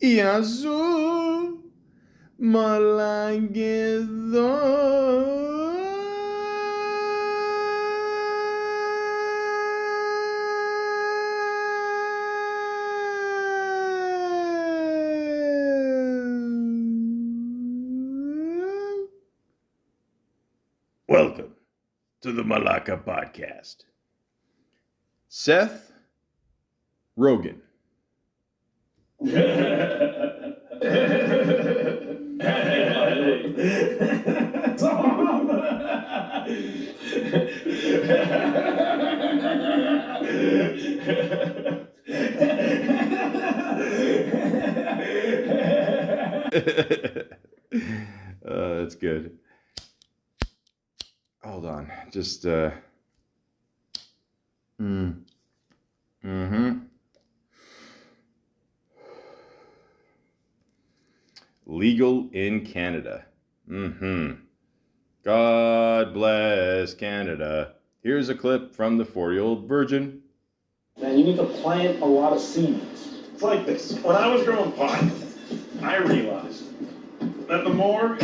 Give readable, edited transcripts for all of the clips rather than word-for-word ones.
y azul Malaguedo. Welcome to the Malaka podcast. Seth Rogen. Tom! That's good. Hold on. Just, Legal in Canada. God bless Canada. Here's a clip from the 40-year-old virgin. Man, you need to plant a lot of seeds. It's like this. When I was growing pot, I realized that the more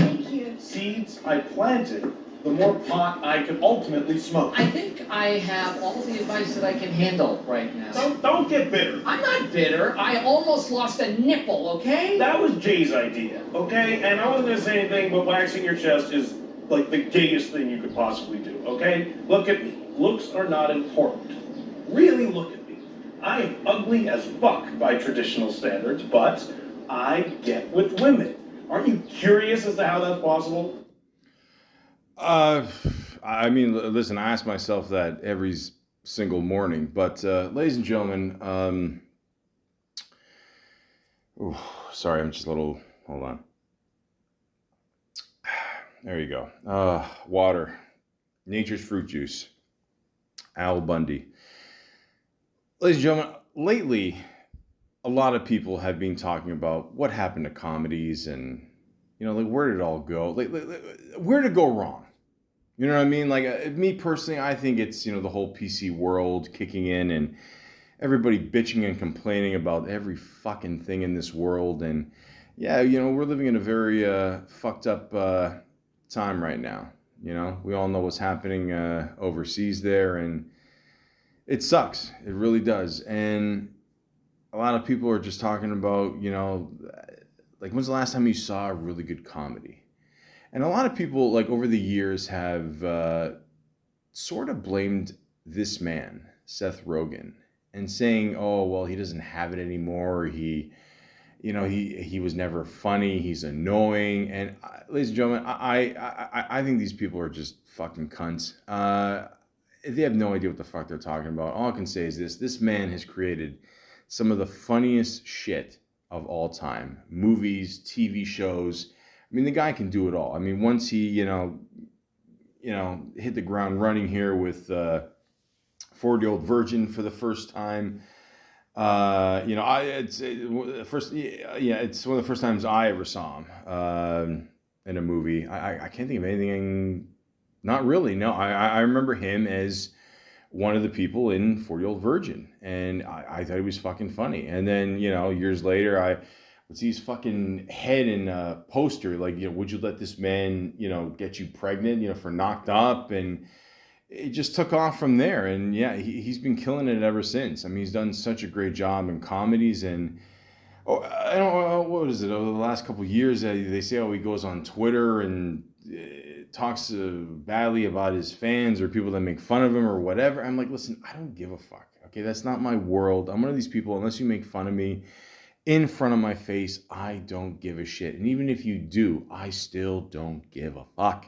seeds I planted, the more pot I could ultimately smoke. I think I have all the advice that I can handle right now. Don't get bitter. I'm not bitter. I almost lost a nipple, okay? That was Jay's idea, okay? And I wasn't gonna say anything, but waxing your chest is like the gayest thing you could possibly do, okay? Look at me. Looks are not important. Really look at me. I am ugly as fuck by traditional standards, but I get with women. Aren't you curious as to how that's possible? I mean, listen, I ask myself that every single morning. But, ladies and gentlemen, sorry, I'm just a little. Hold on. There you go. Water, nature's fruit juice. Al Bundy. Ladies and gentlemen, lately, a lot of people have been talking about what happened to comedies and, like, where did it all go? Like, where did it go wrong? You know what I mean? Like, me personally, I think it's, the whole PC world kicking in and everybody bitching and complaining about every fucking thing in this world. And yeah, we're living in a very fucked up time right now. We all know what's happening overseas there, and it sucks. It really does. And a lot of people are just talking about, like, when's the last time you saw a really good comedy? And a lot of people, like, over the years have sort of blamed this man, Seth Rogen, and saying, oh, well, he doesn't have it anymore. He was never funny. He's annoying. And ladies and gentlemen, I think these people are just fucking cunts. They have no idea what the fuck they're talking about. All I can say is this man has created some of the funniest shit of all time. Movies, TV shows. I mean, the guy can do it all. I mean, once he, hit the ground running here with 40-year-old virgin for the first time. It's one of the first times I ever saw him in a movie. I can't think of anything. Not really. No, I remember him as one of the people in 40-year-old virgin, and I thought he was fucking funny. And then, years later, I would see his fucking head in a poster, like, would you let this man, get you pregnant, for Knocked Up? And it just took off from there. And yeah, he's been killing it ever since. I mean, he's done such a great job in comedies. And I don't know, what is it, over the last couple of years, they say, he goes on Twitter and talks badly about his fans or people that make fun of him or whatever. I'm like, listen, I don't give a fuck. Okay, that's not my world. I'm one of these people, unless you make fun of me in front of my face, I don't give a shit. And even if you do, I still don't give a fuck.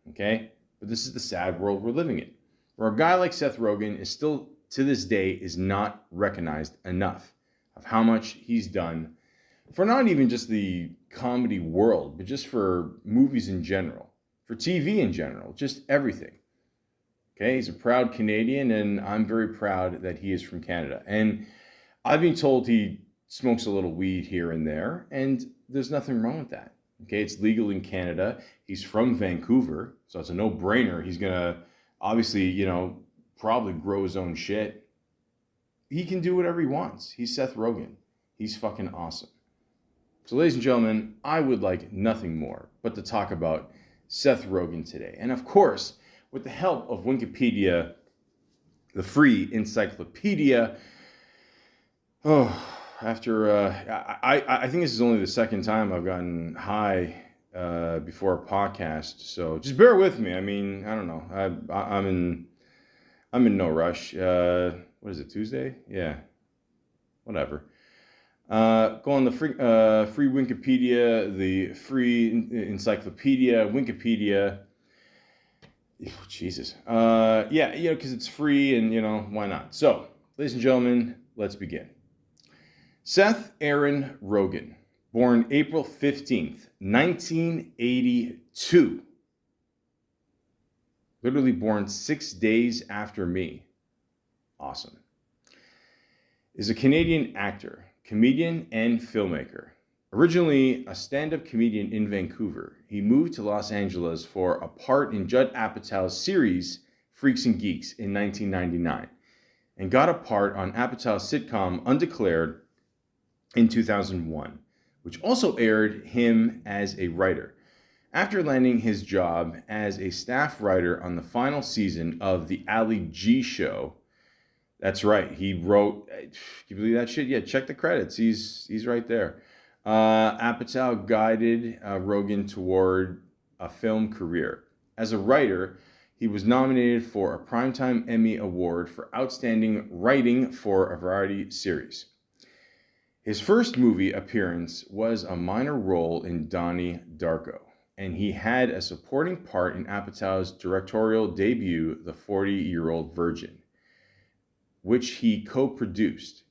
Okay? But this is the sad world we're living in, where a guy like Seth Rogen is still, to this day, is not recognized enough of how much he's done for not even just the comedy world, but just for movies in general, for TV in general, just everything. Okay? He's a proud Canadian, and I'm very proud that he is from Canada. And I've been told he smokes a little weed here and there, and there's nothing wrong with that. Okay, it's legal in Canada. He's from Vancouver, so it's a no-brainer. He's gonna obviously, probably grow his own shit. He can do whatever he wants. He's Seth Rogen. He's fucking awesome. So, ladies and gentlemen, I would like nothing more but to talk about Seth Rogen today. And of course, with the help of Wikipedia, the free encyclopedia. I think this is only the second time I've gotten high before a podcast, so just bear with me. I mean, I don't know. I'm in no rush. What is it? Tuesday? Yeah, whatever. Go on the free Wikipedia, the free encyclopedia, Wikipedia. Oh, Jesus. Yeah, because it's free and, why not? So, ladies and gentlemen, let's begin. Seth Aaron Rogen, born April 15th, 1982. Literally born 6 days after me. Awesome. Is a Canadian actor, comedian, and filmmaker. Originally a stand-up comedian in Vancouver, he moved to Los Angeles for a part in Judd Apatow's series Freaks and Geeks in 1999 and got a part on Apatow's sitcom Undeclared in 2001, which also aired him as a writer. After landing his job as a staff writer on the final season of The Ali G Show, that's right, he wrote, can you believe that shit? Yeah, check the credits, he's right there. Apatow guided Rogen toward a film career. As a writer, he was nominated for a Primetime Emmy Award for Outstanding Writing for a Variety Series. His first movie appearance was a minor role in Donnie Darko, and he had a supporting part in Apatow's directorial debut, The 40-Year-Old Virgin, which he co-produced.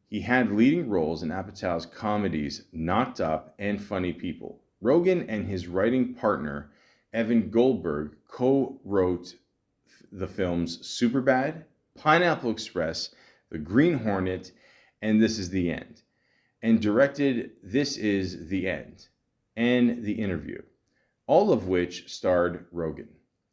He had leading roles in Apatow's comedies Knocked Up and Funny People. Rogen and his writing partner, Evan Goldberg, co-wrote the films Superbad, Pineapple Express, The Green Hornet, and This Is the End, and directed This Is the End and The Interview, all of which starred Rogen.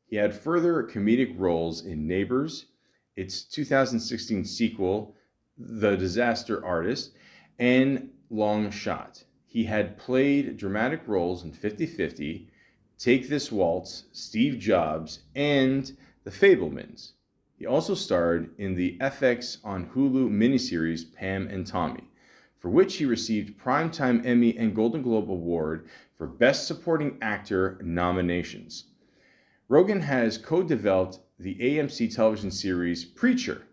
He had further comedic roles in Neighbors, its 2016 sequel, The Disaster Artist, and Long Shot. He had played dramatic roles in 50-50, Take This Waltz, Steve Jobs, and The Fabelmans. He also starred in the FX on Hulu miniseries Pam and Tommy, for which he received Primetime Emmy and Golden Globe Award for Best Supporting Actor nominations. Rogen has co-developed the AMC television series Preacher,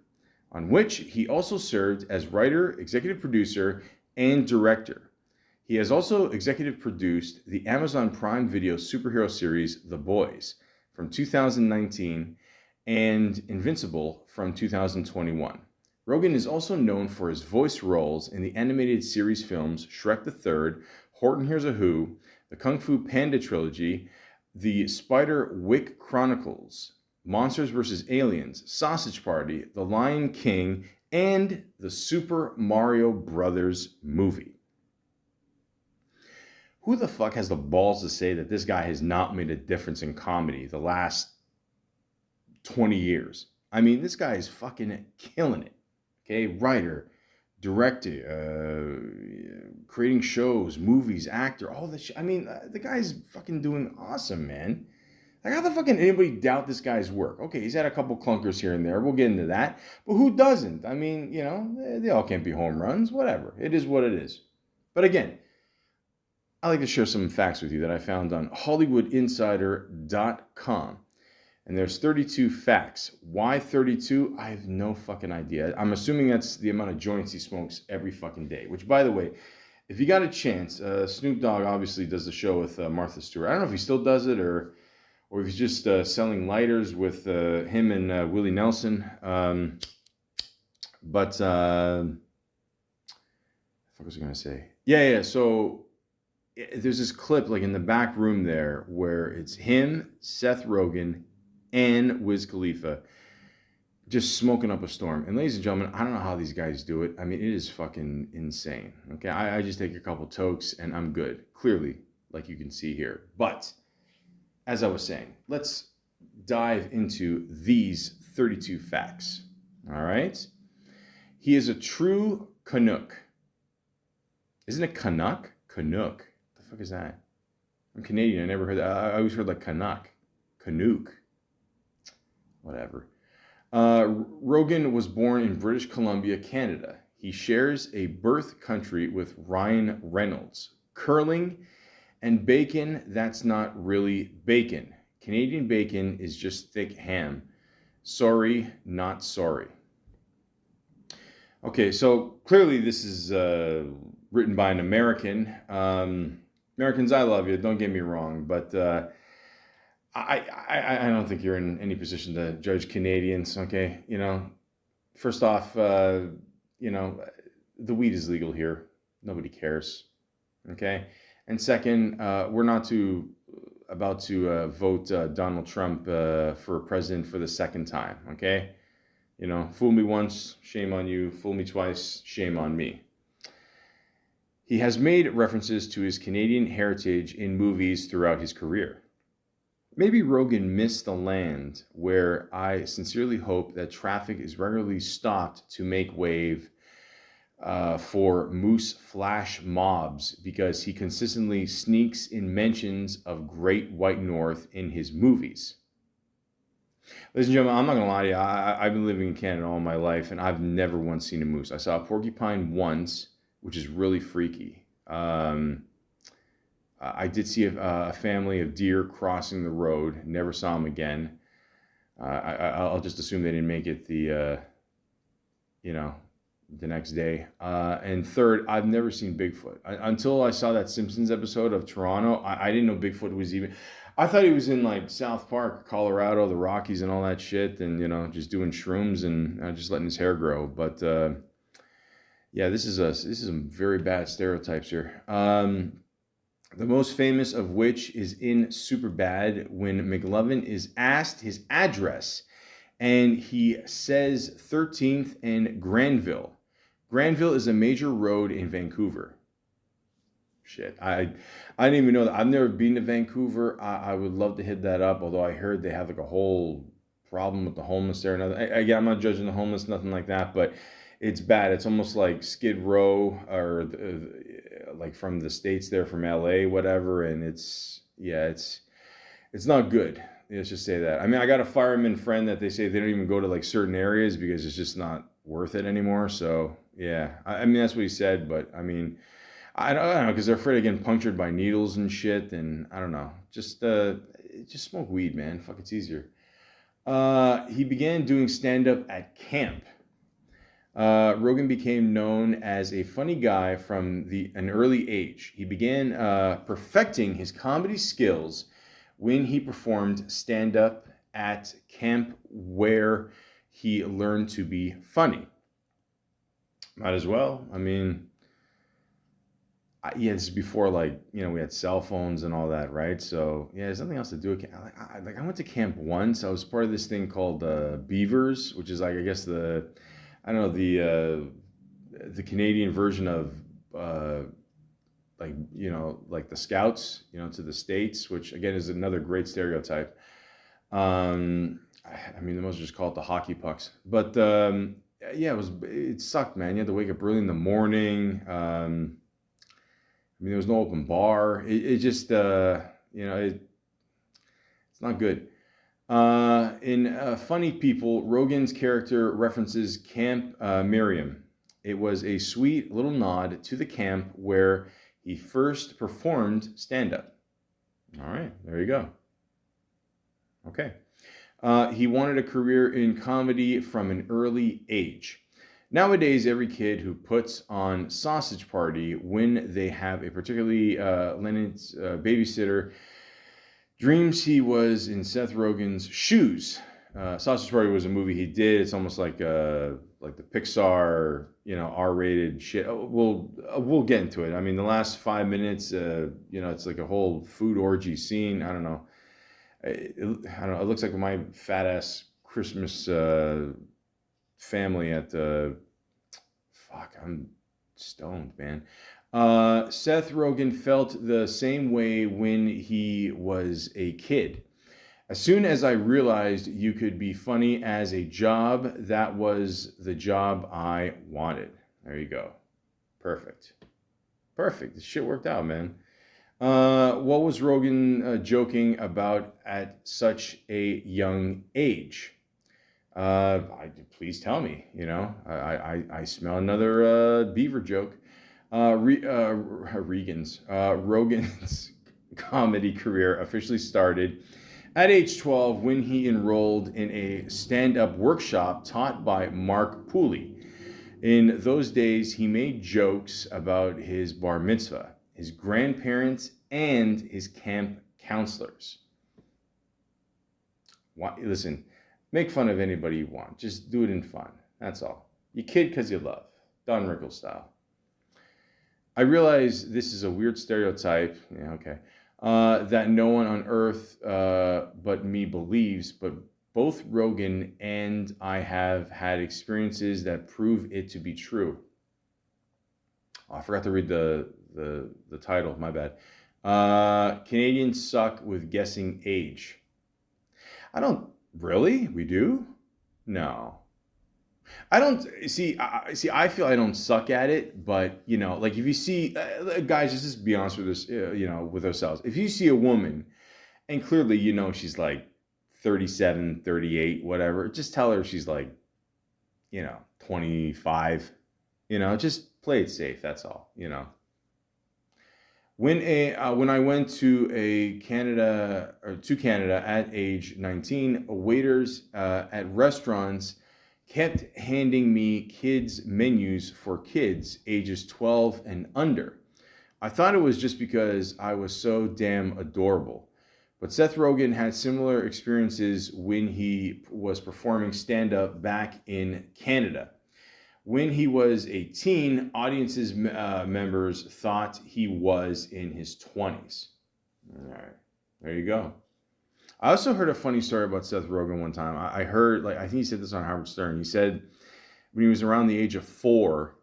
on which he also served as writer, executive producer, and director. He has also executive produced the Amazon Prime Video superhero series The Boys from 2019 and Invincible from 2021. Rogen is also known for his voice roles in the animated series films Shrek the Third, Horton Hears a Who, the Kung Fu Panda trilogy, the Spider Wick Chronicles, Monsters vs. Aliens, Sausage Party, The Lion King, and the Super Mario Brothers movie. Who the fuck has the balls to say that this guy has not made a difference in comedy the last 20 years? I mean, this guy is fucking killing it. Okay, writer, director, creating shows, movies, actor, all this shit. I mean, the guy's fucking doing awesome, man. Like, how the fuck can anybody doubt this guy's work? Okay, he's had a couple clunkers here and there. We'll get into that. But who doesn't? I mean, they all can't be home runs. Whatever. It is what it is. But again, I'd like to share some facts with you that I found on HollywoodInsider.com. And there's 32 facts. Why 32? I have no fucking idea. I'm assuming that's the amount of joints he smokes every fucking day. Which, by the way, if you got a chance, Snoop Dogg obviously does the show with Martha Stewart. I don't know if he still does it or if he's just selling lighters with him and Willie Nelson. What the fuck was I going to say? Yeah. So there's this clip like in the back room there where it's him, Seth Rogen, and Wiz Khalifa just smoking up a storm. And ladies and gentlemen, I don't know how these guys do it. I mean, it is fucking insane. Okay, I just take a couple tokes and I'm good. Clearly, like you can see here. But as I was saying, let's dive into these 32 facts. All right. He is a true Canuck. Isn't it Canuck? Canuck. What the fuck is that? I'm Canadian. I never heard that. I always heard like Canuck. Canuck. Whatever. Rogen was born in British Columbia, Canada. He shares a birth country with Ryan Reynolds. Curling and bacon, that's not really bacon. Canadian bacon is just thick ham. Sorry, not sorry. Okay, so clearly this is written by an American. Americans, I love you. Don't get me wrong, but I don't think you're in any position to judge Canadians. Okay, first off, the weed is legal here. Nobody cares. Okay, and second, we're not about to vote Donald Trump for president for the second time. Okay. Fool me once, shame on you. Fool me twice, shame on me. He has made references to his Canadian heritage in movies throughout his career. Maybe Rogen missed the land where I sincerely hope that traffic is regularly stopped to make way for moose flash mobs, because he consistently sneaks in mentions of Great White North in his movies. Ladies and gentlemen, I'm not going to lie to you. I've been living in Canada all my life, and I've never once seen a moose. I saw a porcupine once, which is really freaky. I did see a family of deer crossing the road. Never saw them again. I'll just assume they didn't make it the next day. And third, I've never seen Bigfoot. Until I saw that Simpsons episode of Toronto, I didn't know Bigfoot was even... I thought he was in like South Park, Colorado, the Rockies and all that shit, and just doing shrooms and just letting his hair grow. But yeah, this is some very bad stereotypes here. The most famous of which is in Superbad, when McLovin is asked his address, and he says 13th and Granville. Granville is a major road in Vancouver. Shit, I didn't even know that. I've never been to Vancouver. I would love to hit that up, although I heard they have like a whole problem with the homeless there. And again, I'm not judging the homeless, nothing like that, but it's bad. It's almost like Skid Row, or like from the States there, from LA, whatever. And it's not good. Let's just say that. I mean, I got a fireman friend that they say they don't even go to like certain areas because it's just not worth it anymore. So yeah, I mean, that's what he said, but I mean, I don't know, because they're afraid of getting punctured by needles and shit, and I don't know. Just smoke weed, man. Fuck, it's easier. He began doing stand-up at camp. Rogen became known as a funny guy from an early age. He began perfecting his comedy skills when he performed stand-up at camp, where he learned to be funny. Might as well. I mean... this is before, like, we had cell phones and all that, right? So yeah, there's nothing else to do. I went to camp once. I was part of this thing called Beavers, which is like, I guess the Canadian version of like the Scouts, to the States, which again is another great stereotype. I mean, the most just call it the hockey pucks, but yeah, it sucked, man. You had to wake up early in the morning. I mean, there was no open bar. It just, it's not good. In Funny People, Rogen's character references Camp Miriam. It was a sweet little nod to the camp where he first performed stand-up. All right, there you go. Okay. He wanted a career in comedy from an early age. Nowadays, every kid who puts on Sausage Party when they have a particularly lenient babysitter dreams he was in Seth Rogen's shoes. Sausage Party was a movie he did. It's almost like the Pixar, R-rated shit. We'll get into it. I mean, the last 5 minutes, it's like a whole food orgy scene. I don't know. It looks like my fat ass Christmas family at I'm stoned, man. Seth Rogen felt the same way when he was a kid. As soon as I realized you could be funny as a job, that was the job I wanted. There you go. Perfect. Perfect. This shit worked out, man. What was Rogan joking about at such a young age? Please tell me. I smell another beaver joke. Rogan's comedy career officially started at age 12 when he enrolled in a stand-up workshop taught by Mark Pooley. In those days, he made jokes about his bar mitzvah, his grandparents, and his camp counselors. Listen, make fun of anybody you want. Just do it in fun. That's all. You kid because you love. Don Rickles style. I realize this is a weird stereotype. Yeah, okay. That no one on earth but me believes, but both Rogan and I have had experiences that prove it to be true. Oh, I forgot to read the title. My bad. Canadians suck with guessing age. I don't really. We do? No. I don't see. I feel I don't suck at it, but like if you see guys, just be honest with us, with ourselves. If you see a woman, and clearly she's like 37, 38, whatever, just tell her she's like, 25. Just play it safe. That's all. When I went to Canada at age 19, waiters at restaurants kept handing me kids menus for kids ages 12 and under. I thought it was just because I was so damn adorable. But Seth Rogen had similar experiences when he was performing stand-up back in Canada. When he was a teen, audiences members thought he was in his 20s. All right, there you go. I also heard a funny story about Seth Rogen one time. I heard, I think he said this on Howard Stern. He said when he was around the age of 4,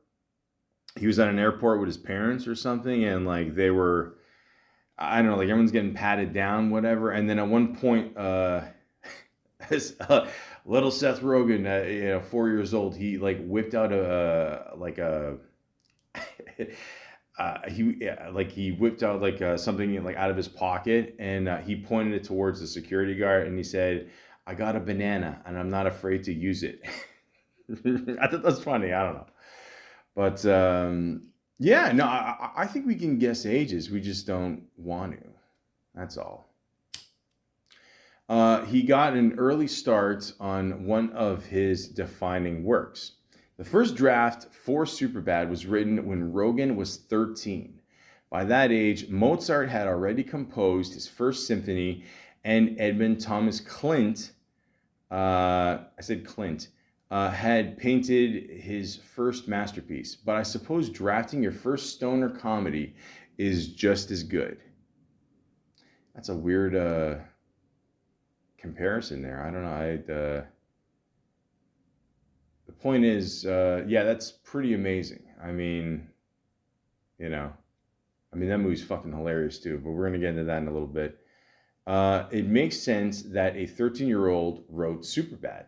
he was at an airport with his parents or something, and they were, I don't know, everyone's getting patted down, whatever. And then at one point, this little Seth Rogen, 4 years old, he whipped out he whipped out something out of his pocket, and he pointed it towards the security guard, and he said, "I got a banana and I'm not afraid to use it." I thought that's funny. I don't know, but yeah, no, I think we can guess ages. We just don't want to. That's all. He got an early start on one of his defining works. The first draft for Superbad was written when Rogen was 13. By that age, Mozart had already composed his first symphony, and Edmund Thomas Clint, had painted his first masterpiece. But I suppose drafting your first stoner comedy is just as good. That's a weird comparison there. I don't know. The point is, yeah, that's pretty amazing. I mean, that movie's fucking hilarious too, but we're going to get into that in a little bit. It makes sense that a 13-year-old wrote Superbad.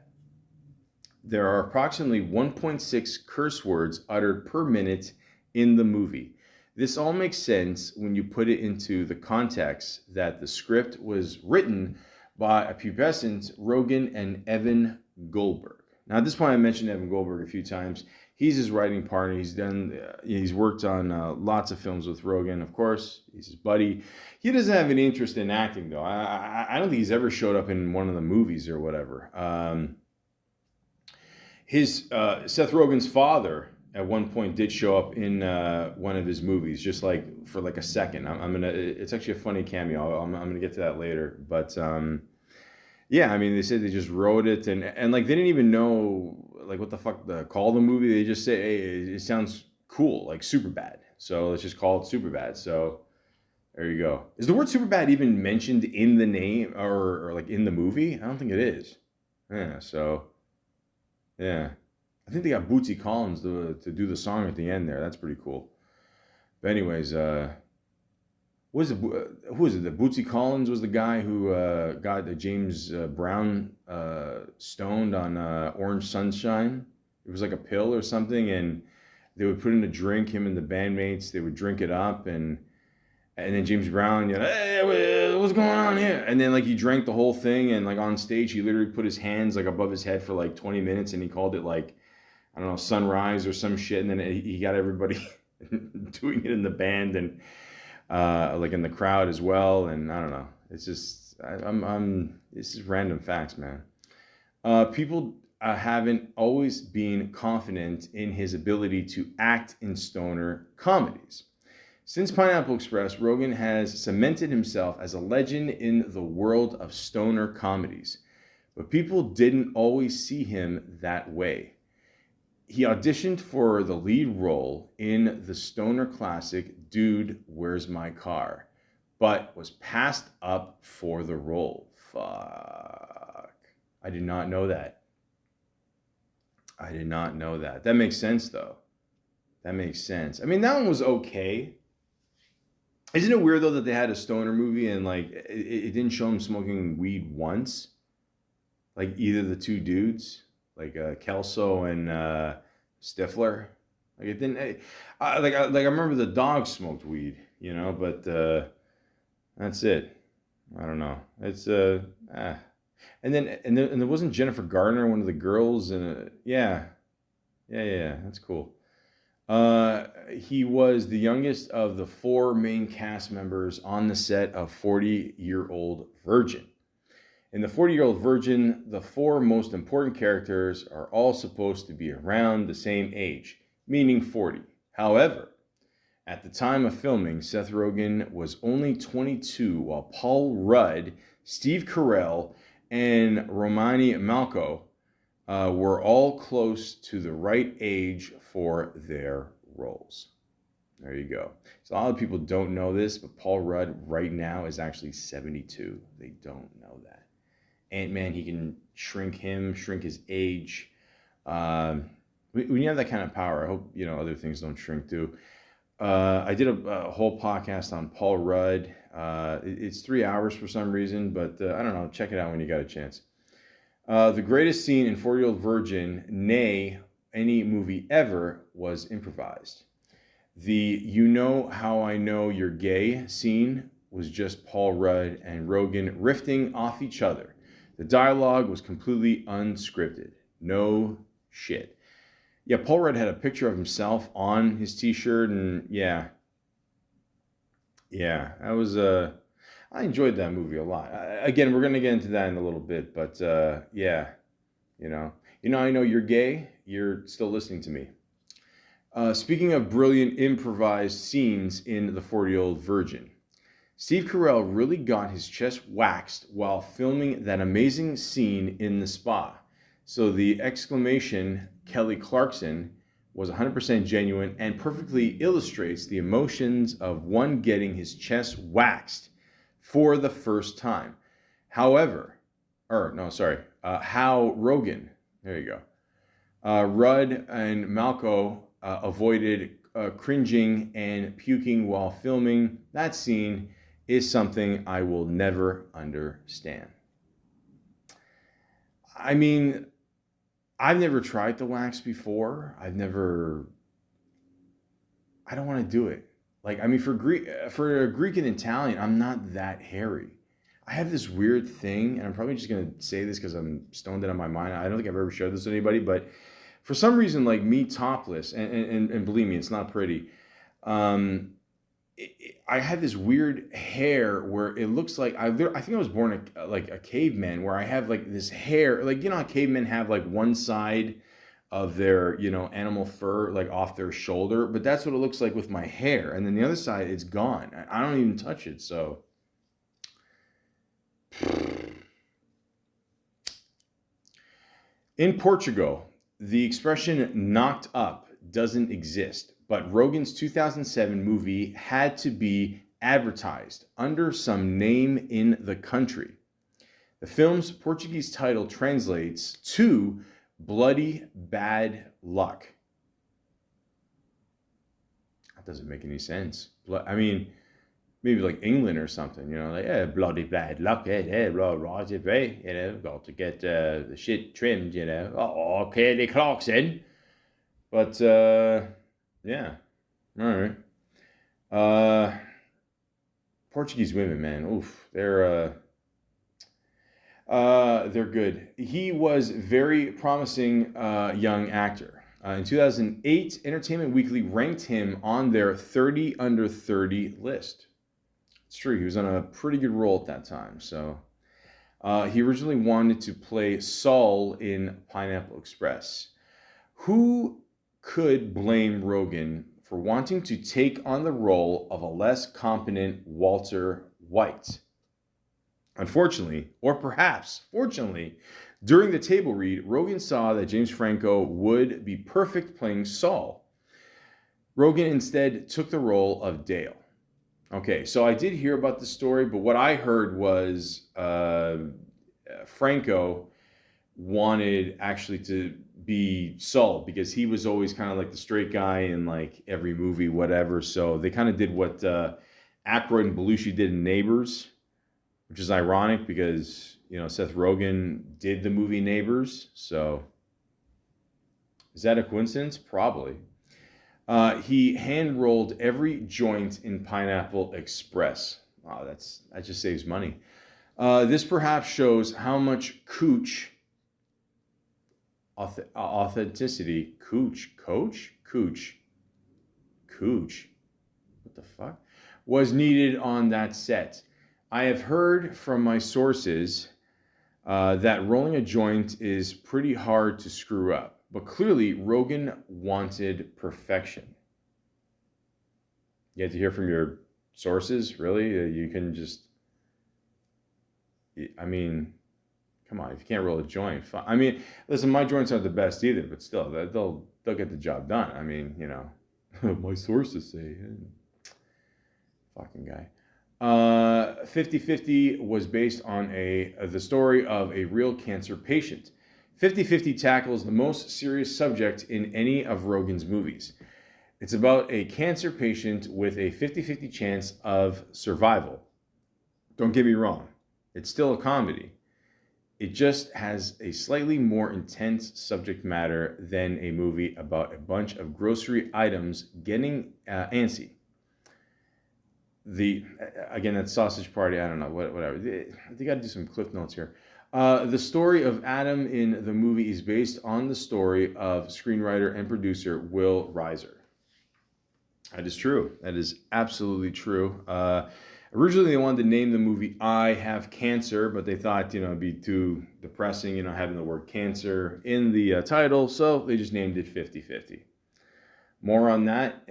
There are approximately 1.6 curse words uttered per minute in the movie. This all makes sense when you put it into the context that the script was written by a pubescent Rogen and Evan Goldberg. Now, at this point, I mentioned Evan Goldberg a few times. He's his writing partner. He's worked on lots of films with Rogen. Of course, he's his buddy. He doesn't have any interest in acting, though. I don't think he's ever showed up in one of the movies or whatever. Seth Rogen's father at one point did show up in one of his movies, just for a second. It's actually a funny cameo. I'm gonna get to that later, but. Yeah, they said they just wrote it and they didn't even know what the fuck to call the movie. They just say, hey, it sounds cool, Superbad. So let's just call it Superbad. So there you go. Is the word Superbad even mentioned in the name or in the movie? I don't think it is. Yeah, so yeah. I think they got Bootsy Collins to do the song at the end there. That's pretty cool. But anyways, who is it? The Bootsy Collins was the guy who got the James Brown stoned on Orange Sunshine. It was like a pill or something, and They would put in a drink, him and the bandmates, they would drink it up, and then James Brown, hey, what's going on here? And then like he drank the whole thing, and like on stage, he literally put his hands like above his head for like 20 minutes, and he called it like, I don't know, sunrise or some shit. And then he got everybody doing it in the band and like in the crowd as well. And I don't know. It's just this is random facts, man. People haven't always been confident in his ability to act in stoner comedies. Since Pineapple Express, Rogen has cemented himself as a legend in the world of stoner comedies. But people didn't always see him that way. He auditioned for the lead role in the stoner classic Dude, Where's My Car? But was passed up for the role. Fuck. I did not know that. I did not know that. That makes sense, though. That makes sense. I mean, that one was okay. Isn't it weird, though, that they had a stoner movie and, like, it didn't show him smoking weed once? Like, either the two dudes, like Kelso and Stifler. Like, it didn't... I remember the dog smoked weed, you know, but that's it. I don't know. It's... And there wasn't Jennifer Garner, one of the girls, and yeah, that's cool. He was the youngest of the 4 main cast members on the set of 40-Year-Old Virgin. In the 40-Year-Old Virgin, the 4 most important characters are all supposed to be around the same age, meaning 40. However, at the time of filming, Seth Rogen was only 22, while Paul Rudd, Steve Carell, and Romany Malco were all close to the right age for their roles. There you go. So a lot of people don't know this, but Paul Rudd right now is actually 72. They don't know that. Ant-Man, he can shrink his age. When you have that kind of power, I hope other things don't shrink too. I did a whole podcast on Paul Rudd. It's 3 hours for some reason, but I don't know. Check it out when you got a chance. The greatest scene in 40-Year-Old Virgin, nay, any movie ever, was improvised. The "You know how I know you're gay" scene was just Paul Rudd and Rogen riffing off each other. The dialogue was completely unscripted. No shit. Yeah, Paul Rudd had a picture of himself on his t-shirt, and yeah, that was I enjoyed that movie a lot. Again, we're gonna get into that in a little bit, but yeah, I know you're gay. You're still listening to me. Speaking of brilliant improvised scenes in The 40-Year-Old Virgin, Steve Carell really got his chest waxed while filming that amazing scene in the spa. So the exclamation, Kelly Clarkson, was 100% genuine and perfectly illustrates the emotions of one getting his chest waxed for the first time. How Rogen, there you go. Rudd and Malco avoided cringing and puking while filming that scene is something I will never understand. I mean, I've never tried the wax before. I don't want to do it. Like, I mean, for a Greek and Italian, I'm not that hairy. I have this weird thing, and I'm probably just going to say this because I'm stoned out of my mind. I don't think I've ever showed this to anybody, but for some reason, like me topless, and believe me, it's not pretty. I had this weird hair where it looks like I think I was born like a caveman, where I have like this hair, like how cavemen have like one side of their animal fur like off their shoulder, but that's what it looks like with my hair, and then the other side it's gone. I don't even touch it. So in Portugal, the expression "knocked up" doesn't exist, but Rogen's 2007 movie had to be advertised under some name in the country. The film's Portuguese title translates to "Bloody Bad Luck." That doesn't make any sense. I mean, maybe like England or something, like, bloody bad luck, right, got to get the shit trimmed, Kelly Clarkson. But Yeah. All right. Uh, Portuguese women, man. Oof. They're good. He was very promising young actor. In 2008, Entertainment Weekly ranked him on their 30 under 30 list. It's true. He was on a pretty good roll at that time. So he originally wanted to play Saul in Pineapple Express. Who could blame Rogen for wanting to take on the role of a less competent Walter White? Unfortunately, or perhaps fortunately, during the table read, Rogen saw that James Franco would be perfect playing Saul. Rogen instead took the role of Dale. Okay, so I did hear about the story, but what I heard was Franco wanted actually to be Saul because he was always kind of like the straight guy in like every movie, whatever. So they kind of did what Aykroyd and Belushi did in Neighbors, which is ironic because Seth Rogen did the movie Neighbors. So is that a coincidence? Probably. He hand rolled every joint in Pineapple Express. Wow, that just saves money. This perhaps shows how much cooch authenticity, cooch, what the fuck, was needed on that set. I have heard from my sources that rolling a joint is pretty hard to screw up, but clearly Rogen wanted perfection. You have to hear from your sources, really? You can just, I mean, come on, if you can't roll a joint, fine. I mean, listen, my joints aren't the best either, but still, they'll get the job done. I mean, my sources say, fucking guy. 50/50 was based on the story of a real cancer patient. 50/50 tackles the most serious subject in any of Rogen's movies. It's about a cancer patient with a 50/50 chance of survival. Don't get me wrong, it's still a comedy. It just has a slightly more intense subject matter than a movie about a bunch of grocery items getting antsy. Again, that sausage party, I don't know, whatever. They got to do some cliff notes here. The story of Adam in the movie is based on the story of screenwriter and producer Will Reiser. That is true. That is absolutely true. Originally, they wanted to name the movie I Have Cancer, but they thought, it'd be too depressing, having the word cancer in the title, so they just named it 50/50. More on that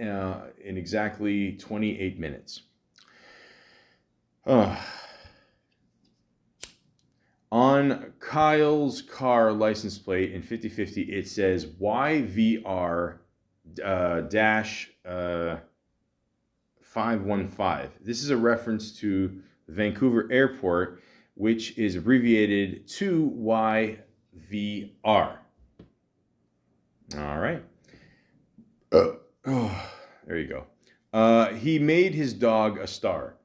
in exactly 28 minutes. On Kyle's car license plate in 50/50, it says YVR dash 515. This is a reference to Vancouver Airport, which is abbreviated to YVR. All right. There you go. He made his dog a star.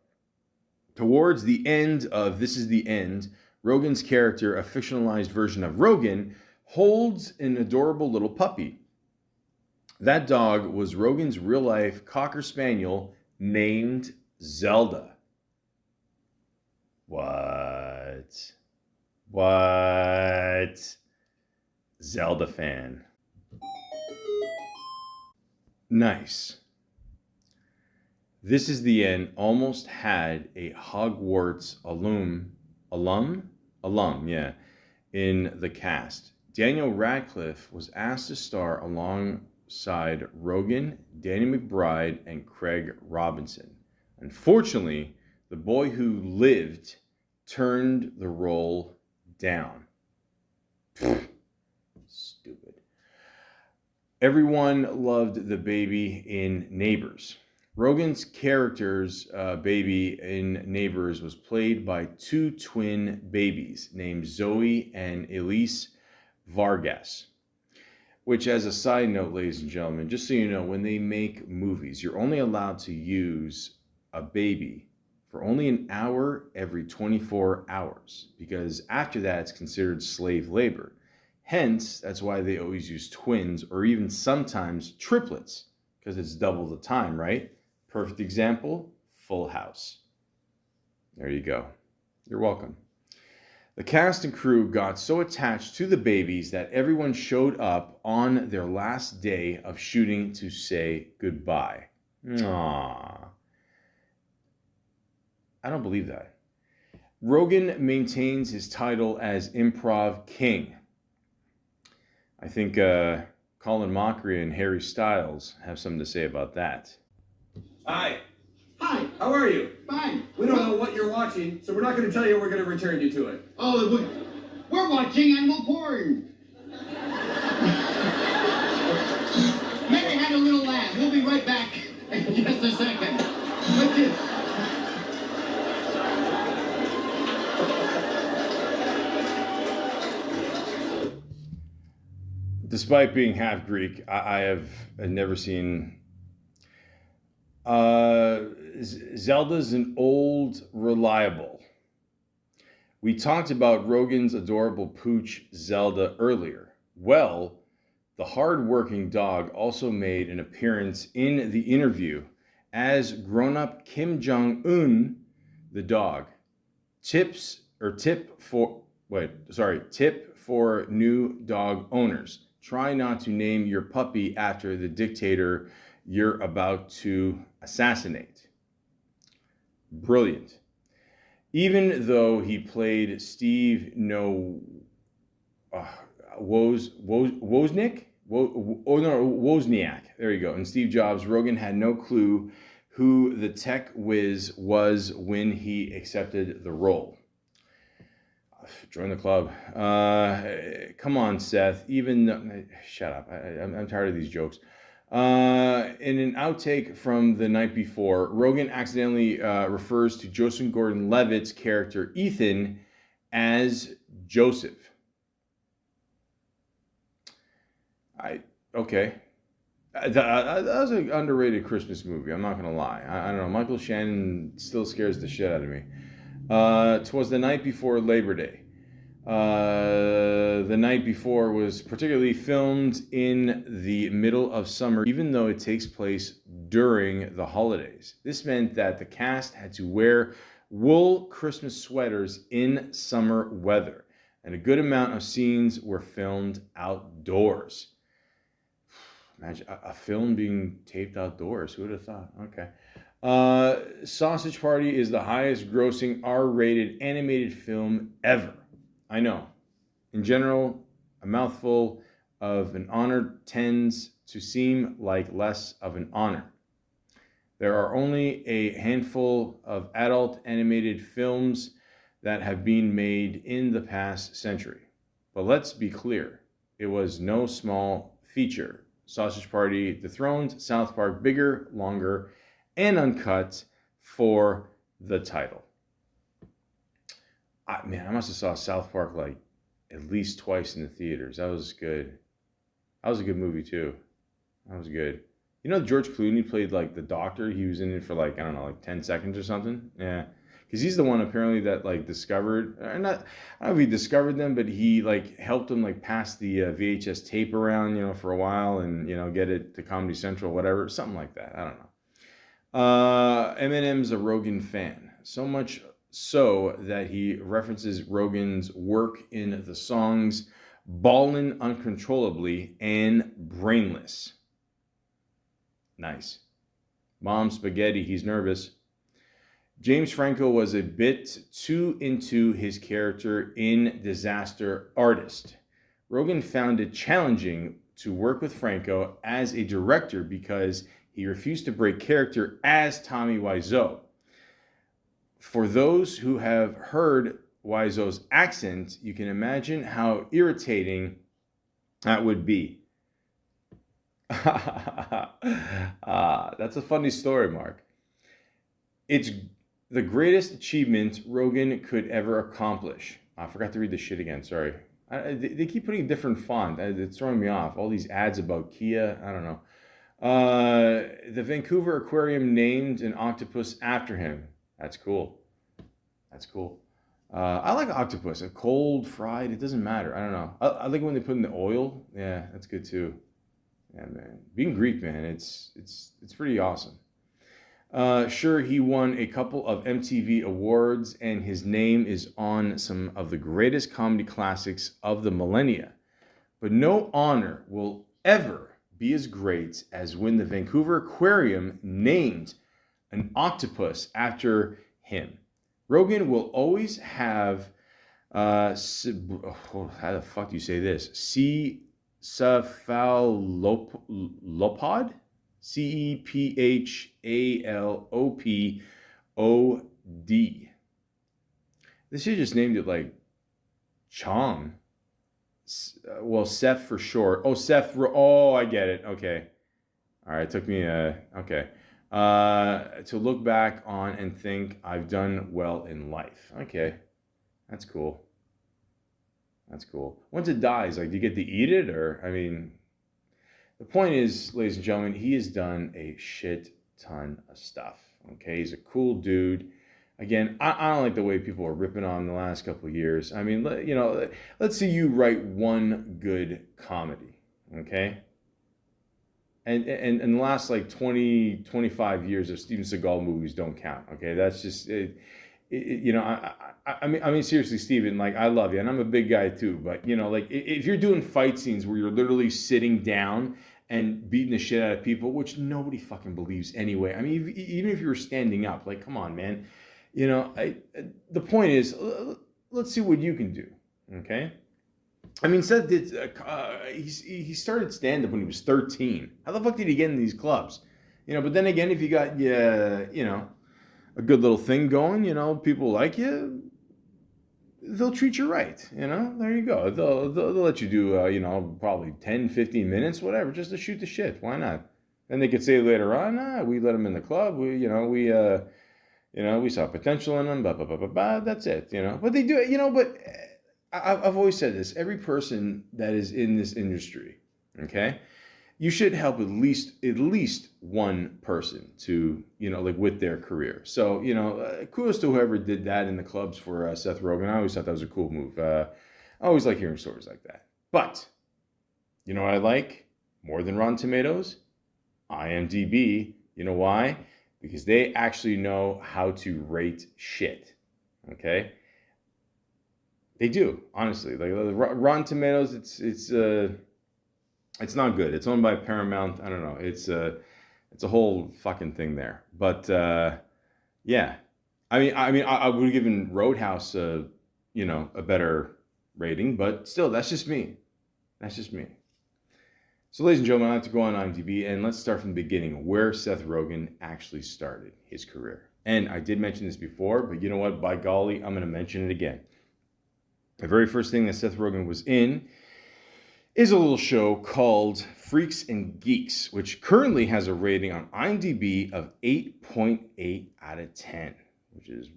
Towards the end of This Is the End, Rogen's character, a fictionalized version of Rogen, holds an adorable little puppy. That dog was Rogen's real-life Cocker Spaniel named Zelda. What? Zelda fan. Nice. This Is the End almost had a Hogwarts alum, yeah, in the cast. Daniel Radcliffe was asked to star alongside Rogen, Danny McBride, and Craig Robinson. Unfortunately, the boy who lived turned the role down. Stupid. Everyone loved the baby in Neighbors. Rogen's character's baby in Neighbors was played by two twin babies named Zoe and Elise Vargas. Which, as a side note, ladies and gentlemen, just so you know, when they make movies, you're only allowed to use a baby for only an hour every 24 hours, because after that, it's considered slave labor. Hence, that's why they always use twins or even sometimes triplets, because it's double the time, right? Perfect example, Full House. There you go. You're welcome. The cast and crew got so attached to the babies that everyone showed up on their last day of shooting to say goodbye. Aww. I don't believe that. Rogen maintains his title as Improv King. I think Colin Mockery and Harry Styles have something to say about that. Hi. Hi. How are you? Fine. We don't know what you're watching, so we're not going to tell you we're going to return you to it. Oh, we're watching animal porn. Mary had a little lamb. We'll be right back in just a second. What's this? Despite being half Greek, I have never seen. Zelda's an old reliable. We talked about Rogen's adorable pooch Zelda earlier. Well, the hard-working dog also made an appearance in the interview as grown-up Kim Jong-un, the dog. Tip for new dog owners. Try not to name your puppy after the dictator you're about to assassinate. Brilliant. Even though he played Steve Wozniak. There you go. And Steve Jobs, Rogen had no clue who the tech whiz was when he accepted the role. Join the club. Come on, Seth. Shut up. I'm tired of these jokes. In an outtake from the night before, Rogen accidentally refers to Joseph Gordon-Levitt's character Ethan as Joseph. Okay. That was an underrated Christmas movie. I'm not gonna lie. I don't know. Michael Shannon still scares the shit out of me. 'Twas the night before Labor Day. The night before was particularly filmed in the middle of summer, even though it takes place during the holidays. This meant that the cast had to wear wool Christmas sweaters in summer weather, and a good amount of scenes were filmed outdoors. Imagine a film being taped outdoors. Who would have thought? Okay. Sausage Party is the highest grossing R-rated animated film ever. I know. In general, a mouthful of an honor tends to seem like less of an honor. There are only a handful of adult animated films that have been made in the past century. But let's be clear, it was no small feature. Sausage Party dethroned South Park bigger, longer, and uncut for the title. I must have saw South Park like at least twice in the theaters. That was good. That was a good movie too. That was good. You know, George Clooney played like the doctor. He was in it for like, I don't know, like 10 seconds or something. Yeah. Because he's the one apparently that like discovered, or not, I don't know if he discovered them, but he like helped them like pass the VHS tape around, for a while and, get it to Comedy Central, whatever, something like that. I don't know. Eminem's a Rogen fan. So much so that he references Rogen's work in the songs Ballin' Uncontrollably and Brainless. Nice. Mom Spaghetti, he's nervous. James Franco was a bit too into his character in Disaster Artist. Rogen found it challenging to work with Franco as a director because he refused to break character as Tommy Wiseau. For those who have heard Wiseau's accent, you can imagine how irritating that would be. That's a funny story, Mark. It's the greatest achievement Rogen could ever accomplish. I forgot to read the shit again, sorry. They keep putting a different font. It's throwing me off. All these ads about Kia, I don't know. The Vancouver Aquarium named an octopus after him. That's cool. That's cool. I like octopus. A cold, fried, it doesn't matter. I don't know. I like when they put in the oil. Yeah, that's good too. Yeah, man. Being Greek, man, it's pretty awesome. Sure, he won a couple of MTV awards, and his name is on some of the greatest comedy classics of the millennia. But no honor will ever be as great as when the Vancouver Aquarium named an octopus after him. Rogen will always have, how the fuck do you say this? Cephalopod? Cephalopod. They should have just named it like Chong. Well, Seth for short. Oh, Seth. Oh, I get it. Okay. All right. It took me okay. To look back on and think I've done well in life. Okay. That's cool. That's cool. Once it dies, like, do you get to eat it? Or, I mean, the point is, ladies and gentlemen, he has done a shit ton of stuff. Okay. He's a cool dude. Again, I don't like the way people are ripping on him the last couple of years. I mean, let's see you write one good comedy, okay? And the last like 20, 25 years of Steven Seagal movies don't count, okay? That's just, I mean, seriously, Steven, like, I love you, and I'm a big guy too, but, like, if you're doing fight scenes where you're literally sitting down and beating the shit out of people, which nobody fucking believes anyway. I mean, even if you were standing up, like, come on, man. The point is, let's see what you can do, okay? I mean, Seth did, he started stand-up when he was 13. How the fuck did he get in these clubs? But then again, if you got, a good little thing going, people like you, they'll treat you right, There you go. They'll let you do, probably 10, 15 minutes, whatever, just to shoot the shit. Why not? Then they could say later on, we let him in the club, we saw potential in them, that's it, But they do it, but I've always said this. Every person that is in this industry, okay, you should help at least one person to, like, with their career. So, kudos to whoever did that in the clubs for Seth Rogen. I always thought that was a cool move. I always like hearing stories like that. But, you know what I like more than Rotten Tomatoes? IMDb. You know why? Because they actually know how to rate shit, okay? They do, honestly. Like, Rotten Tomatoes, it's not good. It's owned by Paramount. I don't know. It's a whole fucking thing there. But yeah, I mean, I would have given Roadhouse a better rating, but still, that's just me. That's just me. So, ladies and gentlemen, I'd like to go on IMDb, and let's start from the beginning, where Seth Rogen actually started his career. And I did mention this before, but you know what? By golly, I'm going to mention it again. The very first thing that Seth Rogen was in is a little show called Freaks and Geeks, which currently has a rating on IMDb of 8.8 out of 10, which is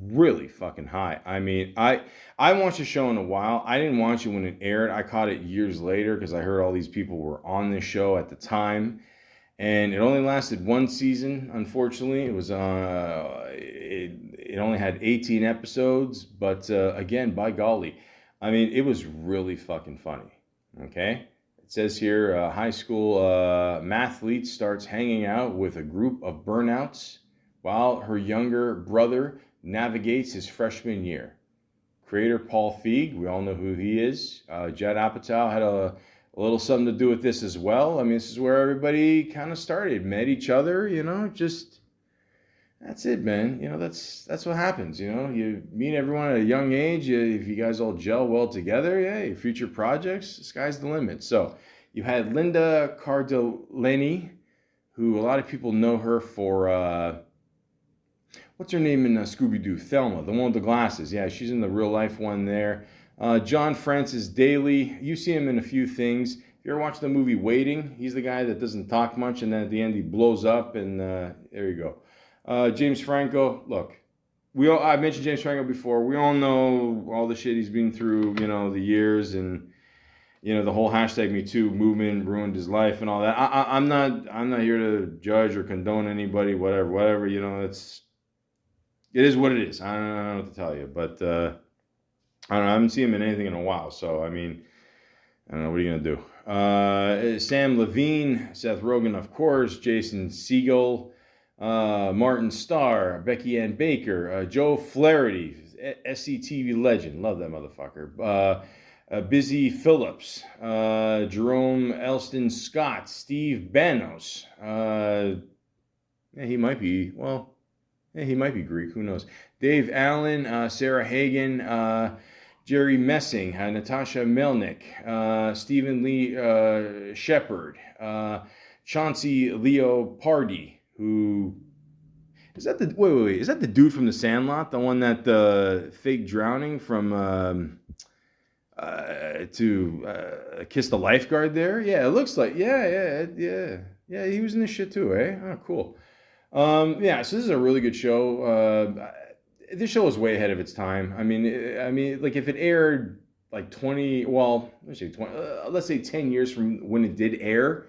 really fucking high. I mean, I watched the show in a while. I didn't watch it when it aired. I caught it years later because I heard all these people were on this show at the time, and it only lasted one season. Unfortunately, it was it only had 18 episodes, but again, by golly, I mean, it was really fucking funny. Okay, it says here, a high school mathlete starts hanging out with a group of burnouts while her younger brother navigates his freshman year. Creator Paul Feig, we all know who he is. Judd Apatow had a little something to do with this as well. I mean, this is where everybody kind of started, met each other, just, that's it, man. That's what happens, You meet everyone at a young age. If you guys all gel well together, yeah, future projects, the sky's the limit. So you had Linda Cardellini, who a lot of people know her for... what's her name in Scooby-Doo? Thelma, the one with the glasses. Yeah, she's in the real life one there. John Francis Daly, you see him in a few things. If you ever watch the movie Waiting, he's the guy that doesn't talk much, and then at the end he blows up, and there you go. James Franco, look, I mentioned James Franco before. We all know all the shit he's been through, the years, and the whole #MeToo movement ruined his life and all that. I'm not here to judge or condone anybody, whatever. It is what it is. I don't know what to tell you, but I don't know. I haven't seen him in anything in a while. So, I mean, I don't know. What are you going to do? Sam Levine, Seth Rogen, of course, Jason Segel, Martin Starr, Becky Ann Baker, Joe Flaherty, SCTV legend. Love that motherfucker. Busy Phillips, Jerome Elston Scott, Steve Banos. He might be, he might be Greek. Who knows? Dave Allen, Sarah Hagen, Jerry Messing, Natasha Melnick, Stephen Lee Shepard, Chauncey Leopardi, who is that the wait, is that the dude from The Sandlot, the one that fake drowning from to kiss the lifeguard there? Yeah, it looks like yeah, he was in this shit too, eh? Oh, cool. Yeah, so this is a really good show. This show is way ahead of its time. I mean, like if it aired like 20, well, let's say 10 years from when it did air,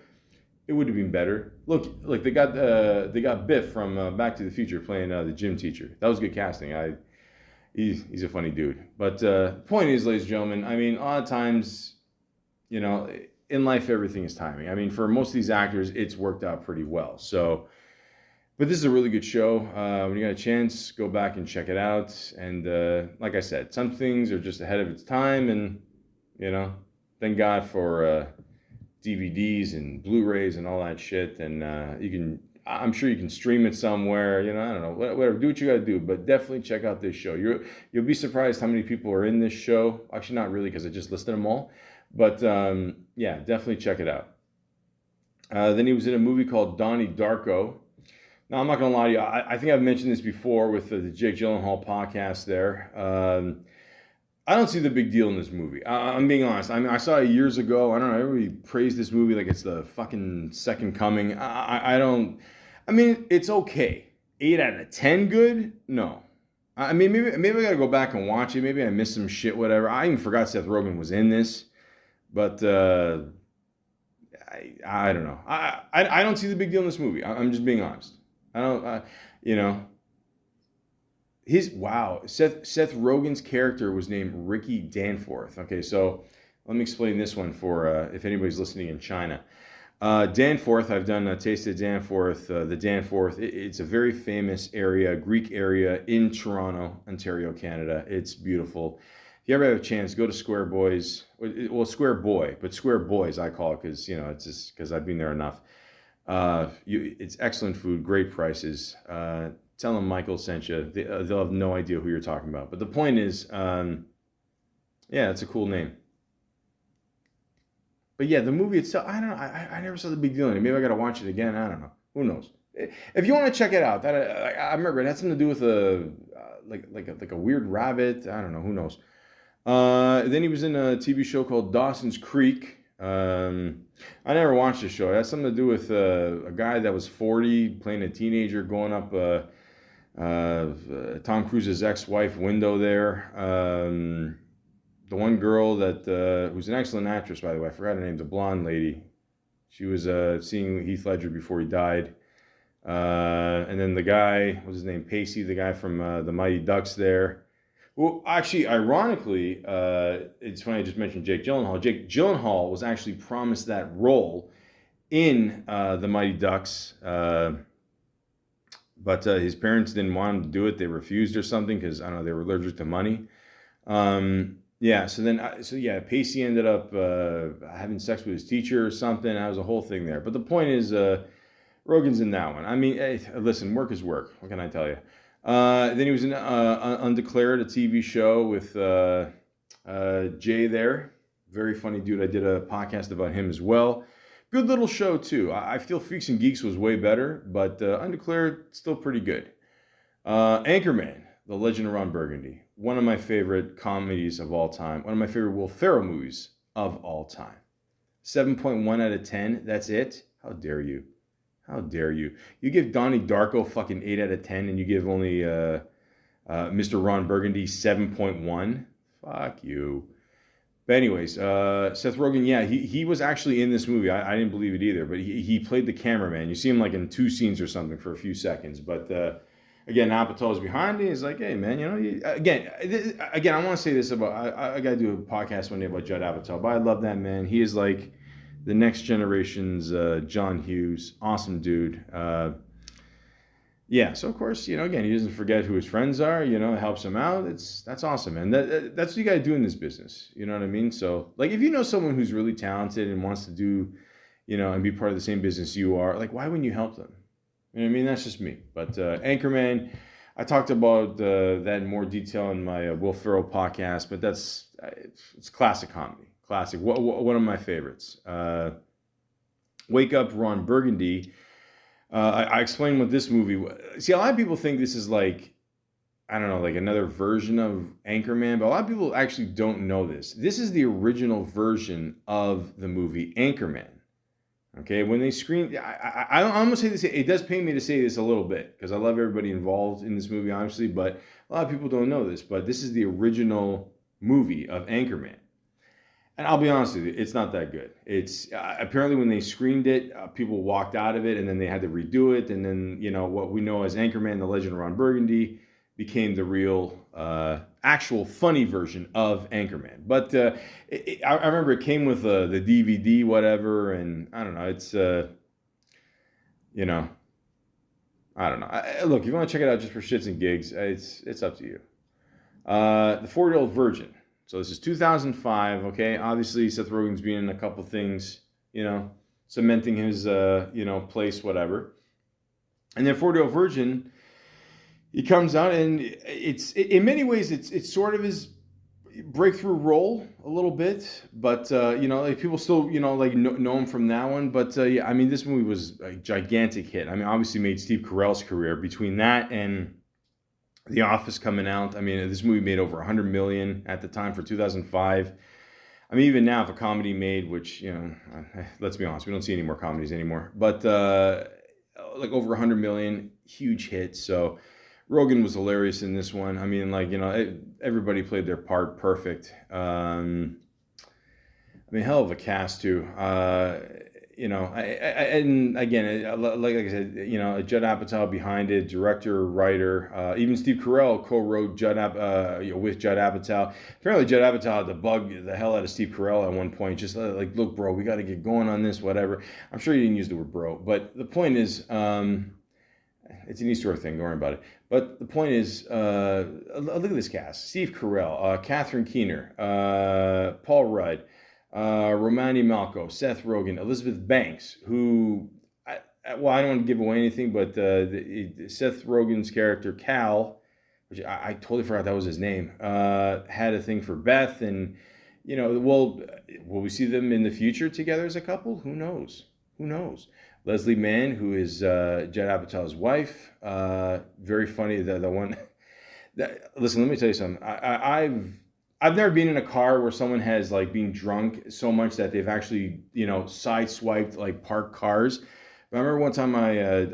it would have been better. Look, they got Biff from Back to the Future playing the gym teacher. That was good casting. He's a funny dude. But point is, ladies and gentlemen, I mean, a lot of times, you know, in life everything is timing. I mean, for most of these actors, it's worked out pretty well. So. But this is a really good show. When you got a chance, go back and check it out. And like I said, some things are just ahead of its time. And, you know, thank God for DVDs and Blu-rays and all that shit. And I'm sure you can stream it somewhere. You know, I don't know, whatever. Do what you got to do. But definitely check out this show. You'll be surprised how many people are in this show. Actually, not really, because I just listed them all. But, yeah, definitely check it out. Then he was in a movie called Donnie Darko. Now, I'm not going to lie to you. I think I've mentioned this before with the Jake Gyllenhaal podcast there. I don't see the big deal in this movie. I'm being honest. I mean, I saw it years ago. I don't know. Everybody praised this movie like it's the fucking second coming. I don't. I mean, it's okay. 8 out of 10 good? No. I mean, maybe I got to go back and watch it. Maybe I missed some shit, whatever. I even forgot Seth Rogen was in this. But I don't know. I don't see the big deal in this movie. I'm just being honest. I don't, you know, Seth Rogen's character was named Ricky Danforth. Okay, so let me explain this one for if anybody's listening in China. Danforth, I've done a Taste of Danforth, the Danforth. It's a very famous area, Greek area in Toronto, Ontario, Canada. It's beautiful. If you ever have a chance, go to Square Boys. Well, Square Boy, but Square Boys I call it because, you know, it's just because I've been there enough. It's excellent food, great prices. Tell them Michael sent you. They'll have no idea who you're talking about. But the point is, yeah, it's a cool name. But yeah, the movie itself, I don't know. I never saw the big deal in it. Maybe I got to watch it again. I don't know. Who knows? If you want to check it out, I remember it had something to do with like a weird rabbit. I don't know. Who knows? Then he was in a TV show called Dawson's Creek. I never watched the show. It has something to do with a guy that was 40 playing a teenager going up Tom Cruise's ex-wife window there. The one girl that who's an excellent actress, by the way. I forgot her name. The blonde lady. She was seeing Heath Ledger before he died. And then the guy, what's his name? Pacey, the guy from the Mighty Ducks there. Well, actually, ironically, it's funny I just mentioned Jake Gyllenhaal. Jake Gyllenhaal was actually promised that role in the Mighty Ducks, but his parents didn't want him to do it. They refused or something because, I don't know, they were allergic to money. Yeah, so Pacey ended up having sex with his teacher or something. That was a whole thing there. But the point is, Rogen's in that one. I mean, hey, listen, work is work. What can I tell you? Then he was in Undeclared, a TV show with Jay there. Very funny dude. I did a podcast about him as well. Good little show, too. I feel Freaks and Geeks was way better, but Undeclared, still pretty good. Anchorman, The Legend of Ron Burgundy. One of my favorite comedies of all time. One of my favorite Will Ferrell movies of all time. 7.1 out of 10. That's it? How dare you? How dare you? You give Donnie Darko fucking 8 out of 10 and you give only Mr. Ron Burgundy 7.1? Fuck you. But anyways, Seth Rogen, yeah, he was actually in this movie. I didn't believe it either, but he played the cameraman. You see him like in 2 scenes or something for a few seconds. But again, Apatow is behind me. He's like, hey, man, again, I want to say this about, I got to do a podcast one day about Judd Apatow, but I love that man. He is like the next generation's John Hughes. Awesome dude. Yeah, so of course, again, he doesn't forget who his friends are, helps him out. That's awesome, man. That's what you got to do in this business. You know what I mean? So, like, if you know someone who's really talented and wants to do, and be part of the same business you are, like, why wouldn't you help them? You know what I mean? That's just me. But Anchorman, I talked about that in more detail in my Will Ferrell podcast, but it's classic comedy. Classic. One of my favorites. Wake Up, Ron Burgundy. I explained what this movie was. See, a lot of people think this is like, I don't know, like another version of Anchorman, but a lot of people actually don't know this. This is the original version of the movie Anchorman. Okay, when they screened, I'm gonna say this. It does pain me to say this a little bit because I love everybody involved in this movie, obviously, but a lot of people don't know this. But this is the original movie of Anchorman. And I'll be honest with you, it's not that good. It's apparently when they screened it, people walked out of it, and then they had to redo it. And then what we know as Anchorman: The Legend of Ron Burgundy became the real, actual funny version of Anchorman. But I remember it came with the DVD, whatever, and I don't know. It's I don't know. Look, if you want to check it out just for shits and gigs, it's up to you. The 4-Year-Old Virgin. So this is 2005, okay? Obviously, Seth Rogen's being in a couple things, cementing his, place, whatever. And then 4-Year-Old Virgin, he comes out, and in many ways, it's sort of his breakthrough role a little bit. But, like people still, know him from that one. But, yeah, I mean, this movie was a gigantic hit. I mean, obviously made Steve Carell's career. Between that and The Office coming out, I mean, this movie made over $100 million at the time for 2005. I mean, even now, if a comedy made, which, let's be honest, we don't see any more comedies anymore, but like over $100 million, huge hit. So Rogen was hilarious in this one. I mean, everybody played their part perfect. I mean, hell of a cast too. And again, like I said, Judd Apatow behind it, director, writer, even Steve Carell co-wrote with Judd Apatow. Apparently, Judd Apatow had to bug the hell out of Steve Carell at one point, just like, look, bro, we got to get going on this, whatever. I'm sure he didn't use the word bro, but the point is, it's an Easter egg thing, don't worry about it. But the point is, look at this cast: Steve Carell, Catherine Keener, Paul Rudd. Romani Malco, Seth Rogen, Elizabeth Banks, who, I don't want to give away anything, but Seth Rogen's character, Cal, which I totally forgot that was his name, had a thing for Beth, and, will we see them in the future together as a couple? Who knows? Leslie Mann, who is Judd Apatow's wife, very funny, the one, listen, let me tell you something, I've never been in a car where someone has been drunk so much that they've actually, sideswiped parked cars. But I remember one time I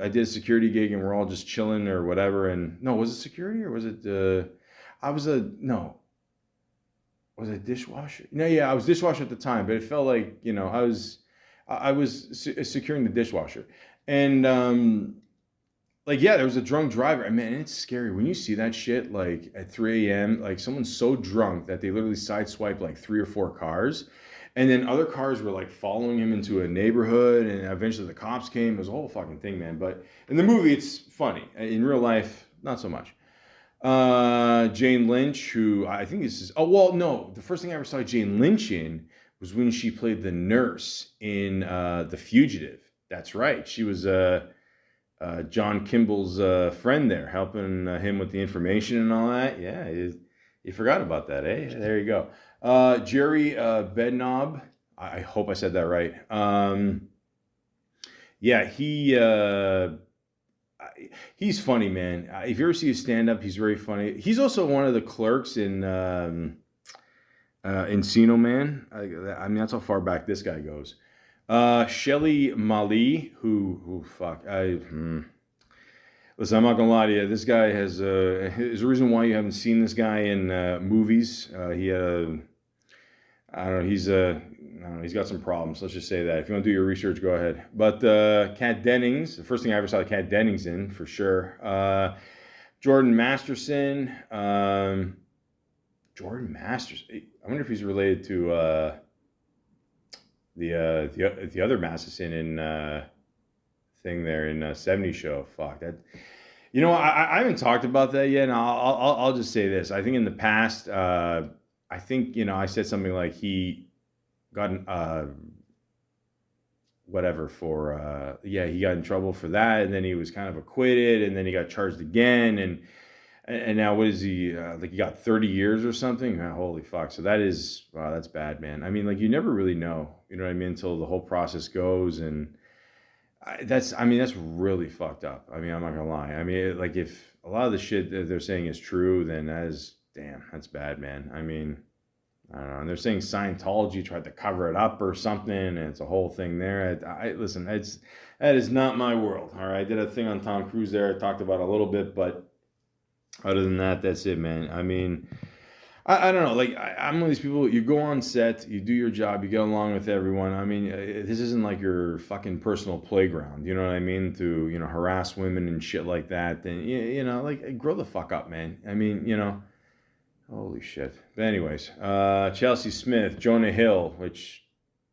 did a security gig and we're all just chilling or whatever. And no, was it security or was it, was it dishwasher? No, yeah, I was dishwasher at the time, but it felt like, I was securing the dishwasher. And, there was a drunk driver. And man, it's scary when you see that shit at 3 a.m. Someone's so drunk that they literally sideswipe 3 or 4 cars. And then other cars were following him into a neighborhood. And eventually the cops came. It was a whole fucking thing, man. But in the movie, it's funny. In real life, not so much. Jane Lynch, who I think this is... Oh, well, no. The first thing I ever saw Jane Lynch in was when she played the nurse in The Fugitive. That's right. She was... John Kimball's friend there, helping him with the information and all that. Yeah, you forgot about that, eh? There you go. Jerry Bednob, I hope I said that right. He's funny, man. If you ever see his stand-up, he's very funny. He's also one of the clerks in Encino Man. I mean, that's how far back this guy goes. Shelley Mali, who listen, I'm not gonna lie to you. This guy has there's a reason why you haven't seen this guy in movies. He I don't know. He's got some problems. Let's just say that. If you want to do your research, go ahead. But Kat Dennings, the first thing I ever saw Kat Dennings in, for sure. Jordan Masterson. Jordan Masterson. I wonder if he's related to the other Masterson in thing there in 70 Show. Fuck that. You know, I haven't talked about that yet, and I'll just say this. I think in the past, I think, you know, I said something like he got whatever for he got in trouble for that, and then he was kind of acquitted, and then he got charged again, and now what is he like? He got 30 years or something. Holy fuck! So that's bad, man. I mean, like, you never really know, you know what I mean, until the whole process goes, and that's really fucked up. I mean, I'm not gonna lie. I mean, like, if a lot of the shit that they're saying is true, then that's bad, man. I mean, I don't know. And they're saying Scientology tried to cover it up or something, and it's a whole thing there. Listen, that is not my world. All right, I did a thing on Tom Cruise there. I talked about it a little bit, but other than that, that's it, man. I mean, I don't know. Like, I'm one of these people. You go on set, you do your job, you get along with everyone. I mean, this isn't like your fucking personal playground. You know what I mean? To, you know, harass women and shit like that. Then, you know, like, grow the fuck up, man. I mean, you know. Holy shit. But anyways, Chelsea Smith, Jonah Hill, which,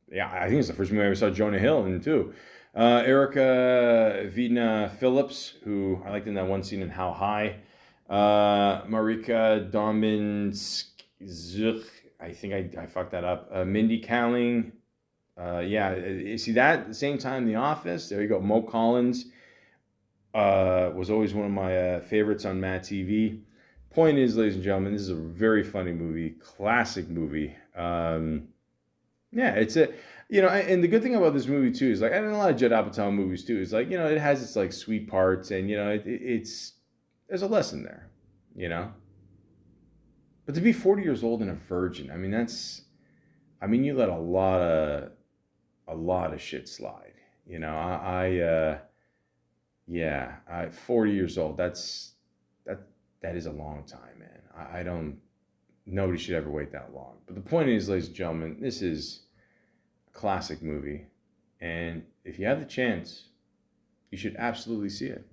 yeah, I think it's the first movie I ever saw Jonah Hill in too. Erica Vidna Phillips, who I liked in that one scene in How High. Marika Dominsk, I think I fucked that up. Mindy Kaling. You see that at the same time, The Office. There you go. Mo Collins was always one of my favorites on Mad TV. Point is, ladies and gentlemen, this is a very funny movie, classic movie. It's a, you know, and the good thing about this movie too is, like, I know a lot of Judd Apatow movies too. Is like, you know, it has its like sweet parts, and, you know, it's there's a lesson there, you know. But to be 40 years old and a virgin, I mean, you let a lot of shit slide, you know. 40 years old. That is a long time, man. Nobody should ever wait that long. But the point is, ladies and gentlemen, this is a classic movie. And if you have the chance, you should absolutely see it.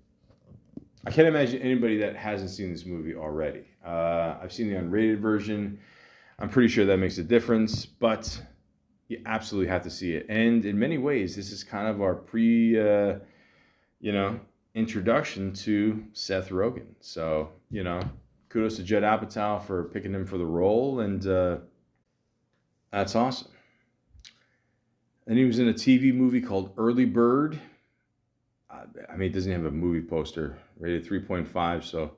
I can't imagine anybody that hasn't seen this movie already. I've seen the unrated version. I'm pretty sure that makes a difference, but you absolutely have to see it. And in many ways, this is kind of our introduction to Seth Rogen. So, you know, kudos to Judd Apatow for picking him for the role, and that's awesome. And he was in a TV movie called Early Bird. I mean, it doesn't have a movie poster, rated 3.5. So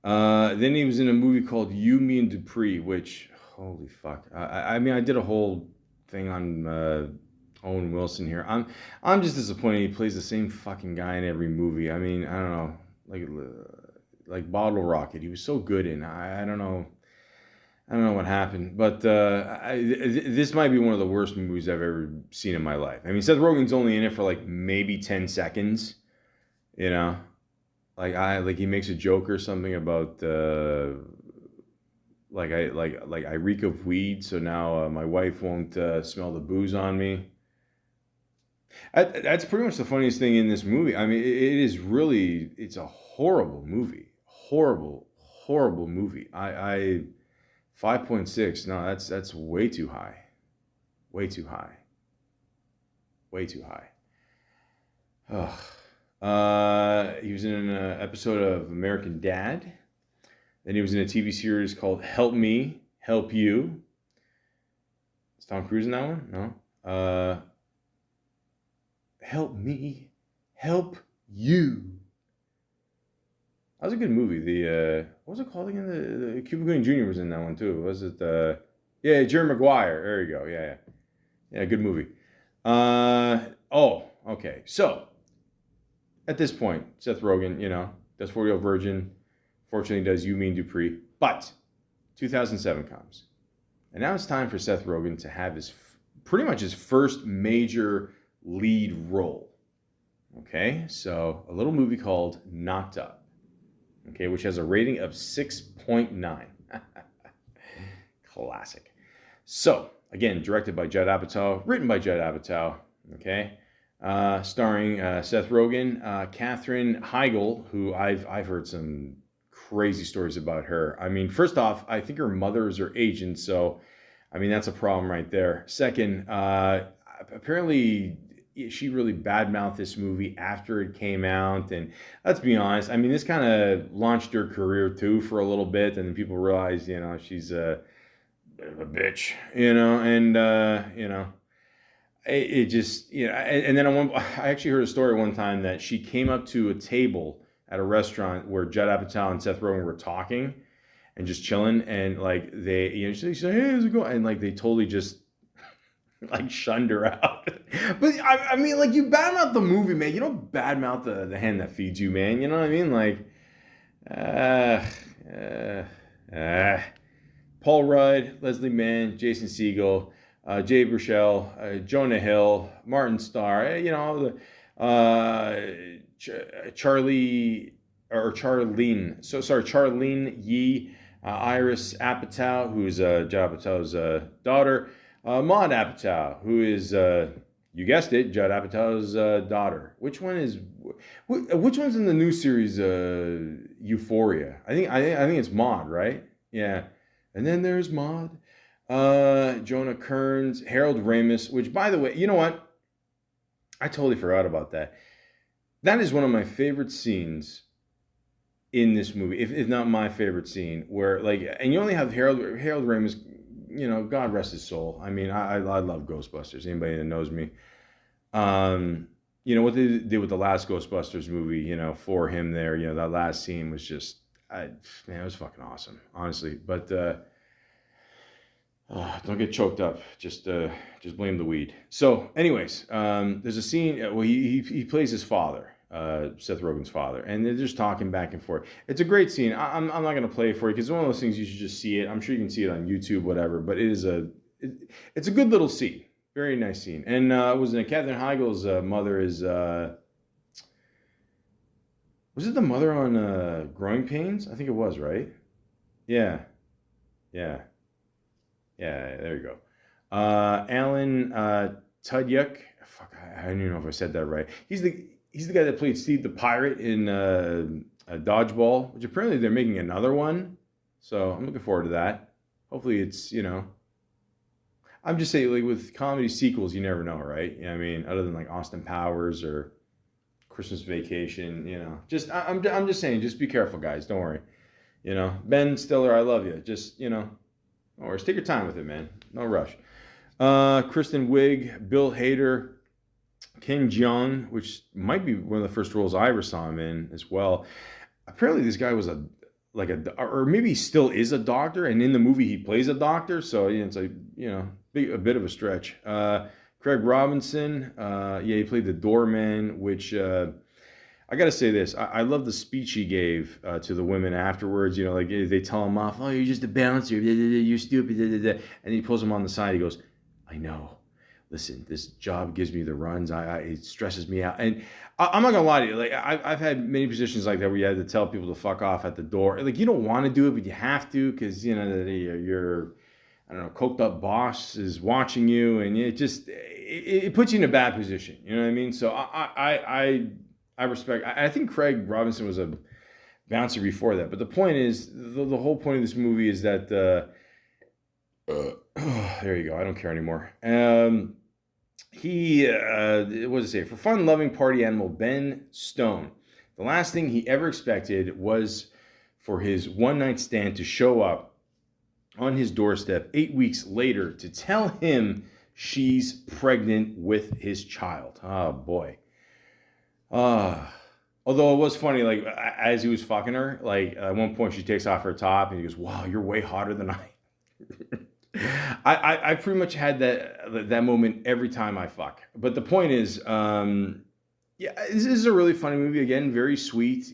then he was in a movie called You, Me, and Dupree, which, holy fuck. I mean, I did a whole thing on Owen Wilson here. I'm just disappointed he plays the same fucking guy in every movie. I mean, I don't know, like Bottle Rocket. He was so good in. I don't know what happened, but this might be one of the worst movies I've ever seen in my life. I mean, Seth Rogen's only in it for like maybe 10 seconds, you know. Like he makes a joke or something about I reek of weed, so now my wife won't smell the booze on me. That's pretty much the funniest thing in this movie. I mean, it's a horrible movie. Horrible movie. I 5.6. No, that's way too high. Way too high. Ugh. He was in an episode of American Dad. Then he was in a TV series called Help Me, Help You. Is Tom Cruise in that one? No. Help Me, Help You. That was a good movie. What was it called again? The Cuba Gooding Jr. was in that one too. Was it Jerry Maguire. There you go. Yeah, good movie. Okay. So at this point, Seth Rogen, you know, does 40-Year-Old Virgin. Fortunately, does You, Me, and Dupree. But 2007 comes, and now it's time for Seth Rogen to have pretty much his first major lead role. Okay, so a little movie called Knocked Up. Okay, which has a rating of 6.9. Classic. So, again, directed by Judd Apatow, written by Judd Apatow. Okay, starring Seth Rogen, Katherine Heigl, who I've heard some crazy stories about her. I mean, first off, I think her mother is her agent, so I mean that's a problem right there. Second, apparently she really badmouthed this movie after it came out, and let's be honest, I mean this kind of launched her career too for a little bit, and then people realized, she's a bit of a bitch, and it just, and then I actually heard a story one time that she came up to a table at a restaurant where Judd Apatow and Seth Rogen were talking and just chilling, and like they, she said, "Hey, how's it going?" And like they totally just like shunned her out. But I mean, like you badmouth the movie, man. You don't badmouth the hand that feeds you, man. You know what I mean? Like, Paul Rudd, Leslie Mann, Jason Segel, Jay Baruchel, Jonah Hill, Martin Starr, Charlene Yee, Iris Apatow, who's Judd Apatow's daughter, Maud Apatow, who is, you guessed it, Judd Apatow's daughter. Which one's in the new series Euphoria? I think it's Maud, right? Yeah. And then there's Maud, Jonah Kearns, Harold Ramis, which, by the way, you know what? I totally forgot about that. That is one of my favorite scenes in this movie, if not my favorite scene, where, like, and you only have Harold Ramis, God rest his soul. I mean, I love Ghostbusters. Anybody that knows me. What they did with the last Ghostbusters movie, for him there, that last scene was just, man, it was fucking awesome, honestly. But don't get choked up. Just blame the weed. So, anyways, there's a scene. Well, he plays his father, Seth Rogen's father, and they're just talking back and forth. It's a great scene. I'm not gonna play it for you because it's one of those things you should just see it. I'm sure you can see it on YouTube, whatever. But it's a good little scene. Very nice scene. And wasn't it Katherine Heigl's mother is? Was it the mother on Growing Pains? I think it was, right? Yeah. There you go. Alan Tudyk. Fuck, I don't even know if I said that right. He's the guy that played Steve the Pirate in Dodgeball, which apparently they're making another one. So I'm looking forward to that. Hopefully it's, I'm just saying, like with comedy sequels, you never know, right? I mean, other than like Austin Powers or Christmas Vacation, just I'm just saying, just be careful, guys. Don't worry. Ben Stiller, I love you. Just, no worries. Take your time with it, man. No rush. Kristen Wiig, Bill Hader, Ken Jeong, which might be one of the first roles I ever saw him in as well. Apparently this guy was or maybe he still is a doctor, and in the movie he plays a doctor, so it's like, a bit of a stretch. Craig Robinson, he played the doorman, which I gotta say this, I love the speech he gave to the women afterwards. Like they tell him off, "Oh, you're just a bouncer, you're stupid," and he pulls him on the side. He goes, "I know. Listen, this job gives me the runs. It stresses me out." And I'm not gonna lie to you. Like I've had many positions like that where you had to tell people to fuck off at the door. Like you don't want to do it, but you have to because your I don't know, coked up boss is watching you, and it puts you in a bad position. You know what I mean? So I respect. I think Craig Robinson was a bouncer before that, but the point is, the whole point of this movie is that there you go. I don't care anymore. He what does it say? For fun-loving party animal Ben Stone, the last thing he ever expected was for his one-night stand to show up on his doorstep 8 weeks later to tell him she's pregnant with his child. Oh boy. Although it was funny, like as he was fucking her, like at one point she takes off her top and he goes, "Wow, you're way hotter than I." I pretty much had that moment every time I fuck. But the point is, this is a really funny movie. Again, very sweet,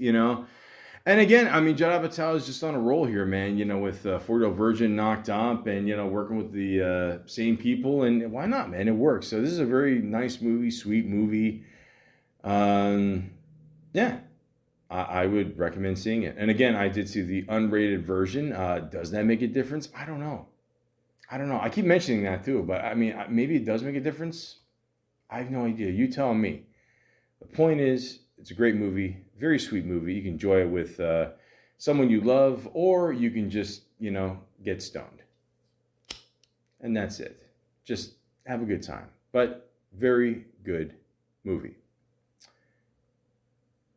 And again, I mean, Judd Apatow is just on a roll here, man. With 40-Year-Old Virgin, Knocked Up, and working with the same people, and why not, man? It works. So this is a very nice movie, sweet movie. I would recommend seeing it. And again, I did see the unrated version. Does that make a difference? I don't know. I keep mentioning that too, but I mean, maybe it does make a difference. I have no idea. You tell me. The point is, it's a great movie, very sweet movie. You can enjoy it with someone you love, or you can just, get stoned. And that's it. Just have a good time. But very good movie.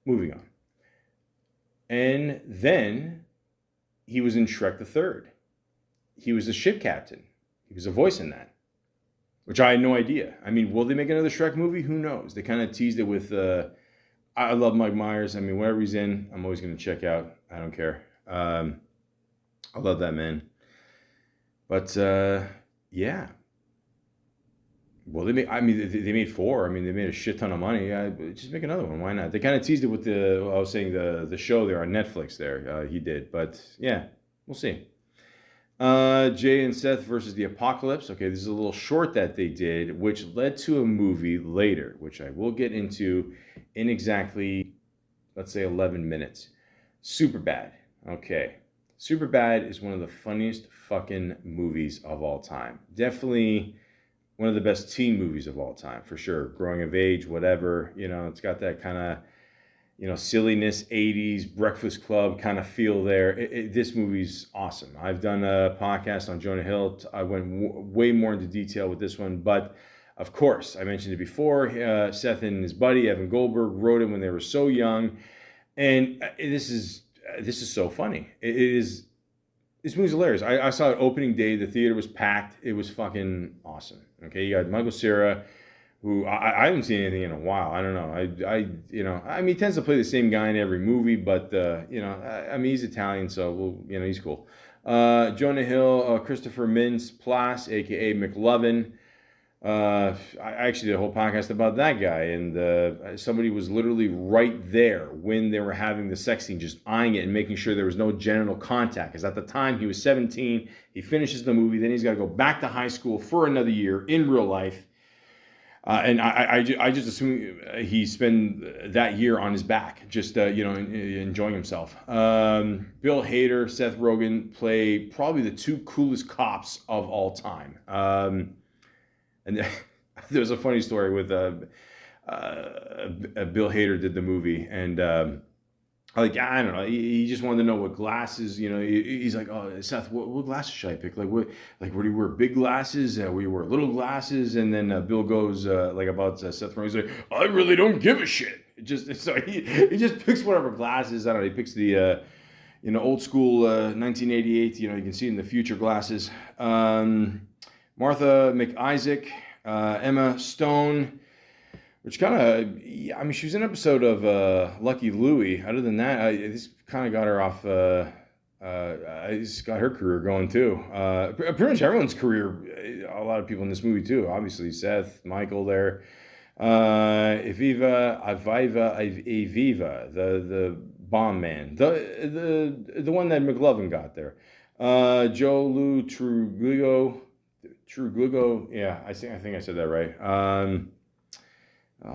Moving on. And then he was in Shrek the Third. He was a ship captain. He was a voice in that, which I had no idea. I mean, will they make another Shrek movie? Who knows? They kind of teased it with, I love Mike Myers. I mean, whatever he's in, I'm always going to check out. I don't care. I love that man. But, yeah. Well, they made 4. I mean, they made a shit ton of money. Just make another one. Why not? They kind of teased it with I was saying the show there on Netflix there. He did. But, yeah, we'll see. Jay and Seth versus the Apocalypse. Okay, this is a little short that they did, which led to a movie later, which I will get into in exactly, let's say, 11 minutes. Superbad. Okay. Superbad is one of the funniest fucking movies of all time. Definitely one of the best teen movies of all time, for sure. Growing of age, whatever. It's got that kind of, silliness, 80s, Breakfast Club kind of feel there. This movie's awesome. I've done a podcast on Jonah Hill. I went way more into detail with this one. But, of course, I mentioned it before. Seth and his buddy, Evan Goldberg, wrote it when they were so young. And this is so funny. This movie's hilarious. I saw it opening day. The theater was packed. It was fucking awesome. Okay, you got Michael Cera, who I haven't seen anything in a while. I don't know. He tends to play the same guy in every movie, but he's Italian, so he's cool. Jonah Hill, Christopher Mintz-Plasse, aka McLovin. I actually did a whole podcast about that guy, and somebody was literally right there when they were having the sex scene, just eyeing it and making sure there was no genital contact. Because at the time he was 17, he finishes the movie, then he's got to go back to high school for another year in real life. And I just assume he spent that year on his back, just enjoying himself. Bill Hader, Seth Rogen play probably the 2 coolest cops of all time. And there's a funny story with Bill Hader did the movie, and I don't know, he just wanted to know what glasses, he's like, oh, Seth, what glasses should I pick? What do you wear, big glasses? Will you wear little glasses? And then Bill goes about Seth Rogen. He's like, I really don't give a shit. So he just picks whatever glasses. I don't know. He picks the old school 1988. You can see in the future glasses. Martha McIsaac, Emma Stone, which kind of, she was in an episode of Lucky Louie. Other than that, this kind of got her off, this got her career going too. Pretty much everyone's career, a lot of people in this movie too. Obviously, Seth, Michael there. Aviva, the bomb man. The one that McLovin got there. Joe Lou Trugligo, yeah, I think I said that right.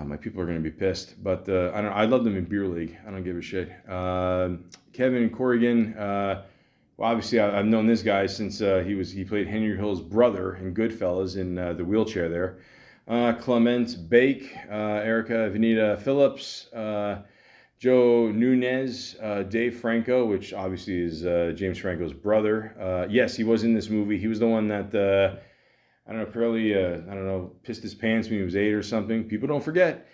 My people are going to be pissed, but I love them in Beer League. I don't give a shit. Kevin Corrigan, well, obviously I've known this guy since he played Henry Hill's brother in Goodfellas in the wheelchair there. Clement Bake, Erica Venita Phillips, Joe Nunez, Dave Franco, which obviously is James Franco's brother. Yes, he was in this movie. He was the one that apparently, pissed his pants when he was 8 or something. People don't forget.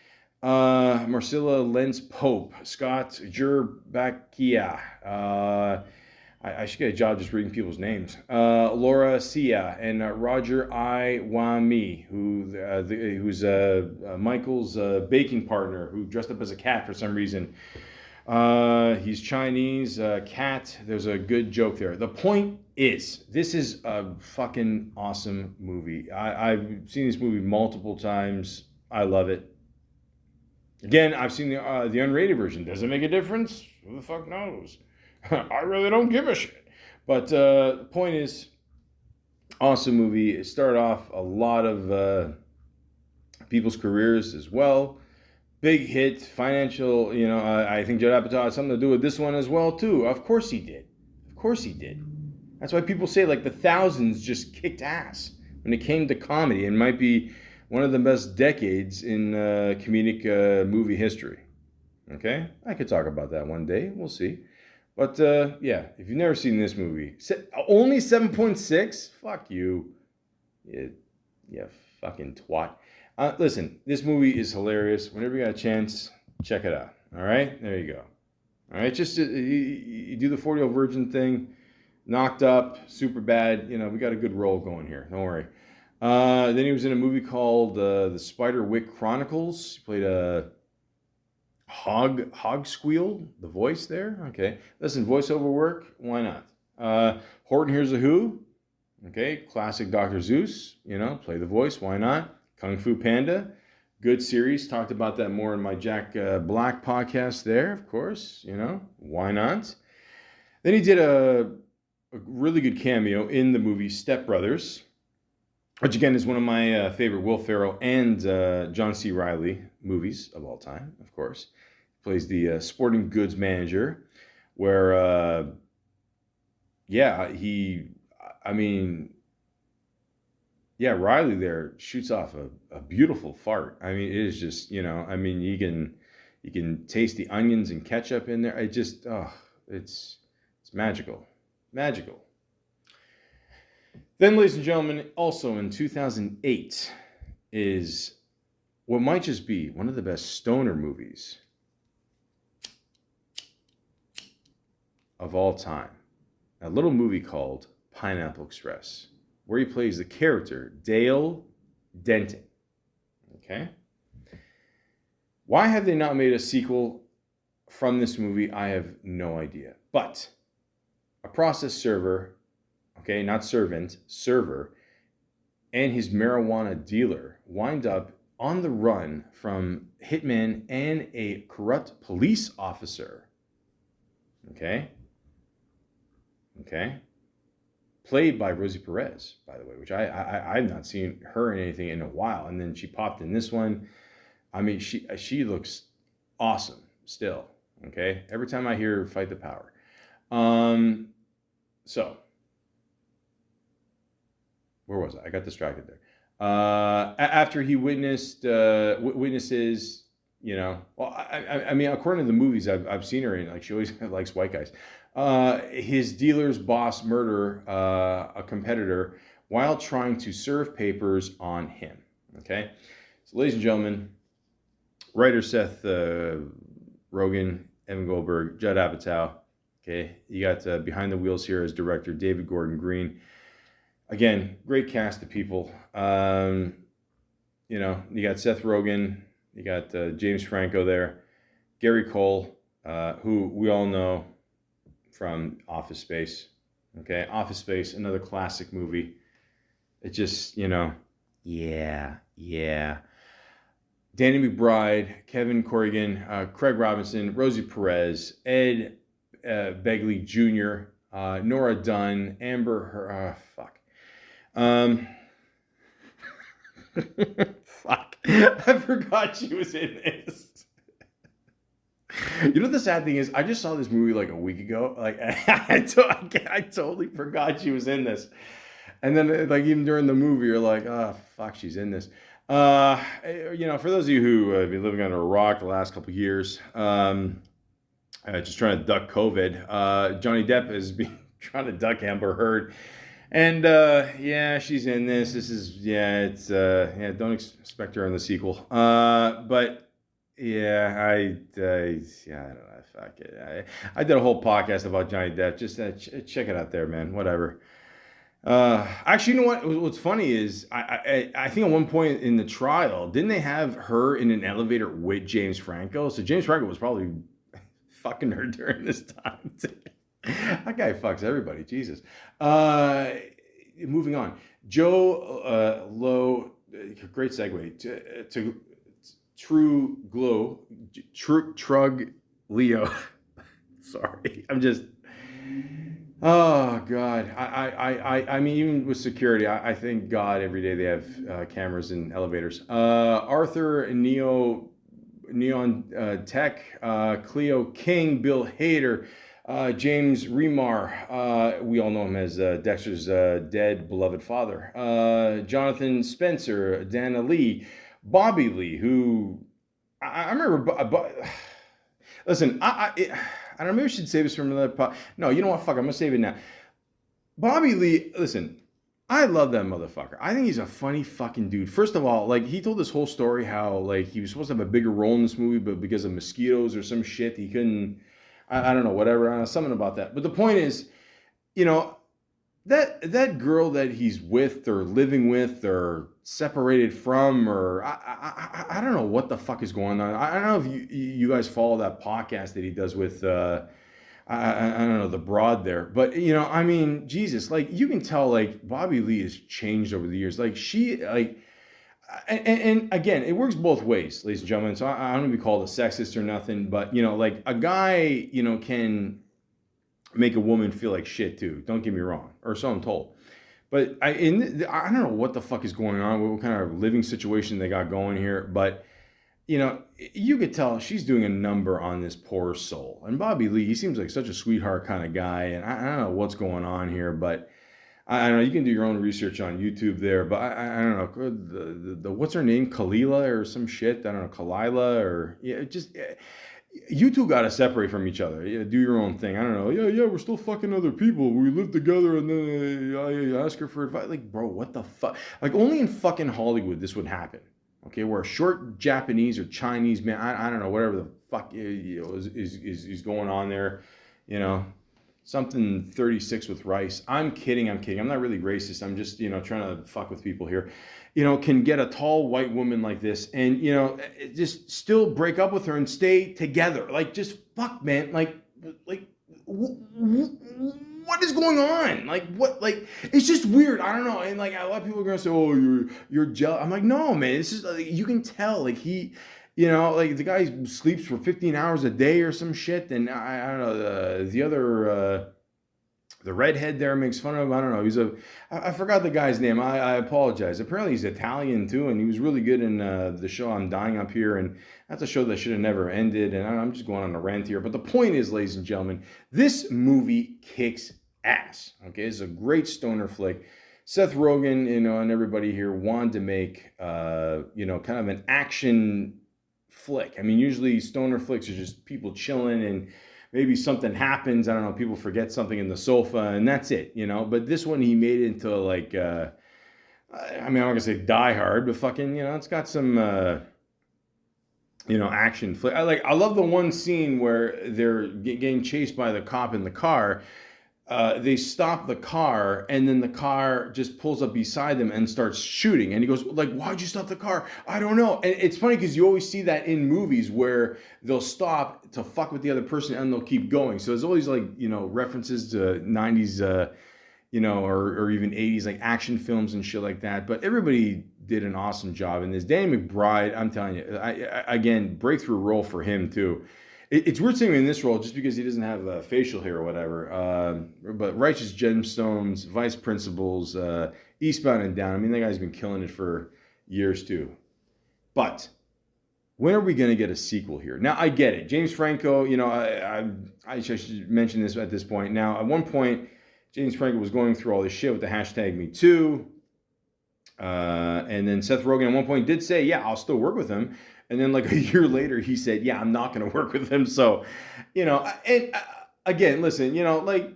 Marcilla Lentz Pope, Scott Jerbakia. I should get a job just reading people's names. Laura Sia and Roger Iwami, who's Michael's baking partner, who dressed up as a cat for some reason. He's Chinese, cat. There's a good joke there. The point is, this is a fucking awesome movie. I've seen this movie multiple times. I love it. Again, I've seen the unrated version. Does it make a difference? Who the fuck knows? I really don't give a shit. But the point is, awesome movie. It started off a lot of people's careers as well. Big hit, financial, I think Judd Apatow had something to do with this one as well, too. Of course he did. Of course he did. That's why people say, the Thousands just kicked ass when it came to comedy, and might be one of the best decades in comedic movie history. Okay? I could talk about that one day. We'll see. But yeah, if you've never seen this movie, only 7.6? Fuck you. Yeah, fucking twat. Listen, this movie is hilarious. Whenever you got a chance, check it out. All right? There you go. All right? Just you do the 40-year-old virgin thing. Knocked Up, super bad. You know, we got a good roll going here. Don't worry. Then he was in a movie called The Spiderwick Chronicles. He played a hog squeal, the voice there. Okay. Listen, voiceover work, why not? Horton Hears a Who. Okay. Classic Dr. Zeus, you know, play the voice, why not? Kung Fu Panda. Good series. Talked about that more in my Jack Black podcast there, of course. You know, why not? Then he did a really good cameo in the movie Step Brothers, which again is one of my favorite Will Ferrell and John C. Reilly movies of all time, of course. He plays the sporting goods manager, where, Riley there shoots off a beautiful fart. I mean, it is just, you know, I mean, you can taste the onions and ketchup in there. It's magical. Magical. Then, ladies and gentlemen, also in 2008 is what might just be one of the best stoner movies of all time. A little movie called Pineapple Express, where he plays the character Dale Denton. Okay? Why have they not made a sequel from this movie? I have no idea. But a process server, okay, not servant, server, and his marijuana dealer wind up on the run from hitman and a corrupt police officer. Okay? Played by Rosie Perez, by the way, which I've not seen her in anything in a while. And then she popped in this one. I mean, she looks awesome still. Okay? Every time I hear her Fight the Power. So, where was I? I got distracted there. After he witnesses, you know, well, I mean, according to the movies I've seen her in, like she always likes white guys. His dealer's boss murder a competitor while trying to serve papers on him. Okay, so ladies and gentlemen, writer Seth Rogen, Evan Goldberg, Judd Apatow. Okay, you got behind the wheels here as director David Gordon Green. Again, great cast of people. You know, you got Seth Rogen, you got James Franco there, Gary Cole, who we all know from Office Space. Okay, Office Space, another classic movie. It just, you know, yeah. Danny McBride, Kevin Corrigan, Craig Robinson, Rosie Perez, Ed Begley Jr., Nora Dunn, Amber, fuck. Fuck. I forgot she was in this. You know, the sad thing is, I just saw this movie like a week ago. Like, I totally forgot she was in this. And then, like, even during the movie, you're like, oh, fuck, she's in this. You know, for those of you who have been living under a rock the last couple of years, just trying to duck COVID, Johnny Depp has been trying to duck Amber Heard. And, yeah, she's in this. This is, don't expect her in the sequel. But, yeah, I don't know. Fuck it. I did a whole podcast about Johnny Depp. Just check it out there, man. Whatever. Actually, you know what? What's funny is I think at one point in the trial, didn't they have her in an elevator with James Franco? So James Franco was probably fucking her during this time. That guy fucks everybody. Jesus. Moving on. Joe Lowe, great segue to True Glow, Trug Leo. Sorry, I'm just. Oh God, I mean, even with security, I thank God every day they have cameras in elevators. Arthur Neon Tech, Cleo King, Bill Hader, James Remar, we all know him as Dexter's dead beloved father. Jonathan Spencer, Dana Lee, Bobby Lee, who I remember. Listen, I don't know, maybe we should save this for another pod. No, you know what? Fuck, I'm gonna save it now. Bobby Lee, listen, I love that motherfucker. I think he's a funny fucking dude. First of all, like he told this whole story how like he was supposed to have a bigger role in this movie, but because of mosquitoes or some shit, he couldn't. I don't know, whatever. I don't know, something about that. But the point is, you know, that girl that he's with or living with or separated from or I don't know what the fuck is going on. I don't know if you guys follow that podcast that he does with I don't know the broad there, but you know, I mean, Jesus, like you can tell like Bobby Lee has changed over the years. Like she like and again, it works both ways, ladies and gentlemen. So I don't want to be called a sexist or nothing, but you know, like a guy, you know, can make a woman feel like shit too. Don't get me wrong, or so I'm told. But I don't know what the fuck is going on, what kind of living situation they got going here. But you know, you could tell she's doing a number on this poor soul. And Bobby Lee, he seems like such a sweetheart kind of guy. And I don't know what's going on here, but I don't know. You can do your own research on YouTube there. But I don't know. The what's her name, Kalila or some shit. I don't know, Kalila or yeah, just. You two got to separate from each other. Yeah, do your own thing. I don't know. Yeah, we're still fucking other people. We live together and then I ask her for advice. Like, bro, what the fuck? Like, only in fucking Hollywood this would happen. Okay, where a short Japanese or Chinese man, I don't know, whatever the fuck is going on there, you know, something 36 with rice. I'm kidding. I'm not really racist. I'm just, you know, trying to fuck with people here. You know, can get a tall white woman like this and, you know, just still break up with her and stay together. Like, just fuck, man. Like, what is going on? Like, what? Like, it's just weird. I don't know. And like, a lot of people are gonna say, "Oh, you're jealous." I'm like, no, man. This is like, you can tell. Like he, you know, like the guy sleeps for 15 hours a day or some shit. And I don't know the other. The redhead there makes fun of him. I don't know. I forgot the guy's name. I apologize. Apparently he's Italian too, and he was really good in the show I'm Dying Up Here, and that's a show that should have never ended. And I'm just going on a rant here. But the point is, ladies and gentlemen, this movie kicks ass. Okay, it's a great stoner flick. Seth Rogen, you know, and everybody here wanted to make, you know, kind of an action flick. I mean, usually stoner flicks are just people chilling and maybe something happens. I don't know. People forget something in the sofa and that's it, you know. But this one, he made it into like, I mean, I'm not going to say Die Hard, but fucking, you know, it's got some, you know, action flick. I love the one scene where they're getting chased by the cop in the car. They stop the car and then the car just pulls up beside them and starts shooting. And he goes like, why'd you stop the car? I don't know. And it's funny because you always see that in movies where they'll stop to fuck with the other person and they'll keep going. So there's always like, you know, references to 90s, you know, or even 80s, like action films and shit like that. But everybody did an awesome job. And this Danny McBride, I'm telling you, again, breakthrough role for him too. It's weird seeing him in this role just because he doesn't have facial hair or whatever. But Righteous Gemstones, Vice Principals, Eastbound and Down. I mean, that guy's been killing it for years too. But when are we going to get a sequel here? Now, I get it. James Franco, you know, I should mention this at this point. Now, at one point, James Franco was going through all this shit with the hashtag #MeToo. And then Seth Rogen at one point did say, yeah, I'll still work with him. And then like a year later, he said, yeah, I'm not going to work with him. So, you know, and again, listen, you know, like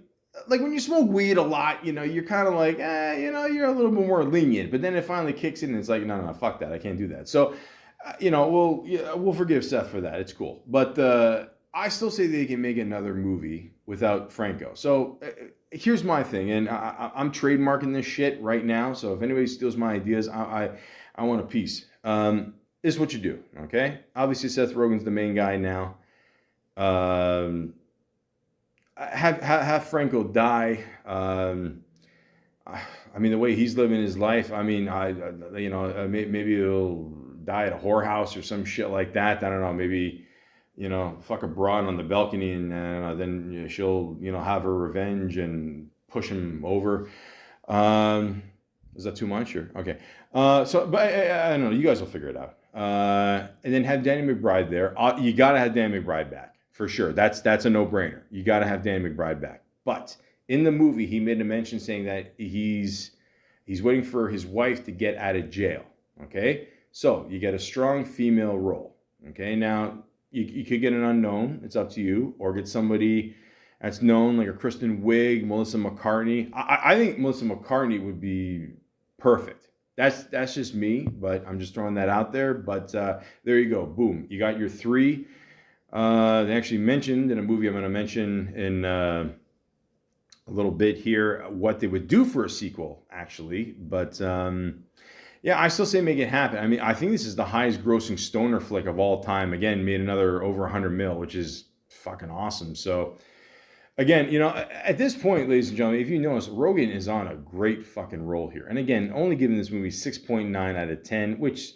when you smoke weed a lot, you know, you're kind of like, you know, you're a little bit more lenient. But then it finally kicks in and it's like, no, fuck that. I can't do that. So, you know, we'll forgive Seth for that. It's cool. But I still say they can make another movie without Franco. So here's my thing. And I'm trademarking this shit right now. So if anybody steals my ideas, I want a piece. This is what you do, okay? Obviously, Seth Rogen's the main guy now. Have Franco die. I mean, the way he's living his life. I mean, you know, maybe he'll die at a whorehouse or some shit like that. I don't know. Maybe, you know, fuck a broad on the balcony and then you know, she'll, you know, have her revenge and push him over. Is that too much? Or okay. So, but I don't know. You guys will figure it out. And then have Danny McBride there. You got to have Danny McBride back for sure. That's a no-brainer. You got to have Danny McBride back. But in the movie, he made a mention saying that he's waiting for his wife to get out of jail. Okay, so you get a strong female role. Okay, now You could get an unknown. It's up to you, or get somebody that's known, like a Kristen Wiig, Melissa McCartney. I think Melissa McCartney would be perfect. That's just me, but I'm just throwing that out there. But there you go. Boom. You got your three. They actually mentioned in a movie I'm going to mention in a little bit here what they would do for a sequel, actually. But yeah, I still say make it happen. I mean, I think this is the highest grossing stoner flick of all time. Again, made another over 100 mil, which is fucking awesome. So, again, at this point, ladies and gentlemen, if you notice, Rogen is on a great fucking roll here. And again, only giving this movie 6.9 out of 10, which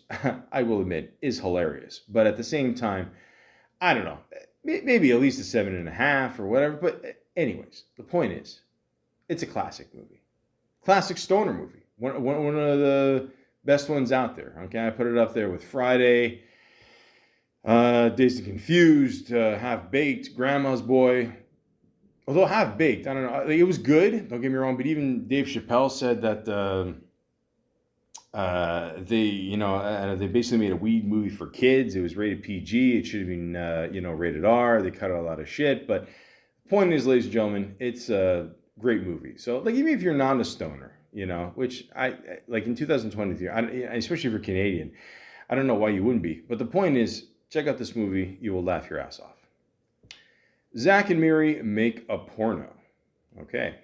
I will admit is hilarious. But at the same time, I don't know, maybe at least a 7.5 or whatever. But anyways, the point is, it's a classic movie. Classic stoner movie. One of the best ones out there. Okay, I put it up there with Friday, Dazed and Confused, Half Baked, Grandma's Boy. Although Half Baked, I don't know, it was good. Don't get me wrong, but even Dave Chappelle said that they basically made a weed movie for kids. It was rated PG. It should have been rated R. They cut out a lot of shit. But the point is, ladies and gentlemen, it's a great movie. So like even if you're not a stoner, which I like in 2023, especially if you're Canadian, I don't know why you wouldn't be. But the point is, check out this movie. You will laugh your ass off. Zach and Miri make a porno. Okay.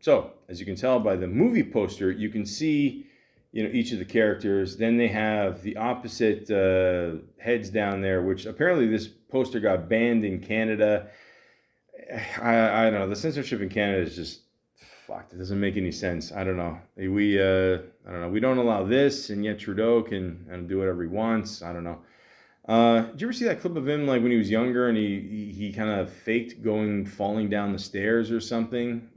So, as you can tell by the movie poster, you can see, each of the characters. Then they have the opposite heads down there, which apparently this poster got banned in Canada. I don't know. The censorship in Canada is just fucked. It doesn't make any sense. I don't know. I don't know. We don't allow this, and yet Trudeau can do whatever he wants. I don't know. Did you ever see that clip of him, like when he was younger, and he kind of faked falling down the stairs or something?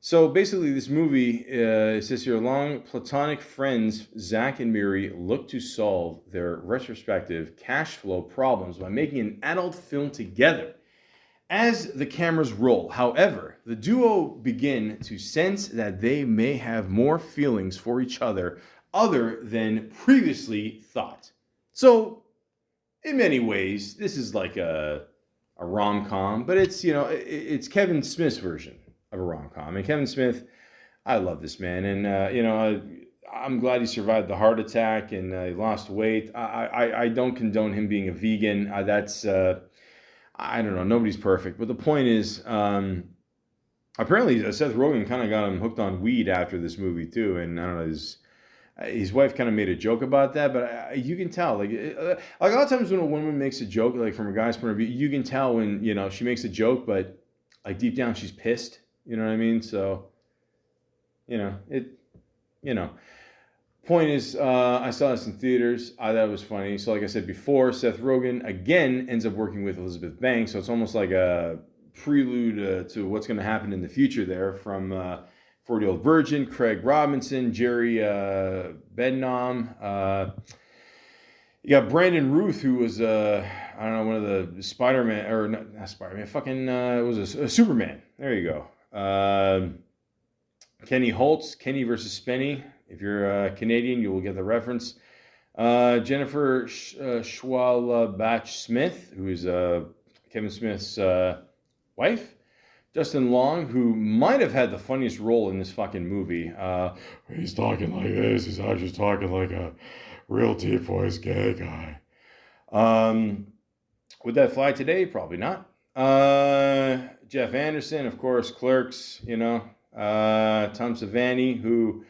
So basically, this movie it says here, along platonic friends Zach and Miri look to solve their respective cash flow problems by making an adult film together. As the cameras roll, however, the duo begin to sense that they may have more feelings for each other than previously thought. So, in many ways, this is like a rom-com, but it's it's Kevin Smith's version of a rom-com. And Kevin Smith, I love this man, and I'm glad he survived the heart attack and he lost weight. I don't condone him being a vegan. That's I don't know. Nobody's perfect, but the point is, apparently Seth Rogen kind of got him hooked on weed after this movie too, and I don't know. His wife kind of made a joke about that, but you can tell, like a lot of times when a woman makes a joke, like from a guy's point of view, you can tell when she makes a joke, but like deep down she's pissed. You know what I mean? So, Point is, I saw this in theaters. I thought it was funny. So, like I said before, Seth Rogen again ends up working with Elizabeth Banks. So it's almost like a prelude to what's going to happen in the future there from 40-Year-Old Virgin, Craig Robinson, Jerry Bednam. You got Brandon Ruth, who was, I don't know, one of the Spider-Man, or not Spider-Man, fucking, was a Superman. There you go. Kenny Holtz, Kenny versus Spenny. If you're Canadian, you will get the reference. Jennifer Schwalbach-Smith, who is Kevin Smith's wife. Justin Long, who might have had the funniest role in this fucking movie. He's talking like this. He's actually talking like a real deep voice gay guy. Would that fly today? Probably not. Jeff Anderson, of course, Clerks, Tom Savani, who,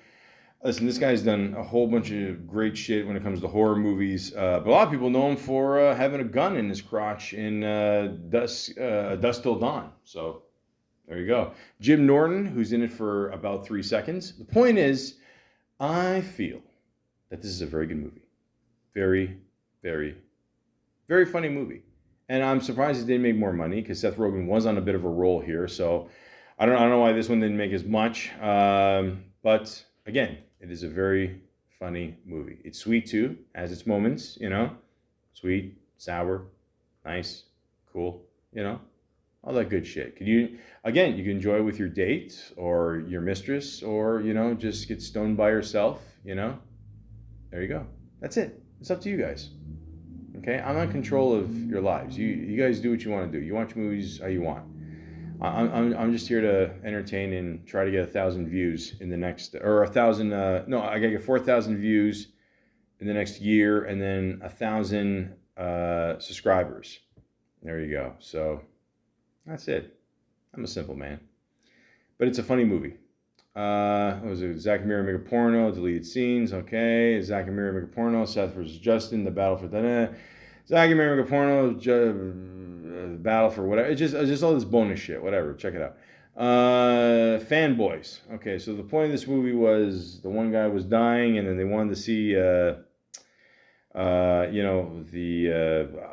listen, this guy's done a whole bunch of great shit when it comes to horror movies. But a lot of people know him for having a gun in his crotch in Dusk Till Dawn. So there you go. Jim Norton, who's in it for about 3 seconds. The point is, I feel that this is a very good movie. Very, very, very funny movie. And I'm surprised it didn't make more money because Seth Rogen was on a bit of a roll here. So I don't know why this one didn't make as much. But again, it is a very funny movie. It's sweet too, has its moments, sweet, sour, nice, cool, all that good shit. You can enjoy it with your date or your mistress, or just get stoned by yourself. There you go. That's it. It's up to you guys. Okay, I'm not in control of your lives. You guys do what you want to do. You watch movies how you want. I'm just here to entertain and try to get 1,000 views in the next, or 1,000. No, I gotta get 4,000 views in the next year, and then 1,000 subscribers. There you go. So that's it. I'm a simple man, but it's a funny movie. What was it? Zack and Miri make a porno, deleted scenes. Okay, Zack and Miri make a porno. Seth versus Justin, the battle for the. Zack and Miri make a porno, battle for whatever. It's just all this bonus shit. Whatever. Check it out. Fanboys. Okay, so the point of this movie was the one guy was dying, and then they wanted to see.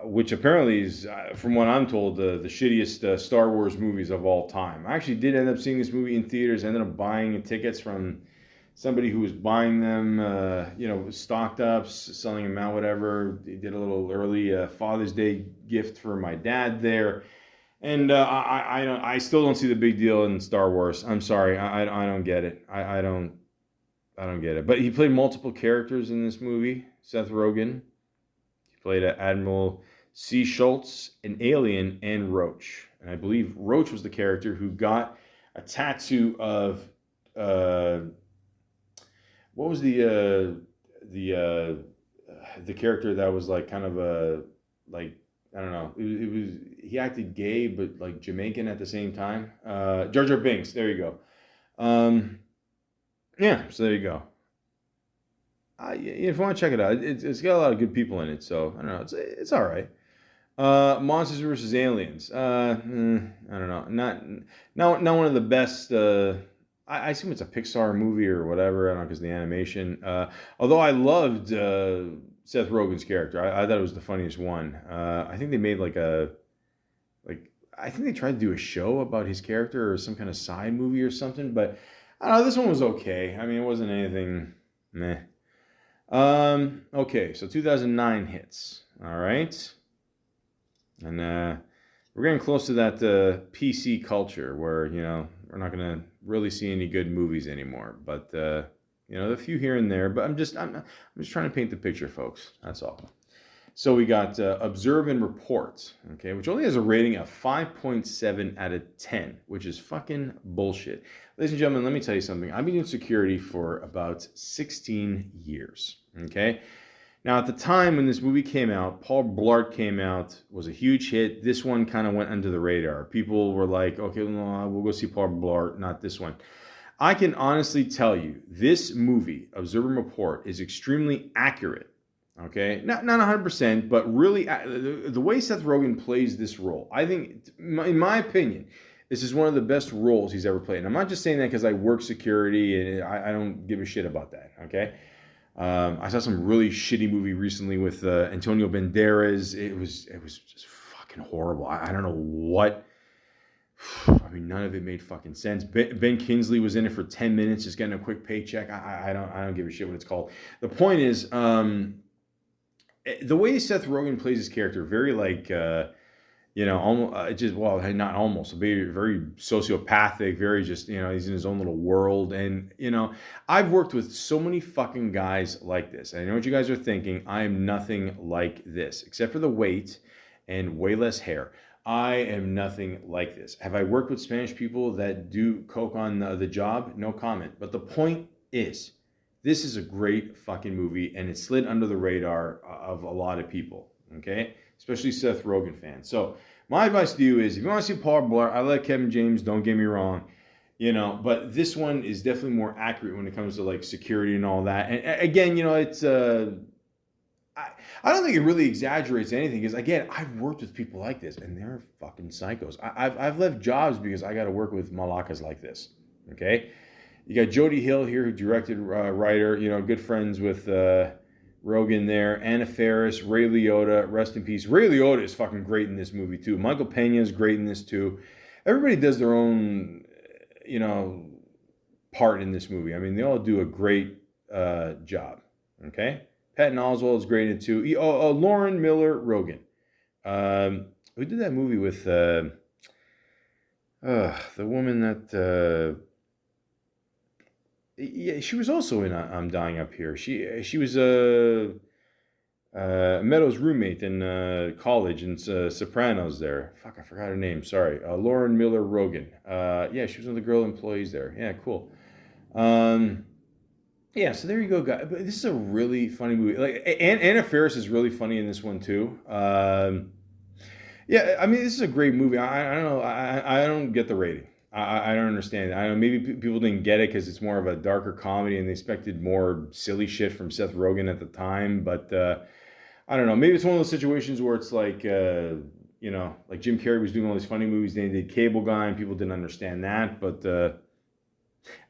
Which apparently is, from what I'm told, the shittiest Star Wars movies of all time. I actually did end up seeing this movie in theaters. I ended up buying tickets from somebody who was buying them, stocked up, selling them out, whatever. They did a little early Father's Day gift for my dad there. And I still don't see the big deal in Star Wars. I'm sorry, I don't get it. I don't get it. But he played multiple characters in this movie. Seth Rogen. He played Admiral C. Schultz, an alien, and Roach. And I believe Roach was the character who got a tattoo of what was the character that was like kind of I don't know. It was he acted gay but like Jamaican at the same time. Jar Jar Binks. There you go. Yeah, so there you go. If you want to check it out, it's got a lot of good people in it, so I don't know. It's all right. Monsters versus Aliens. I don't know. Not one of the best. I assume it's a Pixar movie or whatever. I don't know because the animation. Although I loved Seth Rogen's character, I thought it was the funniest one. I think they made I think they tried to do a show about his character or some kind of side movie or something, but I don't know. This one was okay. I mean, it wasn't anything. Meh. Okay, so 2009 hits. All right. And we're getting close to that PC culture where, we're not going to really see any good movies anymore. But, a few here and there. But I'm just trying to paint the picture, folks. That's all. So we got Observe and Report, okay, which only has a rating of 5.7 out of 10, which is fucking bullshit. Ladies and gentlemen, let me tell you something. I've been in security for about 16 years, okay? Now, at the time when this movie came out, Paul Blart came out, was a huge hit. This one kind of went under the radar. People were like, okay, no, we'll go see Paul Blart, not this one. I can honestly tell you, this movie, Observe and Report, is extremely accurate. Okay, not 100%, but really the way Seth Rogen plays this role, I think, in my opinion, this is one of the best roles he's ever played. And I'm not just saying that because I work security and I don't give a shit about that. Okay, I saw some really shitty movie recently with Antonio Banderas. It was just fucking horrible. I don't know what. I mean, none of it made fucking sense. Ben Kingsley was in it for 10 minutes, just getting a quick paycheck. I don't give a shit what it's called. The point is. The way Seth Rogen plays his character, very not almost, very, very sociopathic, very just, he's in his own little world. And, I've worked with so many fucking guys like this. And I know what you guys are thinking. I am nothing like this, except for the weight and way less hair. I am nothing like this. Have I worked with Spanish people that do coke on the job? No comment. But the point is, this is a great fucking movie, and it slid under the radar of a lot of people, okay? Especially Seth Rogen fans. So my advice to you is, if you want to see Paul Blart, I like Kevin James, don't get me wrong, but this one is definitely more accurate when it comes to, like, security and all that. And again, it's, I don't think it really exaggerates anything, because, again, I've worked with people like this, and they're fucking psychos. I've left jobs because I got to work with Malakas like this, okay? You got Jody Hill here, who directed, writer, good friends with Rogen there. Anna Faris, Ray Liotta, rest in peace. Ray Liotta is fucking great in this movie too. Michael Pena is great in this too. Everybody does their own, part in this movie. I mean, they all do a great job. Okay, Patton Oswalt is great in it too. Lauren Miller Rogen, who did that movie with the woman that. Yeah, she was also in I'm Dying Up Here. She was Meadows' roommate in college in Sopranos there. Fuck, I forgot her name. Sorry. Lauren Miller Rogen. Yeah, she was one of the girl employees there. Yeah, cool. Yeah, so there you go, guys. But this is a really funny movie. Like, Anna Faris is really funny in this one too. Yeah, I mean, this is a great movie. I don't know. I don't get the rating. I don't understand it. I don't know. Maybe people didn't get it because it's more of a darker comedy and they expected more silly shit from Seth Rogen at the time. But I don't know. Maybe it's one of those situations where it's like, like Jim Carrey was doing all these funny movies. Then he did Cable Guy and people didn't understand that. But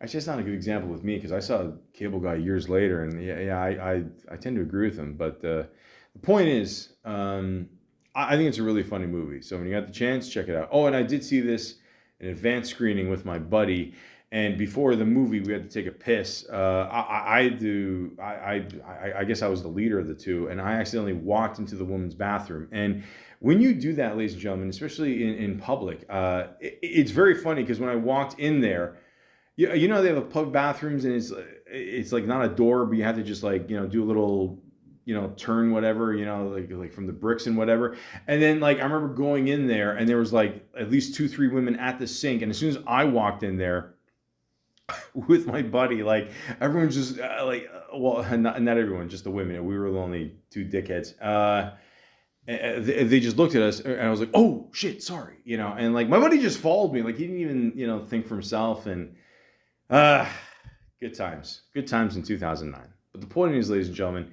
actually, it's not a good example with me because I saw Cable Guy years later. And I tend to agree with him. But the point is, I think it's a really funny movie. So when you got the chance, check it out. Oh, and I did see this in advanced screening with my buddy. And before the movie, we had to take a piss. I guess I was the leader of the two, and I accidentally walked into the woman's bathroom. And when you do that, ladies and gentlemen, especially in public, it's very funny because when I walked in there, you know they have public bathrooms, and it's like not a door, but you have to just like do a little turn whatever, like from the bricks and whatever. And then like I remember going in there, and there was like at least 2-3 women at the sink, and as soon as I walked in there with my buddy, like everyone's just well, not everyone, just the women. We were the only two dickheads. They just looked at us, and I was like, "Oh shit, sorry," And like my buddy just followed me, like he didn't even think for himself. And good times in 2009. But the point is, ladies and gentlemen,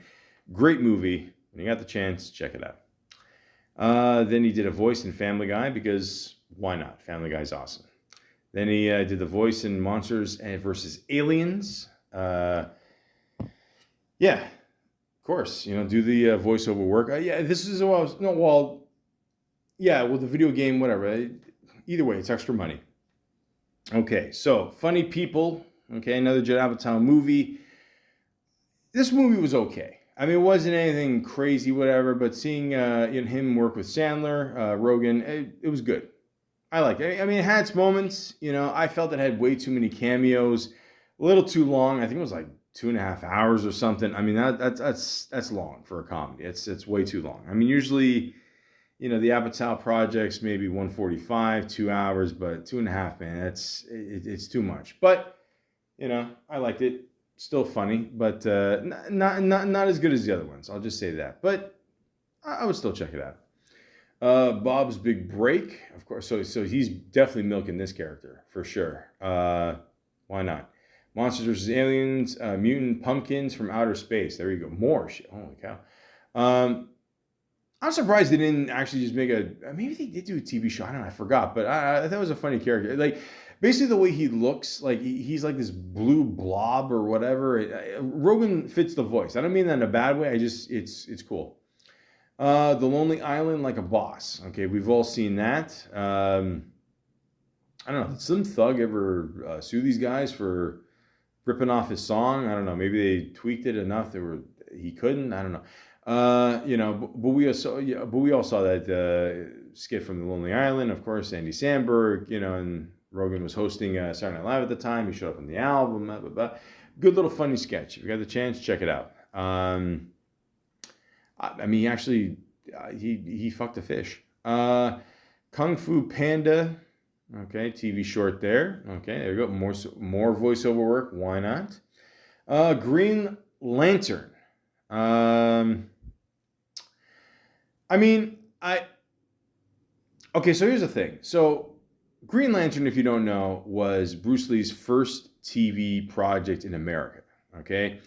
great movie. When you got the chance, check it out. Then he did a voice in Family Guy because why not? Family Guy's awesome. Then he did the voice in Monsters vs. Aliens. Yeah, of course. Do the voiceover work. This is the video game, whatever. Either way, it's extra money. Okay, so Funny People. Okay, another Judd Apatow movie. This movie was okay. I mean, it wasn't anything crazy, whatever. But seeing him work with Sandler, Rogen, it was good. I liked it. I mean, it had its moments. I felt it had way too many cameos, a little too long. I think it was like 2.5 hours or something. I mean, that's long for a comedy. It's way too long. I mean, usually, the Apatow projects maybe 145, 2 hours, but 2.5, man, it's too much. But I liked it. Still funny, but not as good as the other ones. I'll just say that. But I would still check it out. Bob's Big Break, of course. So he's definitely milking this character for sure. Why not? Monsters vs. Aliens, Mutant Pumpkins from Outer Space. There you go. More shit. Holy cow. I'm surprised they didn't actually just make maybe they did do a TV show. I don't know. I forgot, but I thought it was a funny character. Like basically the way he looks, like he's like this blue blob or whatever. Rogen fits the voice. I don't mean that in a bad way. It's cool. The Lonely Island Like a Boss. Okay, we've all seen that. I don't know. Did some thug ever sue these guys for ripping off his song? I don't know. Maybe they tweaked it enough that he couldn't. I don't know. But we all saw that skit from The Lonely Island. Of course, Andy Samberg. And Rogen was hosting Saturday Night Live at the time. He showed up on the album. Blah, blah, blah. Good little funny sketch. If you got the chance, check it out. I mean, actually, he fucked a fish. Kung Fu Panda, okay, TV short there. Okay, there you go. More voiceover work. Why not? Green Lantern. Okay, so here's the thing. So Green Lantern, if you don't know, was Bruce Lee's first TV project in America. Okay.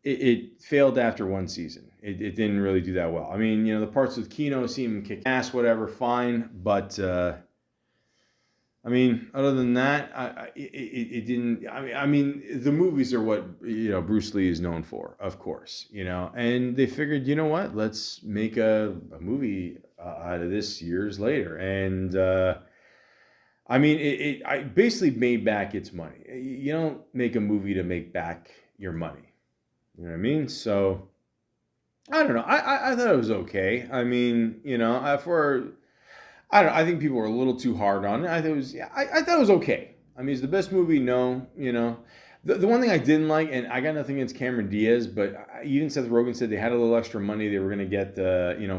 It failed after one season. It didn't really do that well. I mean, the parts with Kino seem kick ass, whatever, fine. But, other than that, it didn't. I mean, the movies are what, Bruce Lee is known for, of course, And they figured, you know what? Let's make a movie out of this years later. And, it basically made back its money. You don't make a movie to make back your money. You know what I mean? So, I don't know. I thought it was okay. I mean, I don't know. I think people were a little too hard on it. I thought it was okay. I mean, it's the best movie? No, The one thing I didn't like, and I got nothing against Cameron Diaz, but even Seth Rogen said they had a little extra money. They were going to get,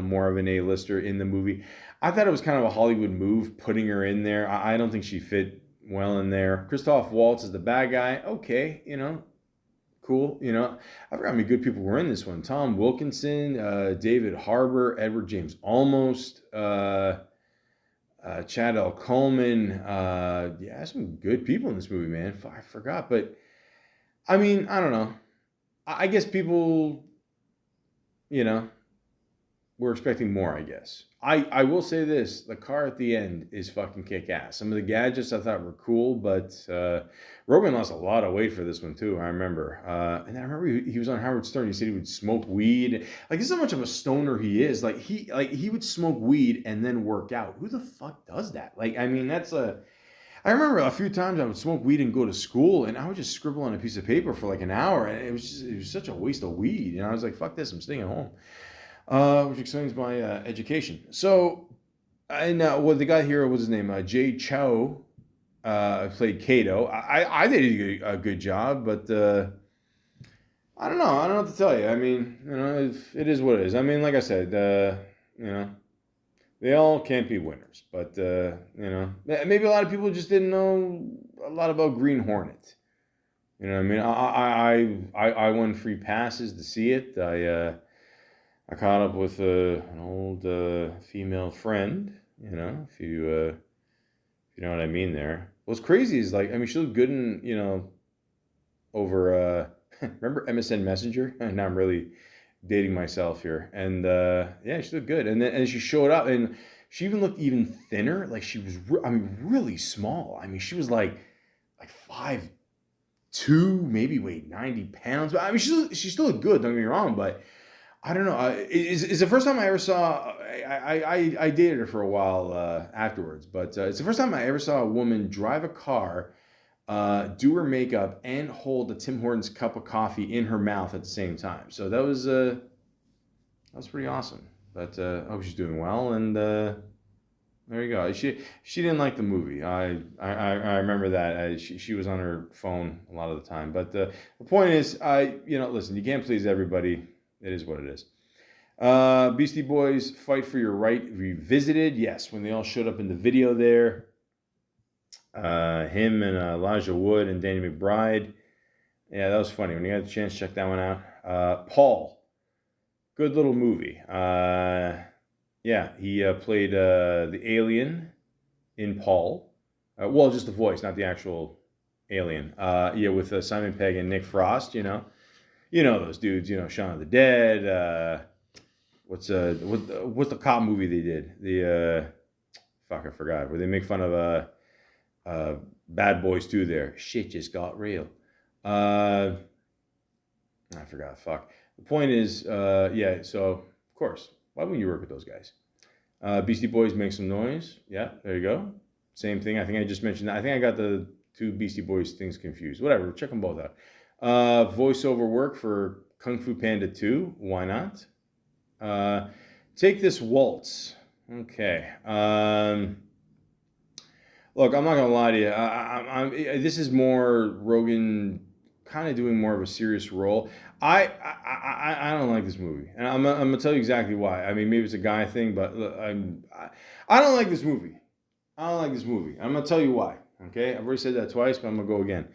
more of an A-lister in the movie. I thought it was kind of a Hollywood move putting her in there. I don't think she fit well in there. Christoph Waltz is the bad guy. Okay, cool. I forgot how many good people were in this one. Tom Wilkinson, David Harbour, Edward James Olmos, Chad L. Coleman. Some good people in this movie, man. I forgot, but I mean, I don't know. I guess people, we're expecting more, I guess. I will say this. The car at the end is fucking kick-ass. Some of the gadgets I thought were cool, but Rogan lost a lot of weight for this one, too, I remember. And I remember he was on Howard Stern. He said he would smoke weed. Like, this is how much of a stoner he is. Like, he would smoke weed and then work out. Who the fuck does that? Like, I mean, I remember a few times I would smoke weed and go to school, and I would just scribble on a piece of paper for like an hour, and it was such a waste of weed. I was like, fuck this, I'm staying at home. Which explains my education. So, and the guy here, what's his name? Jay Chow played Kato. I did a good job, but I don't know. I don't know what to tell you. I mean, it is what it is. I mean, like I said, they all can't be winners. But, maybe a lot of people just didn't know a lot about Green Hornet. You know what I mean? I won free passes to see it. I caught up with an old female friend, if you know what I mean there. What's crazy is, like, I mean, she looked good in, over, remember MSN Messenger? Now I'm really dating myself here. And, she looked good. And she showed up, and she even looked even thinner. Like, she was, really small. I mean, she was like 5'2", maybe weighed 90 pounds. But, I mean, she still looked good, don't get me wrong, but I don't know. It's the first time I ever saw. I dated her for a while afterwards, but it's the first time I ever saw a woman drive a car, do her makeup, and hold a Tim Hortons cup of coffee in her mouth at the same time. So that was pretty awesome. But I hope she's doing well, and there you go. She didn't like the movie. I remember that. She was on her phone a lot of the time. But the point is, listen, you can't please everybody. It is what it is. Beastie Boys, Fight for Your Right revisited. Yes, when they all showed up in the video there. Him and Elijah Wood and Danny McBride. Yeah, that was funny. When you got a chance, check that one out. Paul. Good little movie. He played the alien in Paul. Just the voice, not the actual alien. With Simon Pegg and Nick Frost, those dudes, Shaun of the Dead. What's the cop movie they did? I forgot. Where they make fun of Bad Boys 2 there. Shit just got real. I forgot. Fuck. The point is, so, of course, why wouldn't you work with those guys? Beastie Boys Make Some Noise. Yeah, there you go. Same thing. I think I just mentioned that. I think I got the two Beastie Boys things confused. Whatever. Check them both out. Voiceover work for Kung Fu Panda 2. Why not? Take This Waltz. Okay. Look, I'm not going to lie to you. This is more Rogen kind of doing more of a serious role. I don't like this movie. And I'm going to tell you exactly why. I mean, maybe it's a guy thing, but I don't like this movie. I'm going to tell you why. Okay? I've already said that twice, but I'm going to go again.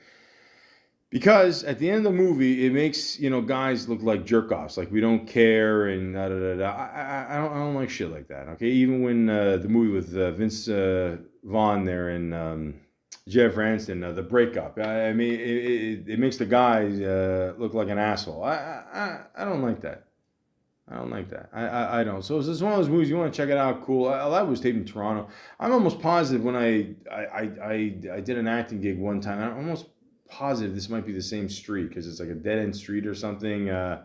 Because at the end of the movie, it makes, guys look like jerk-offs. Like, we don't care and da-da-da-da. I don't like shit like that, okay? Even when the movie with Vince Vaughn there and Jeff Ranston, The Breakup. I mean, it makes the guy look like an asshole. I don't like that. I don't. So it's one of those movies, you want to check it out, cool. A lot was taped in Toronto. I'm almost positive when I did an acting gig one time, I'm almost positive this might be the same street because it's like a dead-end street or something. Where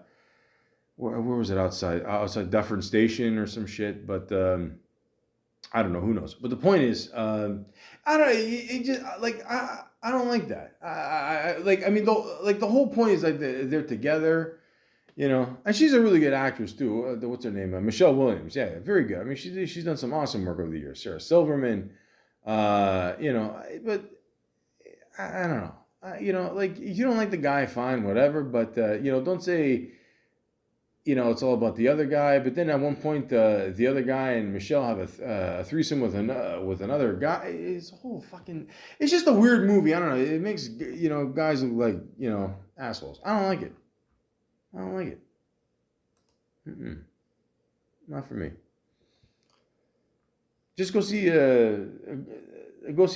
was it? Outside Dufferin Station or some shit. But I don't know. Who knows? But the point is, I don't know. It just I don't like that. The whole point is like they're together, And she's a really good actress too. What's her name? Michelle Williams. Yeah, very good. I mean, she's done some awesome work over the years. Sarah Silverman. But I don't know. like if you don't like the guy, fine, whatever. But don't say it's all about the other guy. But then at one point, the other guy and Michelle have a threesome with another guy. It's a whole fucking. It's just a weird movie. I don't know. It makes guys look like assholes. I don't like it. I don't like it. Not for me. Just go see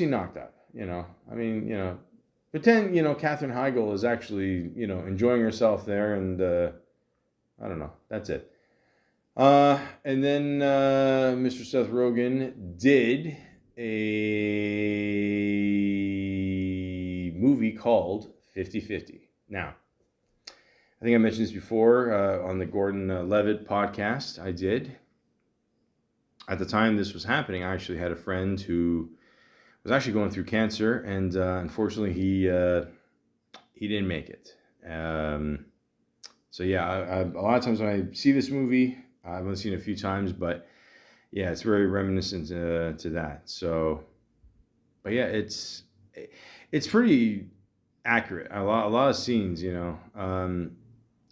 Knocked Up. I mean, pretend Katherine Heigl is actually enjoying herself there, and I don't know. That's it. And then Mr. Seth Rogen did a movie called 50-50. Now, I think I mentioned this before on the Gordon Levitt podcast. I did. At the time this was happening, I actually had a friend who was actually going through cancer, and unfortunately he didn't make it. So yeah, a lot of times when I see this movie, I've only seen it a few times, but yeah, it's very reminiscent to that. So, but yeah, it's pretty accurate. A lot of scenes,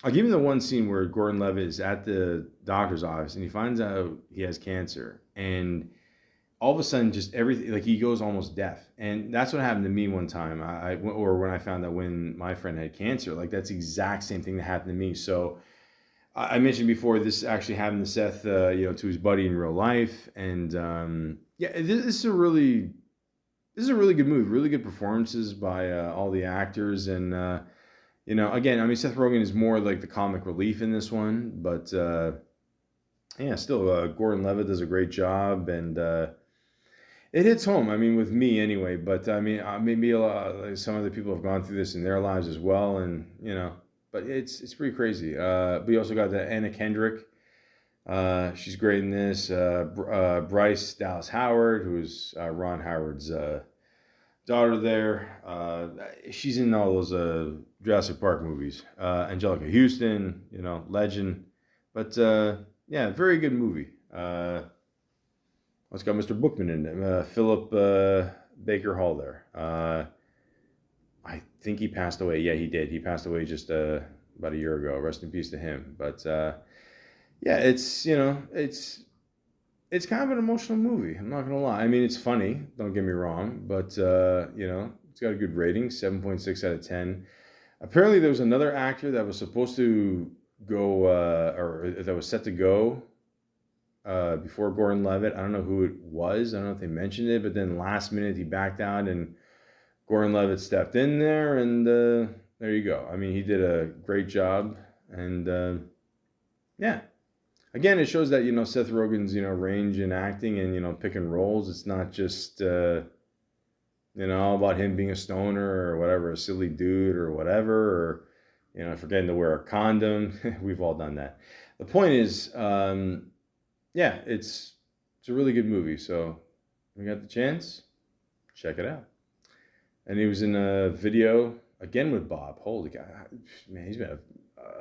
I'll give you the one scene where Gordon Levitt is at the doctor's office and he finds out he has cancer, and all of a sudden, just everything, like he goes almost deaf. And that's what happened to me one time. Or when I found out when my friend had cancer, like that's the exact same thing that happened to me. So I mentioned before, this actually happened to Seth, to his buddy in real life. And this is a really good movie. Really good performances by all the actors. And again, I mean, Seth Rogen is more like the comic relief in this one, but still, Gordon Levitt does a great job, and it hits home. I mean, with me anyway, but I mean, maybe some other people have gone through this in their lives as well, and but it's pretty crazy. But you also got Anna Kendrick. She's great in this. Bryce Dallas Howard, who's Ron Howard's daughter there. She's in all those Jurassic Park movies. Angelica Houston, legend. But very good movie. It's got Mr. Bookman in it. Philip Baker Hall there. I think he passed away. Yeah, he did. He passed away just about a year ago. Rest in peace to him. But it's kind of an emotional movie. I'm not gonna lie. I mean, it's funny. Don't get me wrong. But it's got a good rating, 7.6 out of 10. Apparently, there was another actor that was supposed to go, or that was set to go before Gordon Levitt. I don't know who it was. I don't know if they mentioned it, but then last minute he backed out and Gordon Levitt stepped in there, and there you go. I mean, he did a great job, and again, it shows that Seth Rogen's range in acting and picking roles. It's not just all about him being a stoner or whatever, a silly dude or whatever, or forgetting to wear a condom. We've all done that. The point is, it's a really good movie. So if you got the chance, check it out. And he was in a video again with Bob. Holy God, man, he's been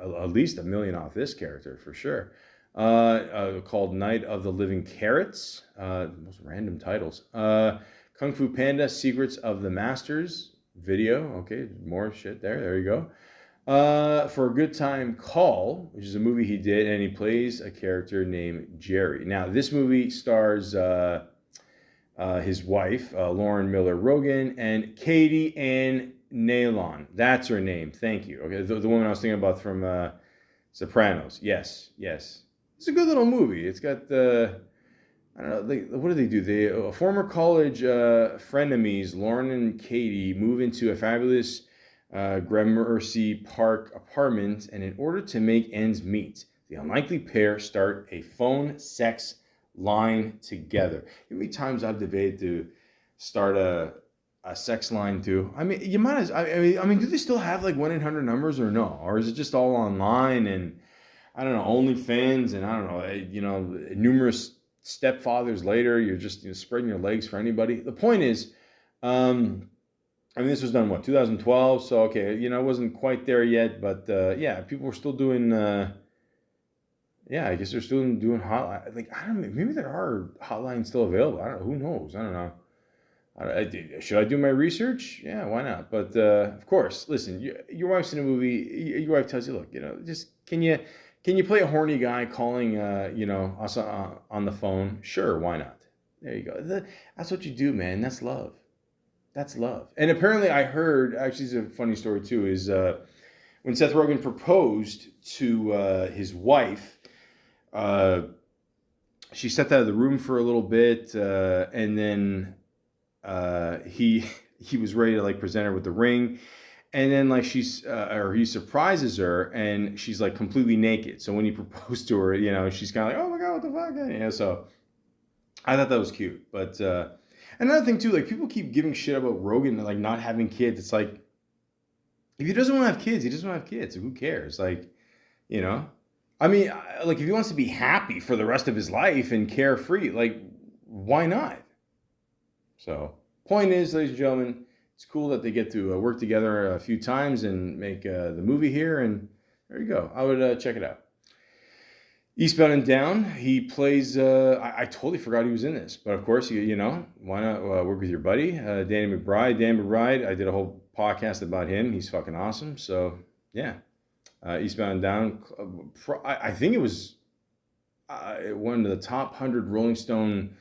at least $1 million off this character for sure. Called Night of the Living Carrots. Most random titles. Kung Fu Panda: Secrets of the Masters video. Okay, more shit there. There you go. For a Good Time Call, which is a movie he did, and he plays a character named Jerry. Now, this movie stars his wife, Lauren Miller Rogen, and Katie Ann Nalon. That's her name. Thank you. Okay, the woman I was thinking about from Sopranos. Yes. It's a good little movie. It's got I don't know, what do they do? They former college frenemies, Lauren and Katie, move into a fabulous Gramercy Park apartment, and in order to make ends meet, the unlikely pair start a phone sex line together. How many times I've debated to start a sex line too? I mean, you might as I mean, do they still have like 1-800 numbers or no? Or is it just all online and I don't know, OnlyFans and I don't know, numerous stepfathers later, you're just spreading your legs for anybody. The point is, I mean, this was done, 2012? So, okay, it wasn't quite there yet, but people were still doing, I guess they're still doing hotline. Like, I don't know, maybe there are hotlines still available. I don't know, who knows? I don't know. Should I do my research? Yeah, why not? But of course, listen. Your wife's in a movie. Your wife tells you, look, just can you play a horny guy calling us on the phone? Sure, why not? There you go. That's what you do, man. That's love. That's love. And apparently, I heard actually, it's a funny story too. Is when Seth Rogen proposed to his wife. She stepped out of the room for a little bit, and then he was ready to like present her with the ring, and then like he surprises her, and she's like completely naked. So when he proposed to her, she's kind of like, oh my god, what the fuck, So I thought that was cute. But another thing too, like people keep giving shit about Rogan and like not having kids. It's like if he doesn't want to have kids, he doesn't want to have kids. So who cares? Like, I mean, like if he wants to be happy for the rest of his life and carefree, like why not? So, point is, ladies and gentlemen, it's cool that they get to work together a few times and make the movie here. And there you go. I would check it out. Eastbound and Down. He plays. I totally forgot he was in this, but of course, why not work with your buddy, Danny McBride. Dan McBride. I did a whole podcast about him. He's fucking awesome. So yeah. Eastbound and Down, I think it was one of the top 100 Rolling Stone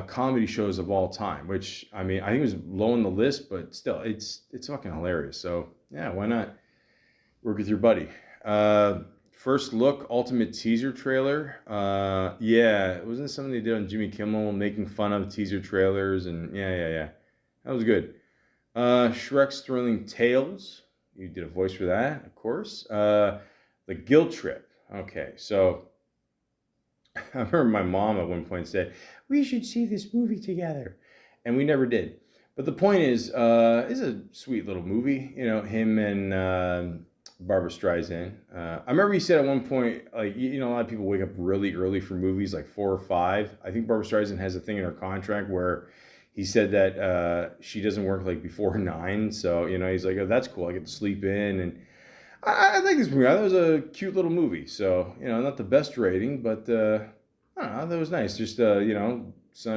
comedy shows of all time, which, I mean, I think it was low on the list, but still, it's fucking hilarious. So, yeah, why not work with your buddy? First Look, ultimate teaser trailer. Yeah, wasn't this something they did on Jimmy Kimmel, making fun of teaser trailers? And yeah. That was good. Shrek's Thrilling Tales. You did a voice for that, of course. The Guilt Trip. Okay, so I remember my mom at one point said, we should see this movie together. And we never did. But the point is, it's a sweet little movie. Him and Barbara Streisand. I remember he said at one point, like, a lot of people wake up really early for movies, like 4 or 5. I think Barbara Streisand has a thing in her contract where he said that she doesn't work like before 9, so he's like, oh, that's cool. I get to sleep in, and I think this movie. I thought it was a cute little movie. So not the best rating, but I don't know. That was nice. Just son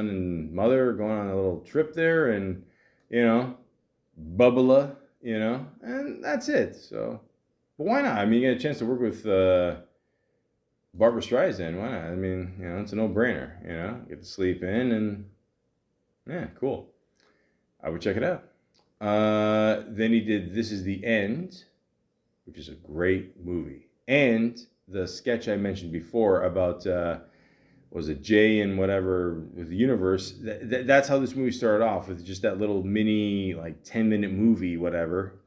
and mother going on a little trip there, and Bubba, and that's it. So, but why not? I mean, you get a chance to work with Barbara Streisand. Why not? I mean, it's a no-brainer. Get to sleep in and. Yeah, cool. I would check it out. Then he did This Is the End, which is a great movie. And the sketch I mentioned before about, was it Jay and whatever with the universe, that's how this movie started off, with just that little mini, like 10-minute movie, whatever.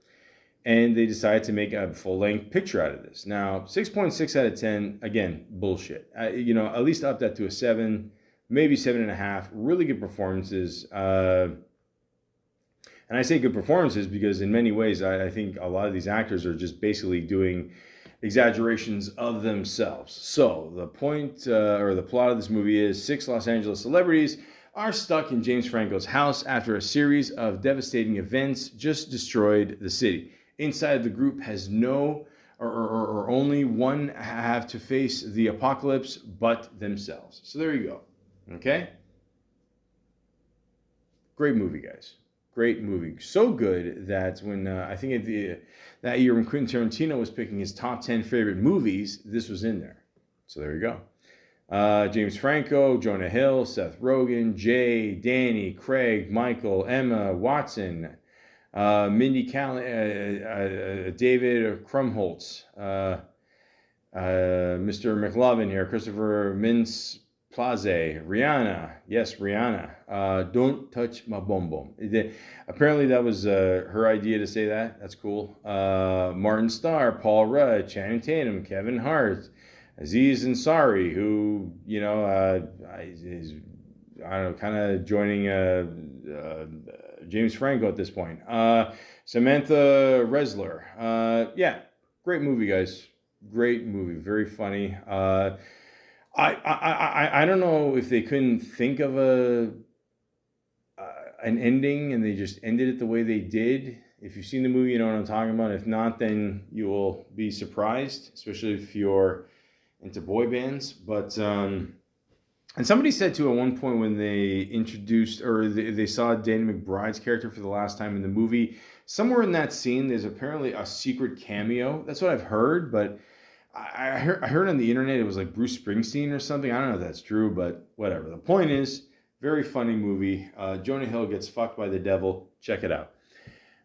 And they decided to make a full-length picture out of this. Now, 6.6 out of 10, again, bullshit. At least up that to a 7. Maybe 7.5. Really good performances. And I say good performances because in many ways, I think a lot of these actors are just basically doing exaggerations of themselves. So the point or the plot of this movie is 6 Los Angeles celebrities are stuck in James Franco's house after a series of devastating events just destroyed the city. Inside, the group has no or only one have to face the apocalypse but themselves. So there you go. Okay? Great movie, guys. Great movie. So good that when, I think that year when Quentin Tarantino was picking his top 10 favorite movies, this was in there. So there you go. James Franco, Jonah Hill, Seth Rogen, Jay, Danny, Craig, Michael, Emma Watson, Mindy Kaling, David Krumholtz, Mr. McLovin here, Christopher Mintz, Plaze, Rihanna, yes, Rihanna, Don't Touch My Bum Bum. Apparently that was her idea to say that. That's cool. Martin Starr, Paul Rudd, Channing Tatum, Kevin Hart, Aziz Ansari, who, is, I don't know, kind of joining James Franco at this point. Samantha Resler. Yeah, great movie, guys. Great movie. Very funny. I don't know if they couldn't think of an ending and they just ended it the way they did. If you've seen the movie, you know what I'm talking about. If not, then you will be surprised, especially if you're into boy bands. But And somebody said too at one point when they introduced or they saw Danny McBride's character for the last time in the movie, somewhere in that scene, there's apparently a secret cameo. That's what I've heard, but I heard on the internet it was like Bruce Springsteen or something. I don't know if that's true, but whatever. The point is, very funny movie. Jonah Hill gets fucked by the devil. Check it out.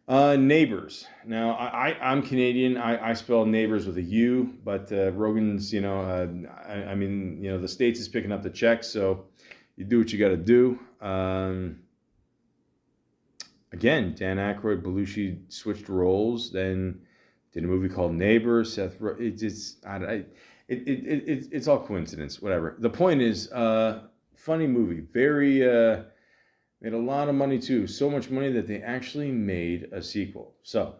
Neighbors. Now, I'm Canadian. I spell neighbors with a U, but Rogen's, I mean, the States is picking up the check, so you do what you got to do. Again, Dan Aykroyd, Belushi switched roles, then did a movie called Neighbors. Seth, it's all coincidence, whatever. The point is, funny movie, very made a lot of money too. So much money that they actually made a sequel. So,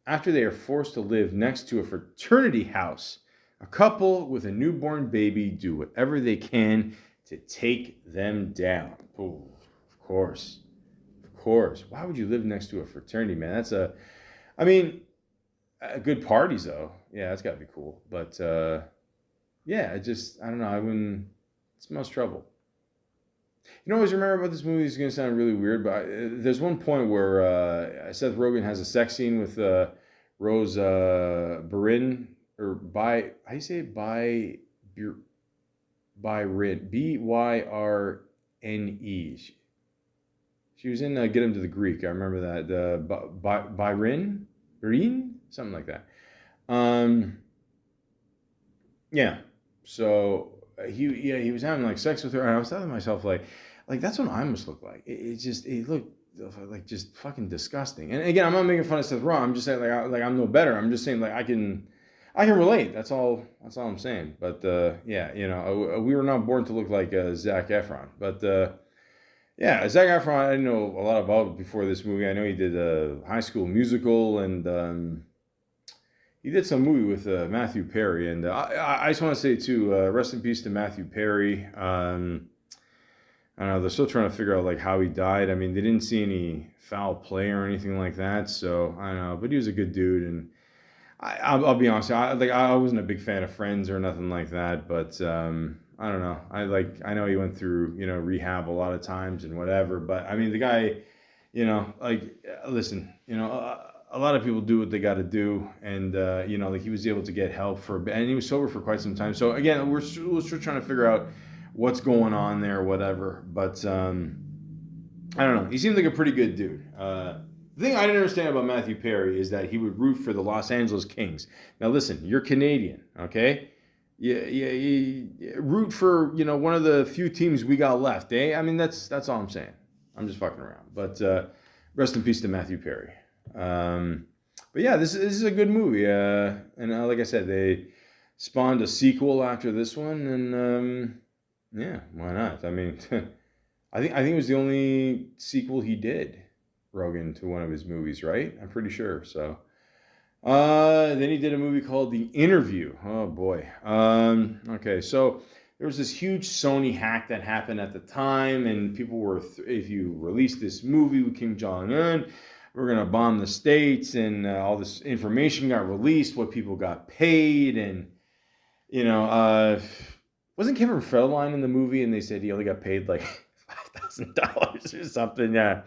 after they are forced to live next to a fraternity house, a couple with a newborn baby do whatever they can to take them down. Oh, of course. Why would you live next to a fraternity, man? Good parties though. Yeah, that's gotta be cool. But yeah, I don't know. I wouldn't. It smells trouble. You know, I always remember about this movie. It's gonna sound really weird, but there's one point where Seth Rogen has a sex scene with Rose Byrne or by how do you say it? Byrne, Byrne. She was in Get Him to the Greek. I remember that. Byrne, something like that. Yeah. So he was having like sex with her, and I was telling myself like that's what I must look like. It looked like just fucking disgusting. And again, I'm not making fun of Seth Rogen. I'm just saying like I'm no better. I'm just saying like I can relate. That's all I'm saying. But yeah, we were not born to look like Zac Efron. But yeah, Zac Efron, I didn't know a lot about before this movie. I know he did a High School Musical, and he did some movie with Matthew Perry. And I just want to say, too, rest in peace to Matthew Perry. I don't know, they're still trying to figure out, like, how he died. I mean, they didn't see any foul play or anything like that, so I don't know. But he was a good dude, and I'll be honest, I wasn't a big fan of Friends or nothing like that, but I don't know. I know he went through, rehab a lot of times and whatever, but I mean, the guy, listen, a lot of people do what they got to do, and he was able to get help for a bit, and he was sober for quite some time. So again, we're still trying to figure out what's going on there, whatever. But I don't know. He seemed like a pretty good dude. The thing I didn't understand about Matthew Perry is that he would root for the Los Angeles Kings. Now listen, you're Canadian, okay? You root for one of the few teams we got left, eh? I mean that's all I'm saying. I'm just fucking around. But rest in peace to Matthew Perry. But yeah, this is a good movie. And like I said, they spawned a sequel after this one, and yeah, why not? I mean, I think it was the only sequel he did, Rogen, to one of his movies, right? I'm pretty sure. So. Then he did a movie called The Interview. Oh boy. Okay, so there was this huge Sony hack that happened at the time, and people were, if you release this movie with Kim Jong-un, we're gonna bomb the States, and all this information got released, what people got paid, and wasn't Kevin Federline in the movie, and they said he only got paid like $5,000 or something? Yeah.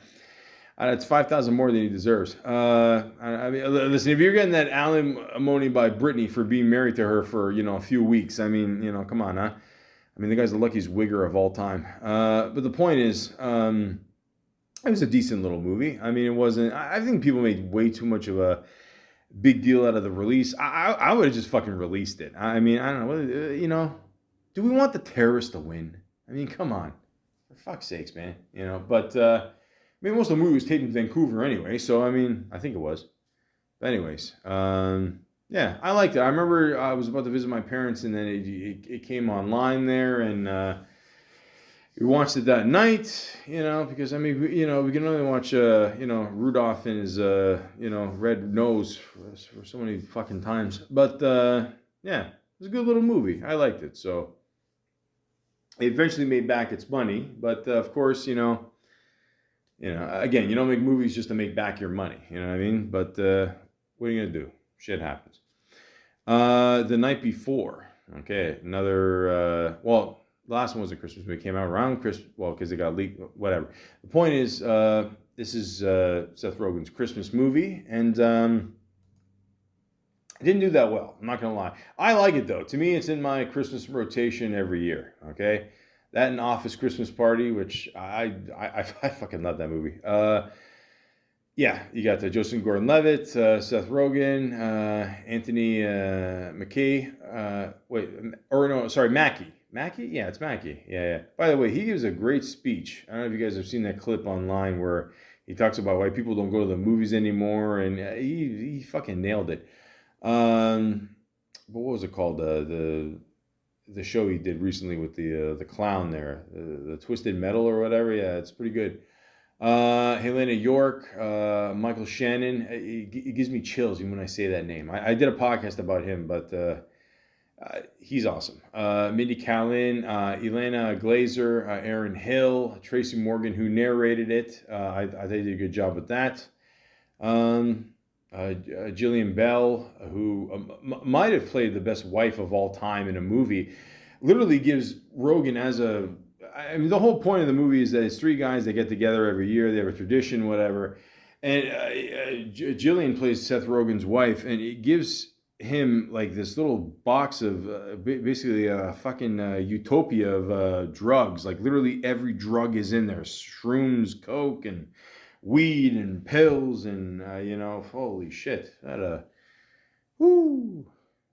It's $5,000 more than he deserves. I mean, listen, if you're getting that alimony by Britney for being married to her for a few weeks, I mean, come on, huh? I mean, the guy's the luckiest wigger of all time. But the point is, it was a decent little movie. I mean, it wasn't. I think people made way too much of a big deal out of the release. I would have just fucking released it. I mean, I don't know. Do we want the terrorists to win? I mean, come on, for fuck's sakes, man. But. I mean, most of the movie was taped in Vancouver anyway, so I mean, I think it was. But anyways, yeah, I liked it. I remember I was about to visit my parents, and then it came online there, and we watched it that night, because I mean, we can only watch, Rudolph and his, red nose for so many fucking times. But yeah, it was a good little movie. I liked it. So it eventually made back its money, but of course, again, you don't make movies just to make back your money. You know what I mean? But what are you going to do? Shit happens. The Night Before. Okay, another... The last one was a Christmas movie. It came out around Christmas. Well, because it got leaked. Whatever. The point is, this is Seth Rogen's Christmas movie, and it didn't do that well. I'm not gonna lie. I like it though. To me, it's in my Christmas rotation every year. Okay, that and Office Christmas Party, which I fucking love that movie. Yeah, you got the Joseph Gordon-Levitt, Seth Rogen, Anthony Mackie. Mackie. Mackie? Yeah, it's Mackie. Yeah. By the way, he gives a great speech. I don't know if you guys have seen that clip online where he talks about why people don't go to the movies anymore, and he fucking nailed it. But what was it called? The show he did recently with the clown there, the Twisted Metal or whatever. Yeah, it's pretty good. Helena York, Michael Shannon. It gives me chills even when I say that name. I did a podcast about him, but he's awesome. Mindy Kaling, Elena Glazer, Aaron Hill, Tracy Morgan, who narrated it. I think they did a good job with that. Jillian Bell, who might have played the best wife of all time in a movie, literally gives Rogen as a... I mean, the whole point of the movie is that it's three guys that get together every year. They have a tradition, whatever. And Jillian plays Seth Rogen's wife, and it gives him like this little box of basically a fucking utopia of drugs. Like literally every drug is in there. Shrooms, coke, and weed, and pills, and holy shit. That whoo.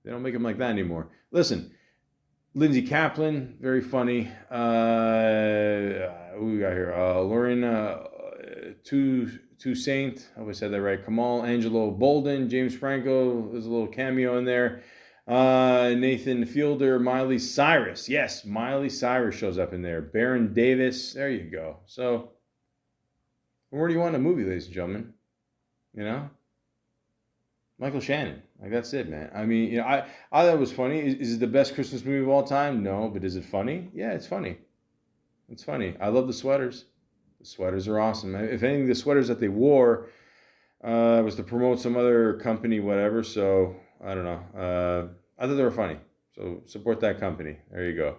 They don't make them like that anymore. Listen. Lindsay Kaplan, very funny. Who we got here? Lauren Toussaint. I hope I said that right. Kamal Angelo Bolden, James Franco. There's a little cameo in there. Nathan Fielder, Miley Cyrus. Yes, Miley Cyrus shows up in there. Baron Davis. There you go. So, where do you want a movie, ladies and gentlemen? Michael Shannon. Like, that's it, man. I mean, I thought it was funny. Is it the best Christmas movie of all time? No, but is it funny? Yeah, it's funny. It's funny. I love the sweaters. The sweaters are awesome. If anything, the sweaters that they wore was to promote some other company, whatever. So, I don't know. I thought they were funny. So, support that company. There you go.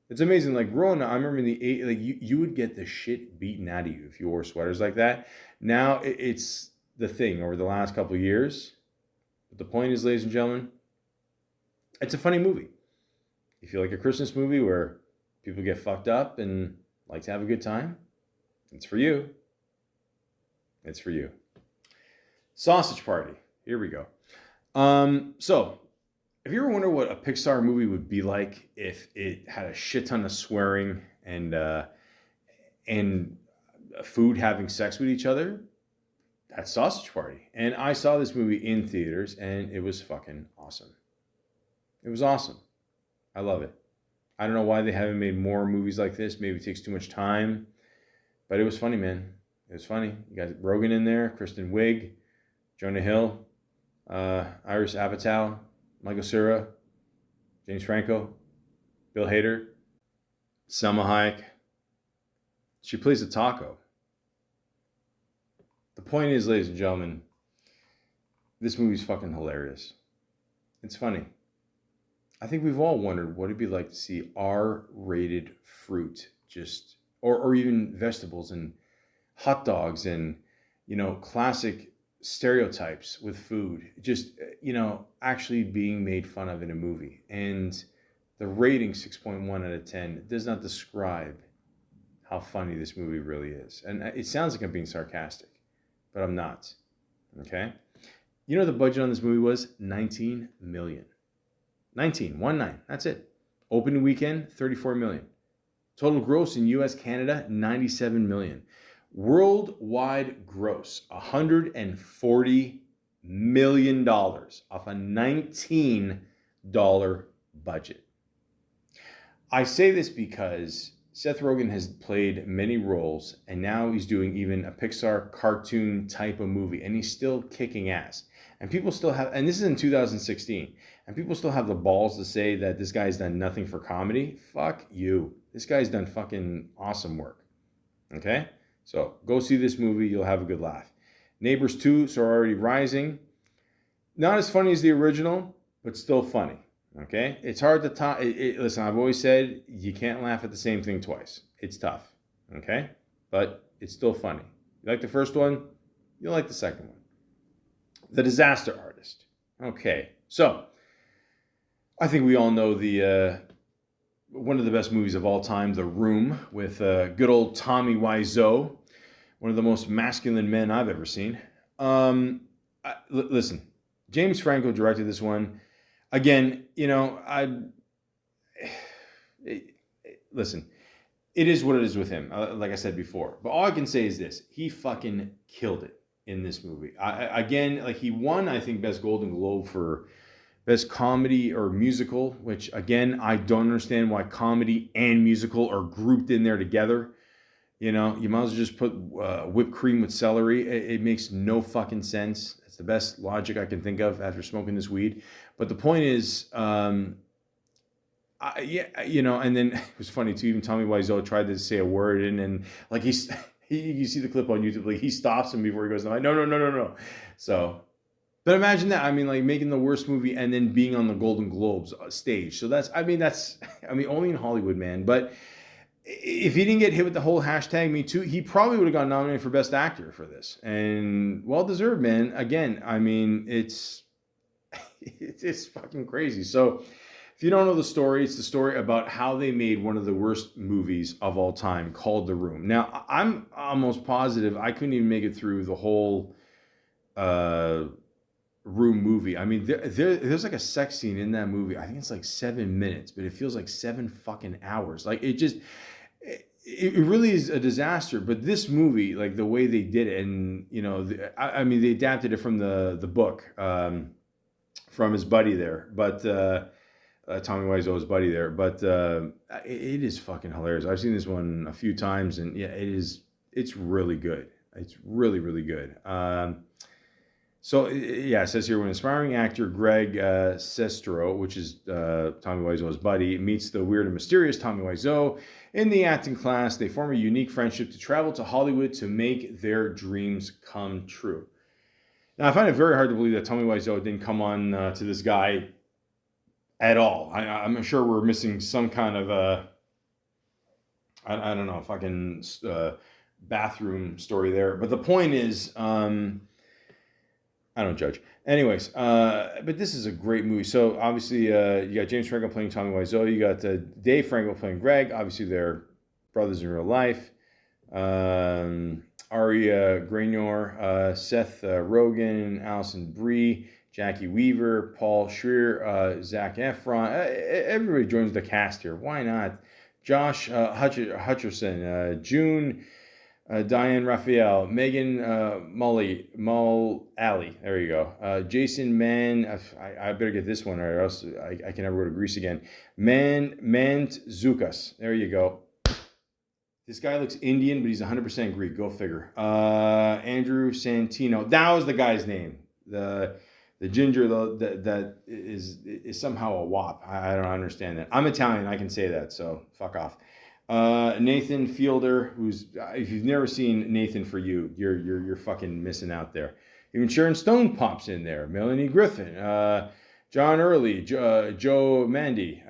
It's amazing. Like, growing up, I remember in the 80s, like, you would get the shit beaten out of you if you wore sweaters like that. Now, it's the thing over the last couple of years. But the point is, ladies and gentlemen, it's a funny movie. If you like a Christmas movie where people get fucked up and like to have a good time, it's for you. It's for you. Sausage Party. Here we go. So, if you ever wonder what a Pixar movie would be like if it had a shit ton of swearing and food having sex with each other, that's Sausage Party. And I saw this movie in theaters, and it was fucking awesome. It was awesome. I love it. I don't know why they haven't made more movies like this. Maybe it takes too much time. But it was funny, man. It was funny. You got Rogen in there, Kristen Wiig, Jonah Hill, Iris Apatow, Michael Cera, James Franco, Bill Hader, Selma Hayek. She plays a taco. The point is, ladies and gentlemen, this movie's fucking hilarious. It's funny. I think we've all wondered what it'd be like to see R-rated fruit, or even vegetables and hot dogs and, classic stereotypes with food, actually being made fun of in a movie. And the rating 6.1 out of 10 does not describe how funny this movie really is. And it sounds like I'm being sarcastic, but I'm not. Okay? The budget on this movie was $19 million. 19. That's it. Opening weekend, $34 million. Total gross in US, Canada, $97 million. Worldwide gross, $140 million off a $19 budget. I say this because Seth Rogen has played many roles, and now he's doing even a Pixar cartoon type of movie, and he's still kicking ass. And people still have, and this is in 2016, and people still have the balls to say that this guy's done nothing for comedy. Fuck you. This guy's done fucking awesome work. Okay? So go see this movie. You'll have a good laugh. Neighbors 2, Sorority Rising. Not as funny as the original, but still funny. Okay, it's hard to top. Listen, I've always said you can't laugh at the same thing twice. It's tough. Okay, but it's still funny. You like the first one, you'll like the second one. The Disaster Artist. Okay, so I think we all know the one of the best movies of all time, The Room, with good old Tommy Wiseau, one of the most masculine men I've ever seen. Listen, James Franco directed this one. Again, listen, it is what it is with him, like I said before. But all I can say is this: he fucking killed it in this movie. Again, like he won, I think, Best Golden Globe for Best Comedy or Musical, which again, I don't understand why comedy and musical are grouped in there together. You might as well just put whipped cream with celery. It makes no fucking sense. It's the best logic I can think of after smoking this weed. But the point is, and then it was funny too. Even Tommy Wiseau tried to say a word, and like you see the clip on YouTube, like he stops him before he goes, no. So, but imagine that. I mean, like making the worst movie and then being on the Golden Globes stage. So that's only in Hollywood, man. But if he didn't get hit with the whole hashtag Me Too, he probably would have got nominated for Best Actor for this, and well deserved, man. Again, I mean, it's fucking crazy. So, if you don't know the story, it's the story about how they made one of the worst movies of all time, called The Room. Now, I'm almost positive I couldn't even make it through the whole Room movie. I mean, there's like a sex scene in that movie. I think it's like 7 minutes, but it feels like 7 fucking hours. Like it really is a disaster. But this movie, like the way they did it, and I mean, they adapted it from the book from his buddy there, but Tommy Wiseau's buddy there. But it is fucking hilarious. I've seen this one a few times, and yeah, it's really good. It's really, really good. So, yeah, it says here, when aspiring actor Greg Sestero, which is Tommy Wiseau's buddy, meets the weird and mysterious Tommy Wiseau in the acting class, they form a unique friendship to travel to Hollywood to make their dreams come true. Now, I find it very hard to believe that Tommy Wiseau didn't come on to this guy at all. I'm sure we're missing some kind of, I don't know, fucking bathroom story there. But the point is... I don't judge. Anyways, but this is a great movie. So obviously, you got James Franco playing Tommy Wiseau. You got Dave Franco playing Greg. Obviously, they're brothers in real life. Ari Graynor, Seth Rogen, Allison Brie, Jackie Weaver, Paul Scheer, Zac Efron. Everybody joins the cast here. Why not? Josh Hutcherson, June. Diane Raphael, Megan Mullally, there you go. Jason Mann, I better get this one or else I can never go to Greece again. Mantzukas, there you go. This guy looks Indian, but he's 100% Greek. Go figure. Andrew Santino, that was the guy's name. The ginger that is somehow a wop. I don't understand that. I'm Italian, I can say that, so fuck off. Nathan Fielder, who's, if you've never seen Nathan For You, you're fucking missing out there. Even Sharon Stone pops in there. Melanie Griffin, John Early, Joe Mandy.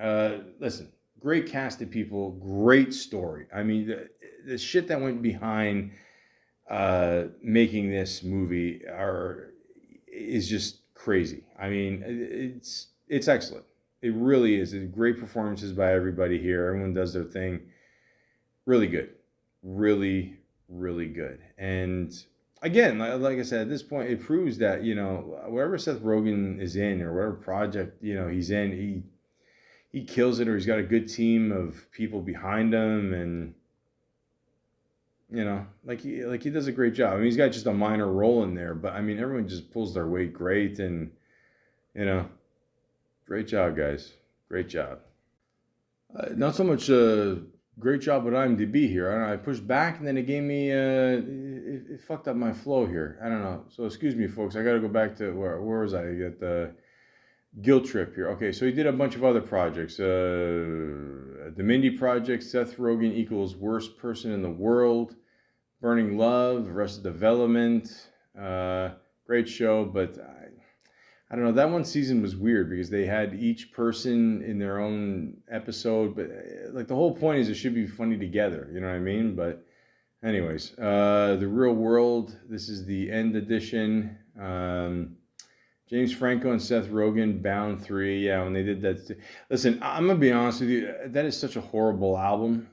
Listen, great cast of people, great story. I mean, the shit that went behind making this movie is just crazy. I mean, it's excellent. It really is. It's great performances by everybody here. Everyone does their thing. Really good. Really, really good. And again, like I said, at this point, it proves that, wherever Seth Rogen is in or whatever project, he's in, he kills it, or he's got a good team of people behind him, and, he does a great job. I mean, he's got just a minor role in there, but I mean, everyone just pulls their weight great, and, great job, guys. Great job. Not so much great job with IMDb here. I don't know. I pushed back, and then it gave me it fucked up my flow here. I don't know. So excuse me, folks. I got to go back to where was I? At the Guilt Trip here. Okay, so he did a bunch of other projects. The Mindy Project, Seth Rogen equals worst person in the world, Burning Love, Arrested Development. Great show, but I don't know. That one season was weird because they had each person in their own episode, but like the whole point is it should be funny together. You know what I mean? But anyways, The Real World. This is the end edition. James Franco and Seth Rogen, Bound 3. Yeah, when they did that. Listen, I'm going to be honest with you. That is such a horrible album.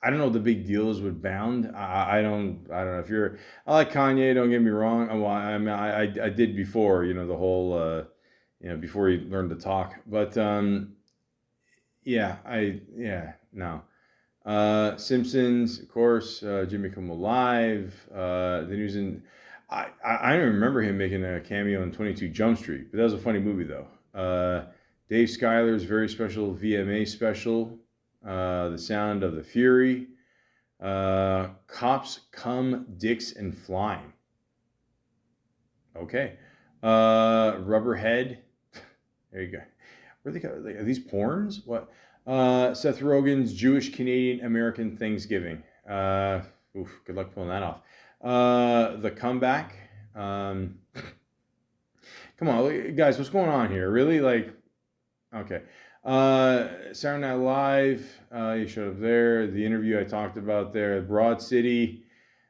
I don't know what the big deal is with Bound. I don't know if you're. I like Kanye. Don't get me wrong. Well, I mean, I did before. You know the whole. Before he learned to talk. But no. Simpsons, of course. Jimmy Kimmel Live. Then he was in. I don't remember him making a cameo in 22 Jump Street, but that was a funny movie though. Dave Schuyler's very special VMA special. The Sound of the Fury, Cops Come, Dicks and Flying. Okay. Rubberhead. There you go. Where they go? Are these porns? What? Seth Rogen's Jewish Canadian American Thanksgiving. Good luck pulling that off. The Comeback. Come on, guys, what's going on here? Really? Okay. Saturday Night Live, you showed up there. The interview I talked about there. Broad City,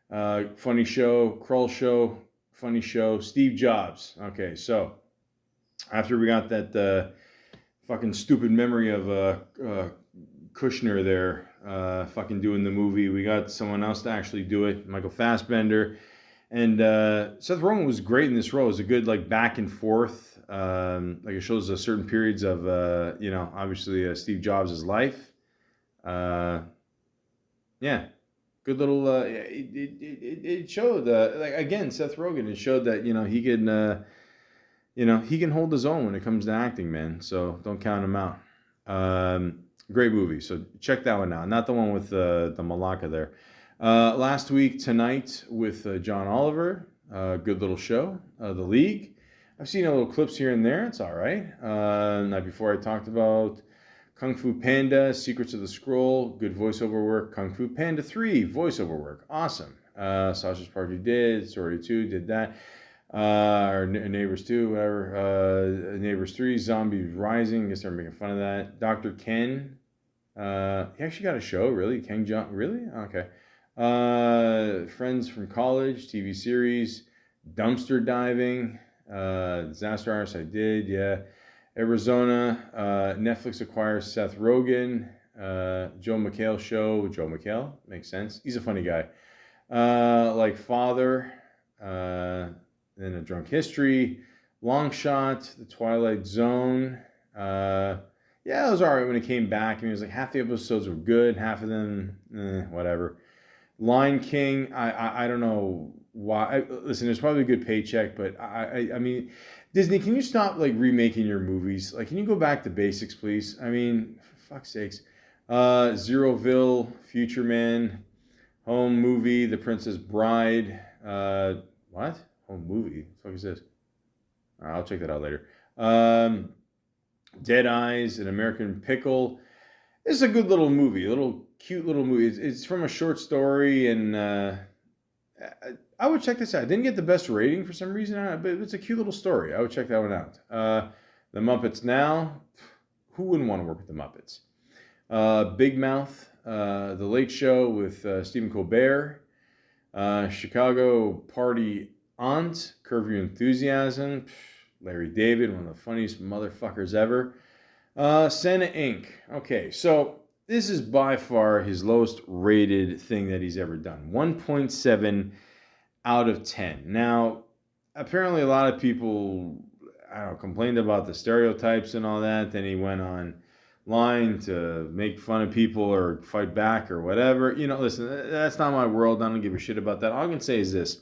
funny show. Kroll Show, funny show. Steve Jobs. Okay, so after we got that fucking stupid memory of Kushner there fucking doing the movie, we got someone else to actually do it, Michael Fassbender. And Seth Rogen was great in this role. It was a good back and forth. It shows certain periods of obviously Steve Jobs' life. Good little. It showed again Seth Rogen. It showed that he can he can hold his own when it comes to acting, man. So don't count him out. Great movie. So check that one out. Not the one with the Malaka there. Last week tonight with John Oliver. Good little show. The League. I've seen a little clips here and there. It's all right. Night before I talked about Kung Fu Panda, Secrets of the Scroll, good voiceover work. Kung Fu Panda 3, voiceover work. Awesome. Sausage Party did. Story 2 did that. Or Neighbors 2, whatever. Neighbors 3, Zombies Rising. I guess they're making fun of that. Dr. Ken. He actually got a show, really? Ken John. Really? Okay. Friends from College, TV series. Dumpster Diving. Disaster Artist, I did, yeah. Arizona, Netflix acquires Seth Rogen. Joe McHale show. Joe McHale, makes sense. He's a funny guy. Father, then A Drunk History, Long Shot, The Twilight Zone. It was all right when it came back. I mean, it was half the episodes were good, half of them, whatever. Lion King, I don't know why. Listen, it's probably a good paycheck, but I mean, Disney, can you stop remaking your movies? Can you go back to basics, please? I mean, for fuck's sakes. Zeroville, Future Man, Home Movie, The Princess Bride. What? Home Movie? What the fuck is this? All right, I'll check that out later. Dead Eyes, An American Pickle. It's a good little movie, a little cute little movie. It's from a short story, and I would check this out. It didn't get the best rating for some reason, but it's a cute little story. I would check that one out. The Muppets Now. Who wouldn't want to work with the Muppets? Big Mouth, The Late Show with Stephen Colbert. Chicago Party Aunt, Curb Your Enthusiasm. Larry David, one of the funniest motherfuckers ever. Santa Inc. Okay, so this is by far his lowest rated thing that he's ever done. 1.7 out of 10. Now, apparently a lot of people, complained about the stereotypes and all that. Then he went online to make fun of people or fight back or whatever. Listen, that's not my world. I don't give a shit about that. All I can say is this.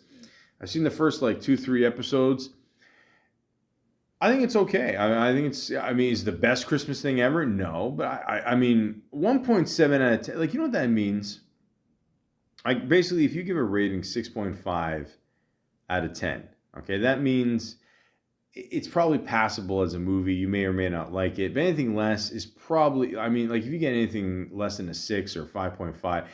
I've seen the first 2-3 episodes. I think it's okay. I think it's the best Christmas thing ever? No. But I mean, 1.7 out of 10. You know what that means? Basically, if you give a rating 6.5 out of 10, okay, that means it's probably passable as a movie. You may or may not like it. But anything less is probably, if you get anything less than a 6 or 5.5,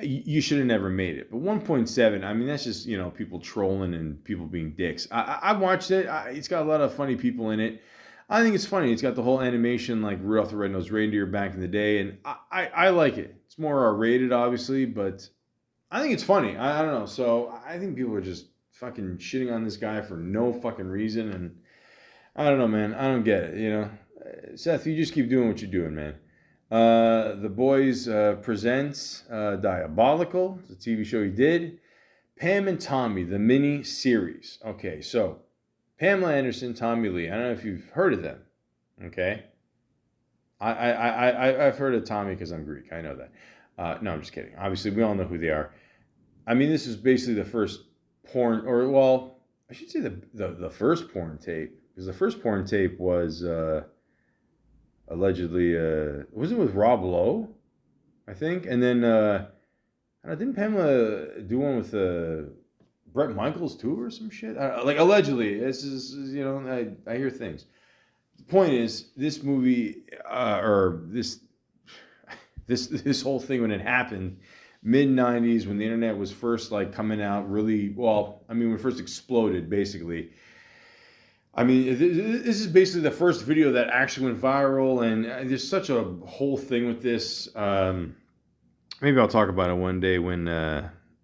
you should have never made it. But 1.7, I mean, that's just, people trolling and people being dicks. I watched it. It's got a lot of funny people in it. I think it's funny. It's got the whole animation like Rudolph the Red-Nosed Reindeer back in the day, and I like it. It's more R-rated, obviously, but I think it's funny. I don't know. So I think people are just fucking shitting on this guy for no fucking reason, and I don't know, man. I don't get it, Seth, you just keep doing what you're doing, man. The Boys presents Diabolical, the TV show he did. Pam and Tommy, the mini series. Okay, so Pamela Anderson, Tommy Lee. I don't know if you've heard of them. Okay, I've heard of Tommy because I'm Greek. I know that. No, I'm just kidding. Obviously, we all know who they are. I mean, this is basically the first porn, or well, I should say the first porn tape, because the first porn tape was allegedly was it with Rob Lowe, I think, and then didn't Pamela do one with Bret Michaels too or some shit? Like allegedly, this is I hear things. The point is, this movie or this whole thing when it happened, mid 90s, when the internet was first like coming out really well. I mean, when it first exploded, basically. I mean, this is basically the first video that actually went viral, and there's such a whole thing with this. Maybe I'll talk about it one day when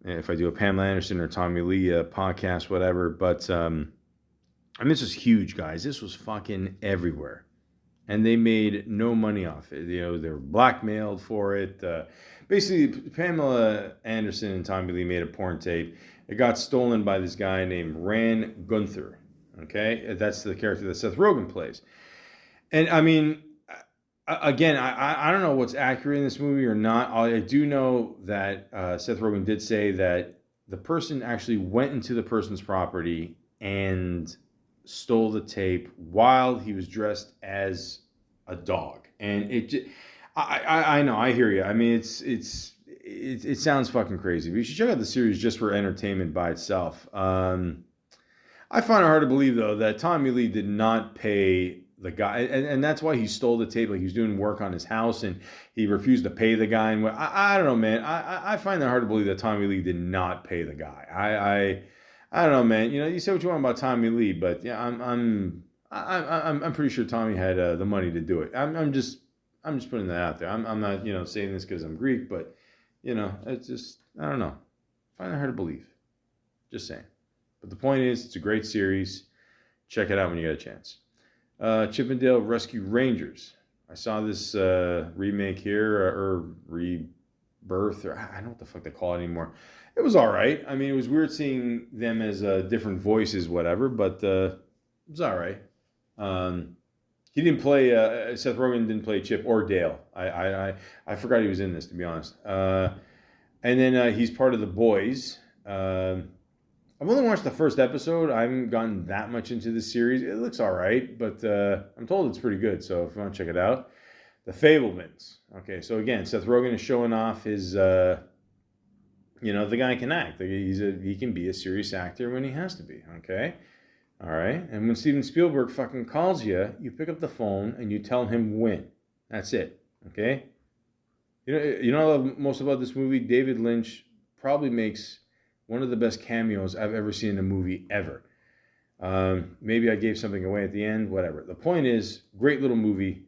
if I do a Pamela Anderson or Tommy Lee podcast, whatever. But I mean, this was huge, guys. This was fucking everywhere, and they made no money off it. They were blackmailed for it. Basically, Pamela Anderson and Tommy Lee made a porn tape. It got stolen by this guy named Ran Gunther. Okay, that's the character that Seth Rogen plays. And I mean, again, I don't know what's accurate in this movie or not. I do know that Seth Rogen did say that the person actually went into the person's property and stole the tape while he was dressed as a dog. And I know, I hear you. I mean, it sounds fucking crazy. But you should check out the series just for entertainment by itself. I find it hard to believe, though, that Tommy Lee did not pay the guy, and that's why he stole the tape. Like, he was doing work on his house, and he refused to pay the guy. And I don't know, man. I find that hard to believe that Tommy Lee did not pay the guy. I don't know, man. You say what you want about Tommy Lee, but yeah, I'm pretty sure Tommy had the money to do it. I'm just putting that out there. I'm not saying this because I'm Greek, but it's just, I don't know. I find it hard to believe. Just saying. But the point is, it's a great series. Check it out when you get a chance. Chippendale Rescue Rangers. I saw this remake here, or rebirth, or I don't know what the fuck they call it anymore. It was all right. I mean, it was weird seeing them as different voices, whatever, but it was all right. He didn't play, Seth Rogen didn't play Chip or Dale. I forgot he was in this, to be honest. And then he's part of The Boys. I've only watched the first episode. I haven't gotten that much into the series. It looks all right, but I'm told it's pretty good. So if you want to check it out, The Fabelmans. Okay, so again, Seth Rogen is showing off his, the guy can act. He can be a serious actor when he has to be. Okay, all right. And when Steven Spielberg fucking calls you, you pick up the phone and you tell him when. That's it. Okay. You know most about this movie? David Lynch probably makes one of the best cameos I've ever seen in a movie ever. Maybe I gave something away at the end, whatever. The point is, great little movie.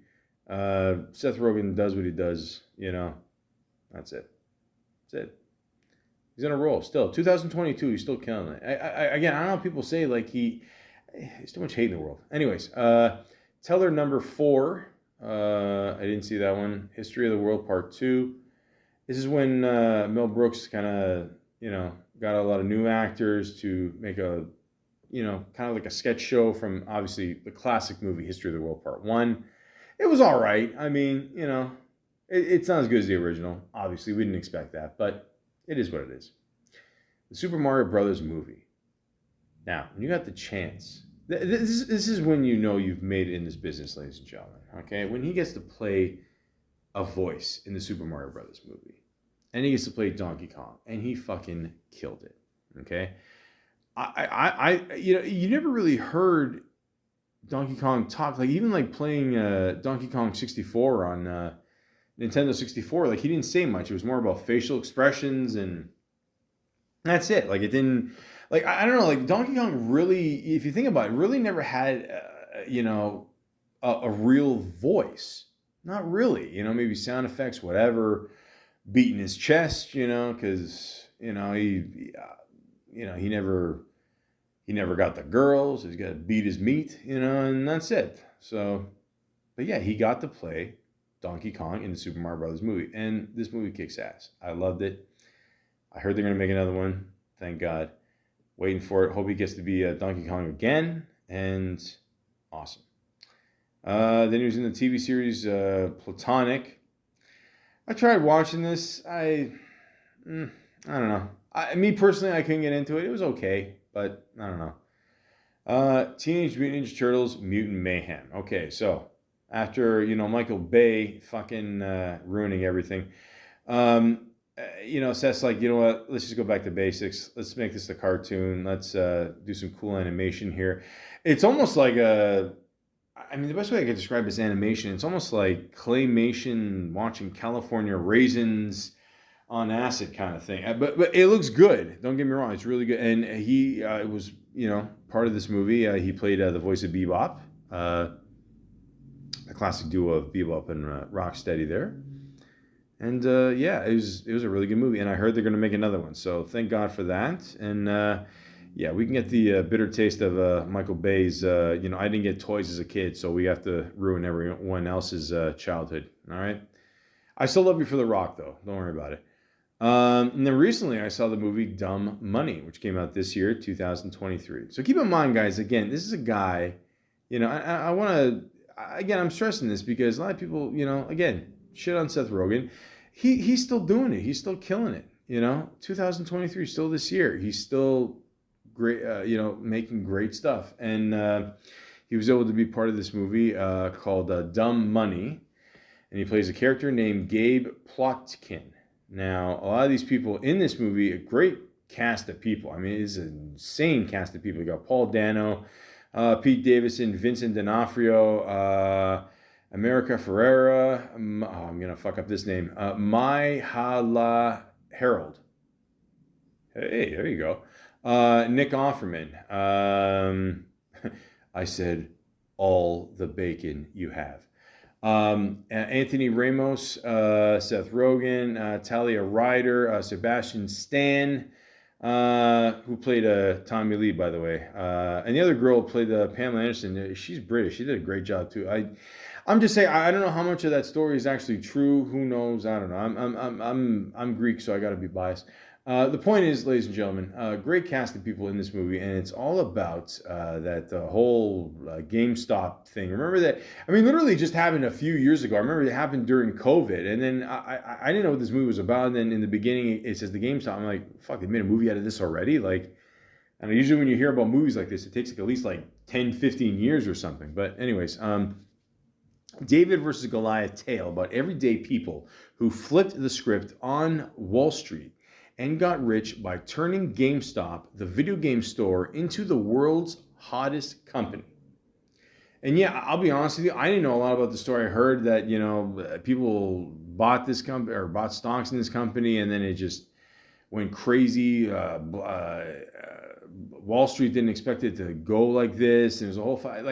Seth Rogen does what he does, That's it. That's it. He's on a roll still. 2022, he's still killing it. Again, I don't know how people say, like, there's too much hate in the world. Anyways, Teller number 4. I didn't see that one. History of the World Part 2. This is when Mel Brooks kind of, got a lot of new actors to make a, kind of like a sketch show from, obviously, the classic movie History of the World Part 1. It was all right. I mean, it's not as good as the original. Obviously, we didn't expect that, but it is what it is. The Super Mario Brothers movie. Now, when you got the chance, this is when you've made it in this business, ladies and gentlemen, okay? When he gets to play a voice in the Super Mario Brothers movie. And he gets to play Donkey Kong, and he fucking killed it. Okay, you never really heard Donkey Kong talk, like even like playing Donkey Kong 64 on Nintendo 64, like he didn't say much. It was more about facial expressions and that's it. Like it didn't, like I don't know, like Donkey Kong really, if you think about it, really never had, a real voice. Not really, maybe sound effects, whatever, beating his chest, because he never got the girls. He's got to beat his meat, and that's it. So, but yeah, he got to play Donkey Kong in the Super Mario Brothers movie, and this movie kicks ass. I loved it. I heard they're gonna make another one. Thank God. Waiting for it. Hope he gets to be Donkey Kong again, and awesome. Then he was in the TV series Platonic. I tried watching this. I don't know. Me personally, I couldn't get into it. It was okay, but I don't know. Teenage Mutant Ninja Turtles Mutant Mayhem. Okay, so after, Michael Bay fucking ruining everything, Seth's like, you know what, let's just go back to basics. Let's make this a cartoon. Let's do some cool animation here. It's almost like the best way I could describe this animation, it's almost like claymation watching California Raisins on acid kind of thing. But it looks good. Don't get me wrong. It's really good. And he was, part of this movie. He played the voice of Bebop, a classic duo of Bebop and Rocksteady there. And it was a really good movie. And I heard they're going to make another one. So thank God for that. And we can get the bitter taste of Michael Bay's, I didn't get toys as a kid, so we have to ruin everyone else's childhood. All right. I still love you for The Rock, though. Don't worry about it. And then recently I saw the movie Dumb Money, which came out this year, 2023. So keep in mind, guys, again, this is a guy, I want to, again, I'm stressing this because a lot of people, again, shit on Seth Rogen. He's still doing it. He's still killing it. 2023, still this year. He's still great, making great stuff. And he was able to be part of this movie called Dumb Money. And he plays a character named Gabe Plotkin. Now, a lot of these people in this movie, a great cast of people. I mean, it's an insane cast of people. You got Paul Dano, Pete Davidson, Vincent D'Onofrio, America Ferrera. I'm going to fuck up this name. Myhala Harold. Hey, there you go. Nick Offerman. I said, all the bacon you have. Anthony Ramos, Seth Rogen, Talia Ryder, Sebastian Stan, who played Tommy Lee, by the way. And the other girl played Pamela Anderson. She's British. She did a great job too. I'm just saying, I don't know how much of that story is actually true. Who knows? I don't know. I'm Greek, so I got to be biased. The point is, ladies and gentlemen, great cast of people in this movie, and it's all about that whole GameStop thing. Remember that? I mean, literally just happened a few years ago. I remember it happened during COVID, and then I didn't know what this movie was about. And then in the beginning, it says the GameStop. I'm like, fuck, they made a movie out of this already? Like, and usually when you hear about movies like this, it takes at least 10, 15 years or something. But anyways, David versus Goliath tale about everyday people who flipped the script on Wall Street and got rich by turning GameStop, the video game store, into the world's hottest company. And yeah, I'll be honest with you, I didn't know a lot about the story. I heard that, people bought this company or bought stocks in this company, and then it just went crazy. Wall Street didn't expect it to go like this. And there's a whole fight.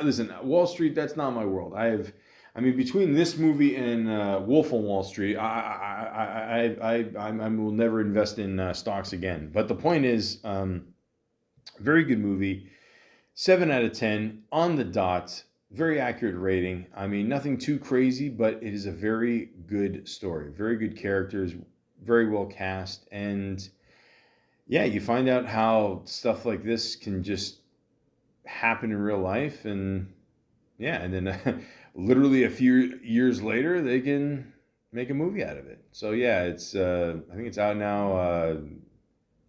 Listen, Wall Street, that's not my world. Between this movie and Wolf on Wall Street, I will never invest in stocks again. But the point is, very good movie, 7 out of 10 on the dot, very accurate rating. I mean, nothing too crazy, but it is a very good story, very good characters, very well cast, and yeah, you find out how stuff like this can just happen in real life, and yeah, and then literally a few years later, they can make a movie out of it. So yeah, it's I think it's out now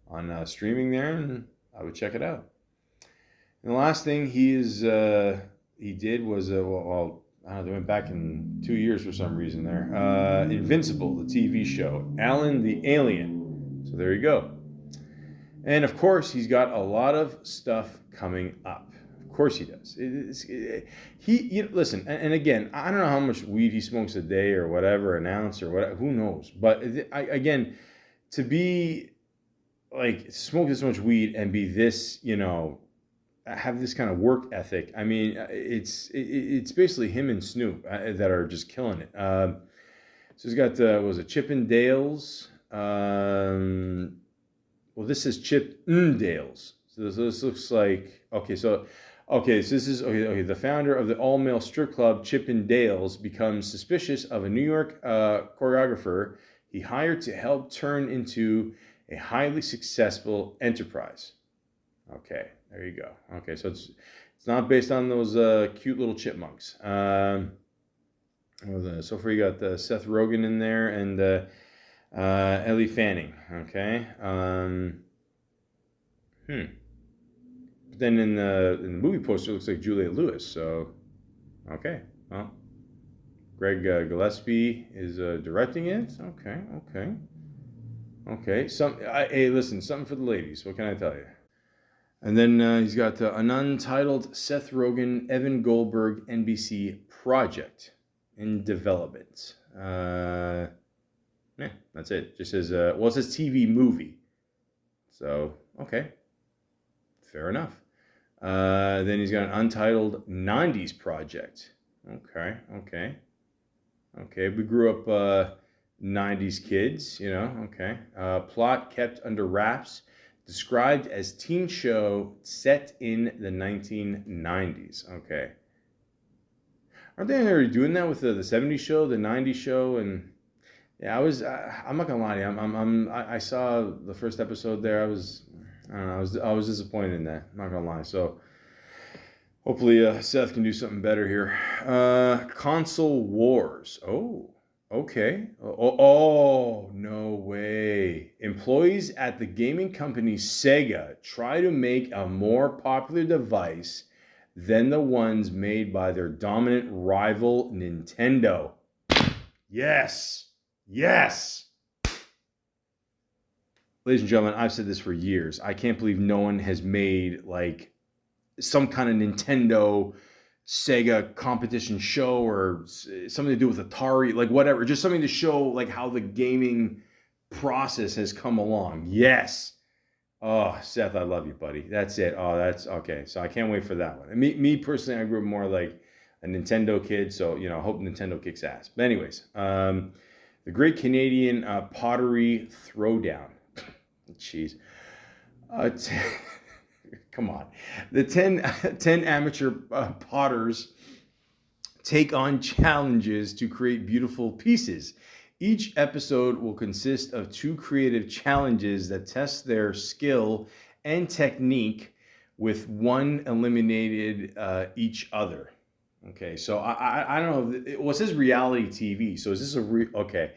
on streaming there, and I would check it out. And the last thing he did was I don't know, they went back in 2 years for some reason there. Invincible, the TV show, Alan the Alien. So there you go. And of course, he's got a lot of stuff coming up. Of Of course he does. Listen, and again, I don't know how much weed he smokes a day or whatever, an ounce or whatever, who knows? But again, to be like smoke this much weed and be this, have this kind of work ethic. I mean, it's basically him and Snoop that are just killing it. So he's got Chip and Dale's. Well, this is Chip and Dale's. So this looks like So this is okay. The founder of the all-male strip club Chip and Dale's becomes suspicious of a New York choreographer he hired to help turn into a highly successful enterprise. Okay, there you go. Okay, so it's not based on those cute little chipmunks. So far you got Seth Rogen in there and Ellie Fanning. Okay. But then in the movie poster, it looks like Julia Lewis. So, okay. Well, Greg Gillespie is directing it. Okay. Hey, listen, something for the ladies. What can I tell you? And then he's got an untitled Seth Rogen, Evan Goldberg, NBC project in development. Yeah, that's it. Just says, it says TV movie. So, okay. Fair enough. Then he's got an untitled 90s project. Okay. We grew up 90s kids, okay. Plot kept under wraps, described as teen show set in the 1990s. Okay. Aren't they already doing that with the 70s show, the 90s show? And yeah, I'm not gonna lie to you. I saw the first episode there. I was disappointed in that. I'm not gonna lie. So hopefully Seth can do something better here. Console Wars. Oh, okay. Oh, no way. Employees at the gaming company Sega try to make a more popular device than the ones made by their dominant rival Nintendo. Yes. Ladies and gentlemen, I've said this for years. I can't believe no one has made like some kind of Nintendo Sega competition show or something to do with Atari, like whatever, just something to show like how the gaming process has come along. Yes. Oh, Seth, I love you, buddy. That's it. Oh, that's okay. So I can't wait for that one. And me personally, I grew up more like a Nintendo kid, so I hope Nintendo kicks ass. But anyways, the Great Canadian Pottery Throwdown. Jeez. Come on. The 10 amateur potters take on challenges to create beautiful pieces. Each episode will consist of 2 creative challenges that test their skill and technique, with one eliminated each other. Okay, so I don't know. It says reality TV. So is this okay?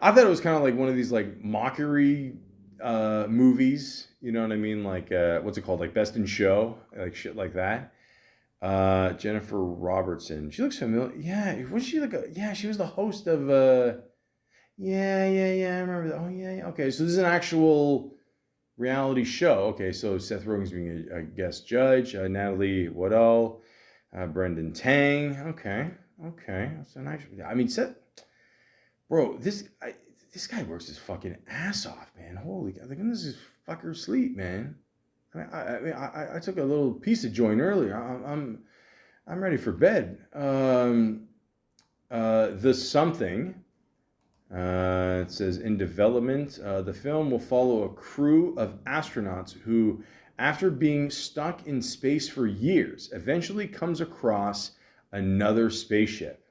I thought it was kind of like one of these like mockery movies. You know what I mean? Like what's it called? Like Best in Show, like shit like that. Jennifer Robertson. She looks familiar. Yeah, was she like she was the host of yeah, I remember that. Oh, yeah. Okay, so this is an actual reality show. Okay, so Seth Rogen's being a guest judge. Natalie Waddell, Brendan Tang. Okay. That's an actual. I mean, Seth, bro, this guy works his fucking ass off, man. Holy God, like when does this fucker sleep, man? I took a little piece of joint earlier. I'm ready for bed. The Something. It says in development, the film will follow a crew of astronauts who, after being stuck in space for years, eventually comes across another spaceship.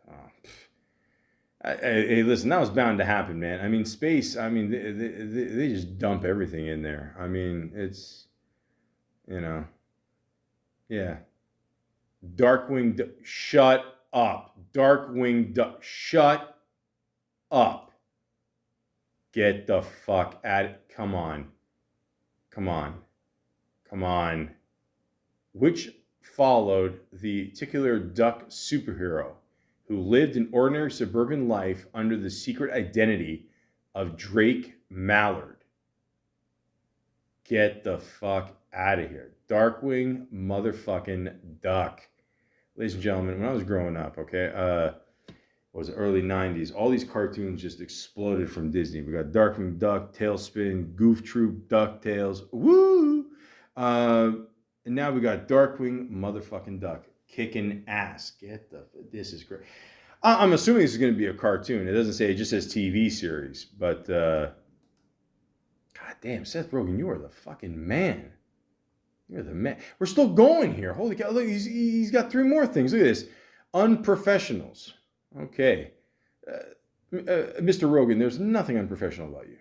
Hey, listen, that was bound to happen, man. I mean, space, I mean, they just dump everything in there. I mean, it's, yeah. Shut up. Shut up. Get the fuck at it. Come on. Which followed the titular duck superhero who lived an ordinary suburban life under the secret identity of Drake Mallard. Get the fuck out of here. Darkwing motherfucking Duck. Ladies and gentlemen, when I was growing up, okay, it was the early 90s, all these cartoons just exploded from Disney. We got Darkwing Duck, Tailspin, Goof Troop, DuckTales, woo! And now we got Darkwing motherfucking Duck. Kicking ass. This is great. I'm assuming this is going to be a cartoon. It doesn't say, it just says TV series. But, God damn, Seth Rogen, you are the fucking man. You're the man. We're still going here. Holy cow. Look, he's got 3 more things. Look at this. Unprofessionals. Okay. Mr. Rogen, there's nothing unprofessional about you.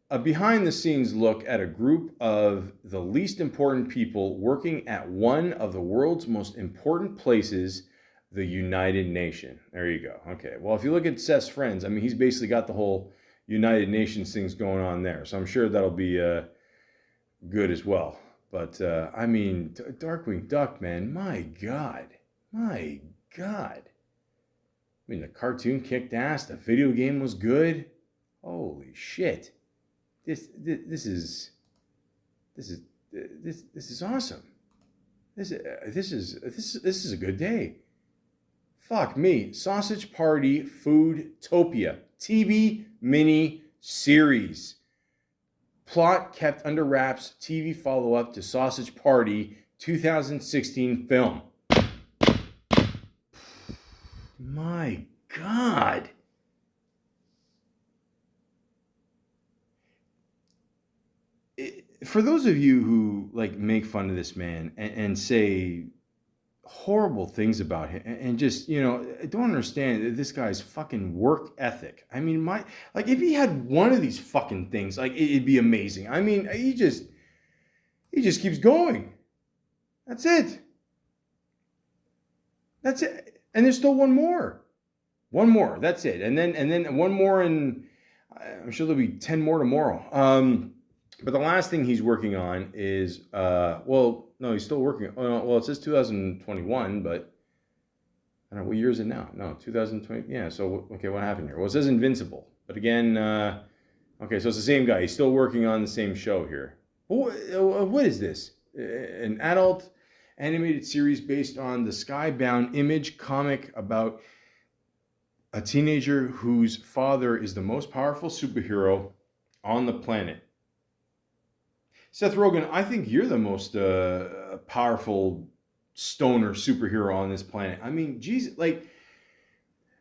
A behind-the-scenes look at a group of the least important people working at one of the world's most important places, the United Nations. There you go. Okay. Well, if you look at Seth's friends, I mean, he's basically got the whole United Nations things going on there. So I'm sure that'll be good as well. But, I mean, Darkwing Duck, man, my God. My God. I mean, the cartoon kicked ass. The video game was good. Holy shit. This is awesome. This is a good day. Fuck me. Sausage Party Foodtopia TV mini series. Plot kept under wraps. TV follow-up to Sausage Party 2016 film. My God. For those of you who like make fun of this man and say horrible things about him and just, you know, don't understand this guy's fucking work ethic. I mean, if he had one of these fucking things, like it'd be amazing. I mean, he just keeps going. That's it. That's it. And there's still one more. One more. That's it. And then one more, and I'm sure there'll be 10 more tomorrow. But the last thing he's working on is, well, no, he's still working. Well, it says 2021, but I don't know, what year is it now? No, 2020. Yeah, so, okay, what happened here? Well, it says Invincible. But again, okay, so it's the same guy. He's still working on the same show here. What is this? An adult animated series based on the Skybound Image comic about a teenager whose father is the most powerful superhero on the planet. Seth Rogen, I think you're the most powerful stoner superhero on this planet. I mean, Jesus, like,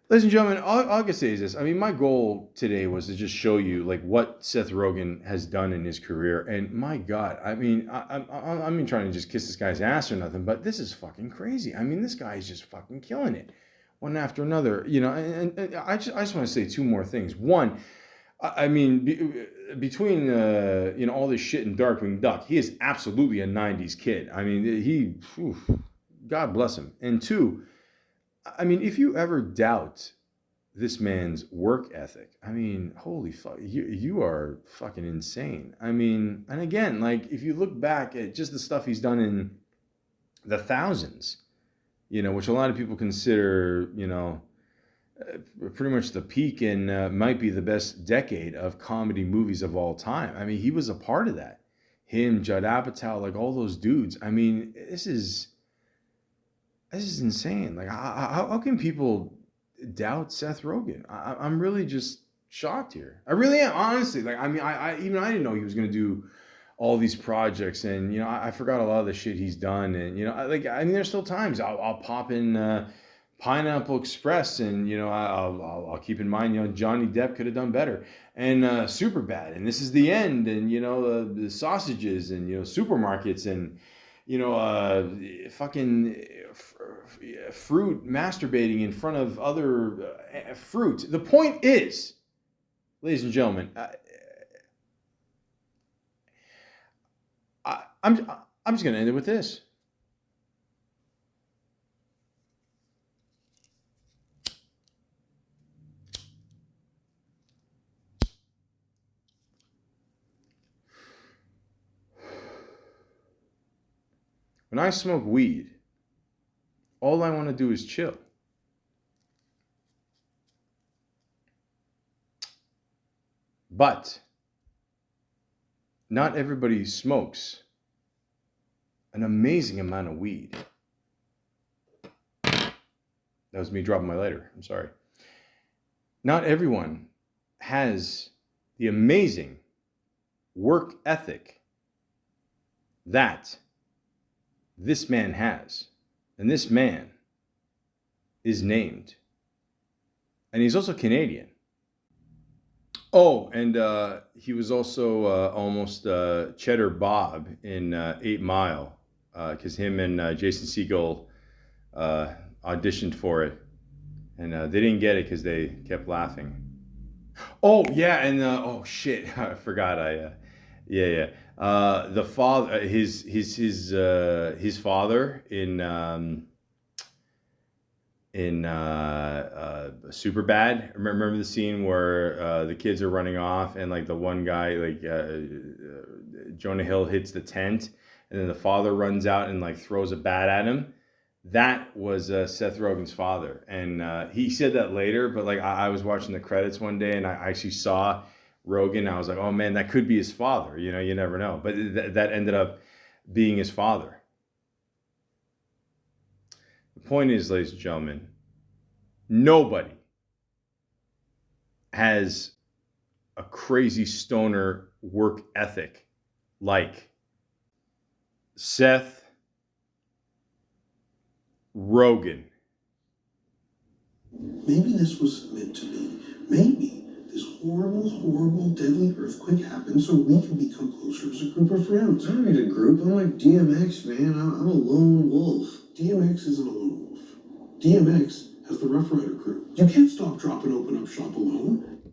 ladies and gentlemen, all I can say is this. I mean, my goal today was to just show you, like, what Seth Rogen has done in his career. And my God, I mean, I'm not trying to just kiss this guy's ass or nothing, but this is fucking crazy. I mean, this guy is just fucking killing it. One after another, you know, and I just want to say 2 more things. One, I mean, between you know, all this shit in Darkwing Duck, he is absolutely a 90s kid. I mean, God bless him. And 2, I mean, if you ever doubt this man's work ethic, I mean, holy fuck, you are fucking insane. I mean, and again, like, if you look back at just the stuff he's done in the thousands, you know, which a lot of people consider, you know, pretty much the peak and might be the best decade of comedy movies of all time. I mean, he was a part of that. Him, Judd Apatow, like all those dudes. I mean, this is insane. Like, how can people doubt Seth Rogen? I'm really just shocked here. I really am, honestly. Like, I mean, I didn't know he was going to do all these projects, and you know, I forgot a lot of the shit he's done, and you know, I mean, there's still times I'll pop in Pineapple Express, and you know, I'll keep in mind, you know, Johnny Depp could have done better, and Superbad, and This Is the End, and you know, the sausages, and you know, supermarkets, and you know, fucking fruit masturbating in front of other fruit. The point is, ladies and gentlemen, I'm just going to end it with this. When I smoke weed, all I want to do is chill. But not everybody smokes an amazing amount of weed. That was me dropping my lighter. I'm sorry. Not everyone has the amazing work ethic that this man has. And this man is named. And he's also Canadian. Oh, and he was also almost Cheddar Bob in 8 Mile, because him and Jason Segel auditioned for it, and they didn't get it because they kept laughing. Oh yeah, and oh shit, I forgot. The father, his father in Superbad. Remember the scene where the kids are running off and like the one guy, like Jonah Hill hits the tent, and then the father runs out and like throws a bat at him. That was Seth Rogen's father, and he said that later. But like I was watching the credits one day, and I actually saw Rogen. I was like, oh man, that could be his father. You know, you never know. But that ended up being his father. The point is, ladies and gentlemen, nobody has a crazy stoner work ethic like Seth Rogen. Maybe this was meant to be. Maybe this horrible, horrible, deadly earthquake happened so we can become closer as a group of friends. I don't need a group. I'm like DMX, man. I'm a lone wolf. DMX isn't a lone wolf. DMX has the Rough Rider crew. You can't stop, drop, and open up shop alone.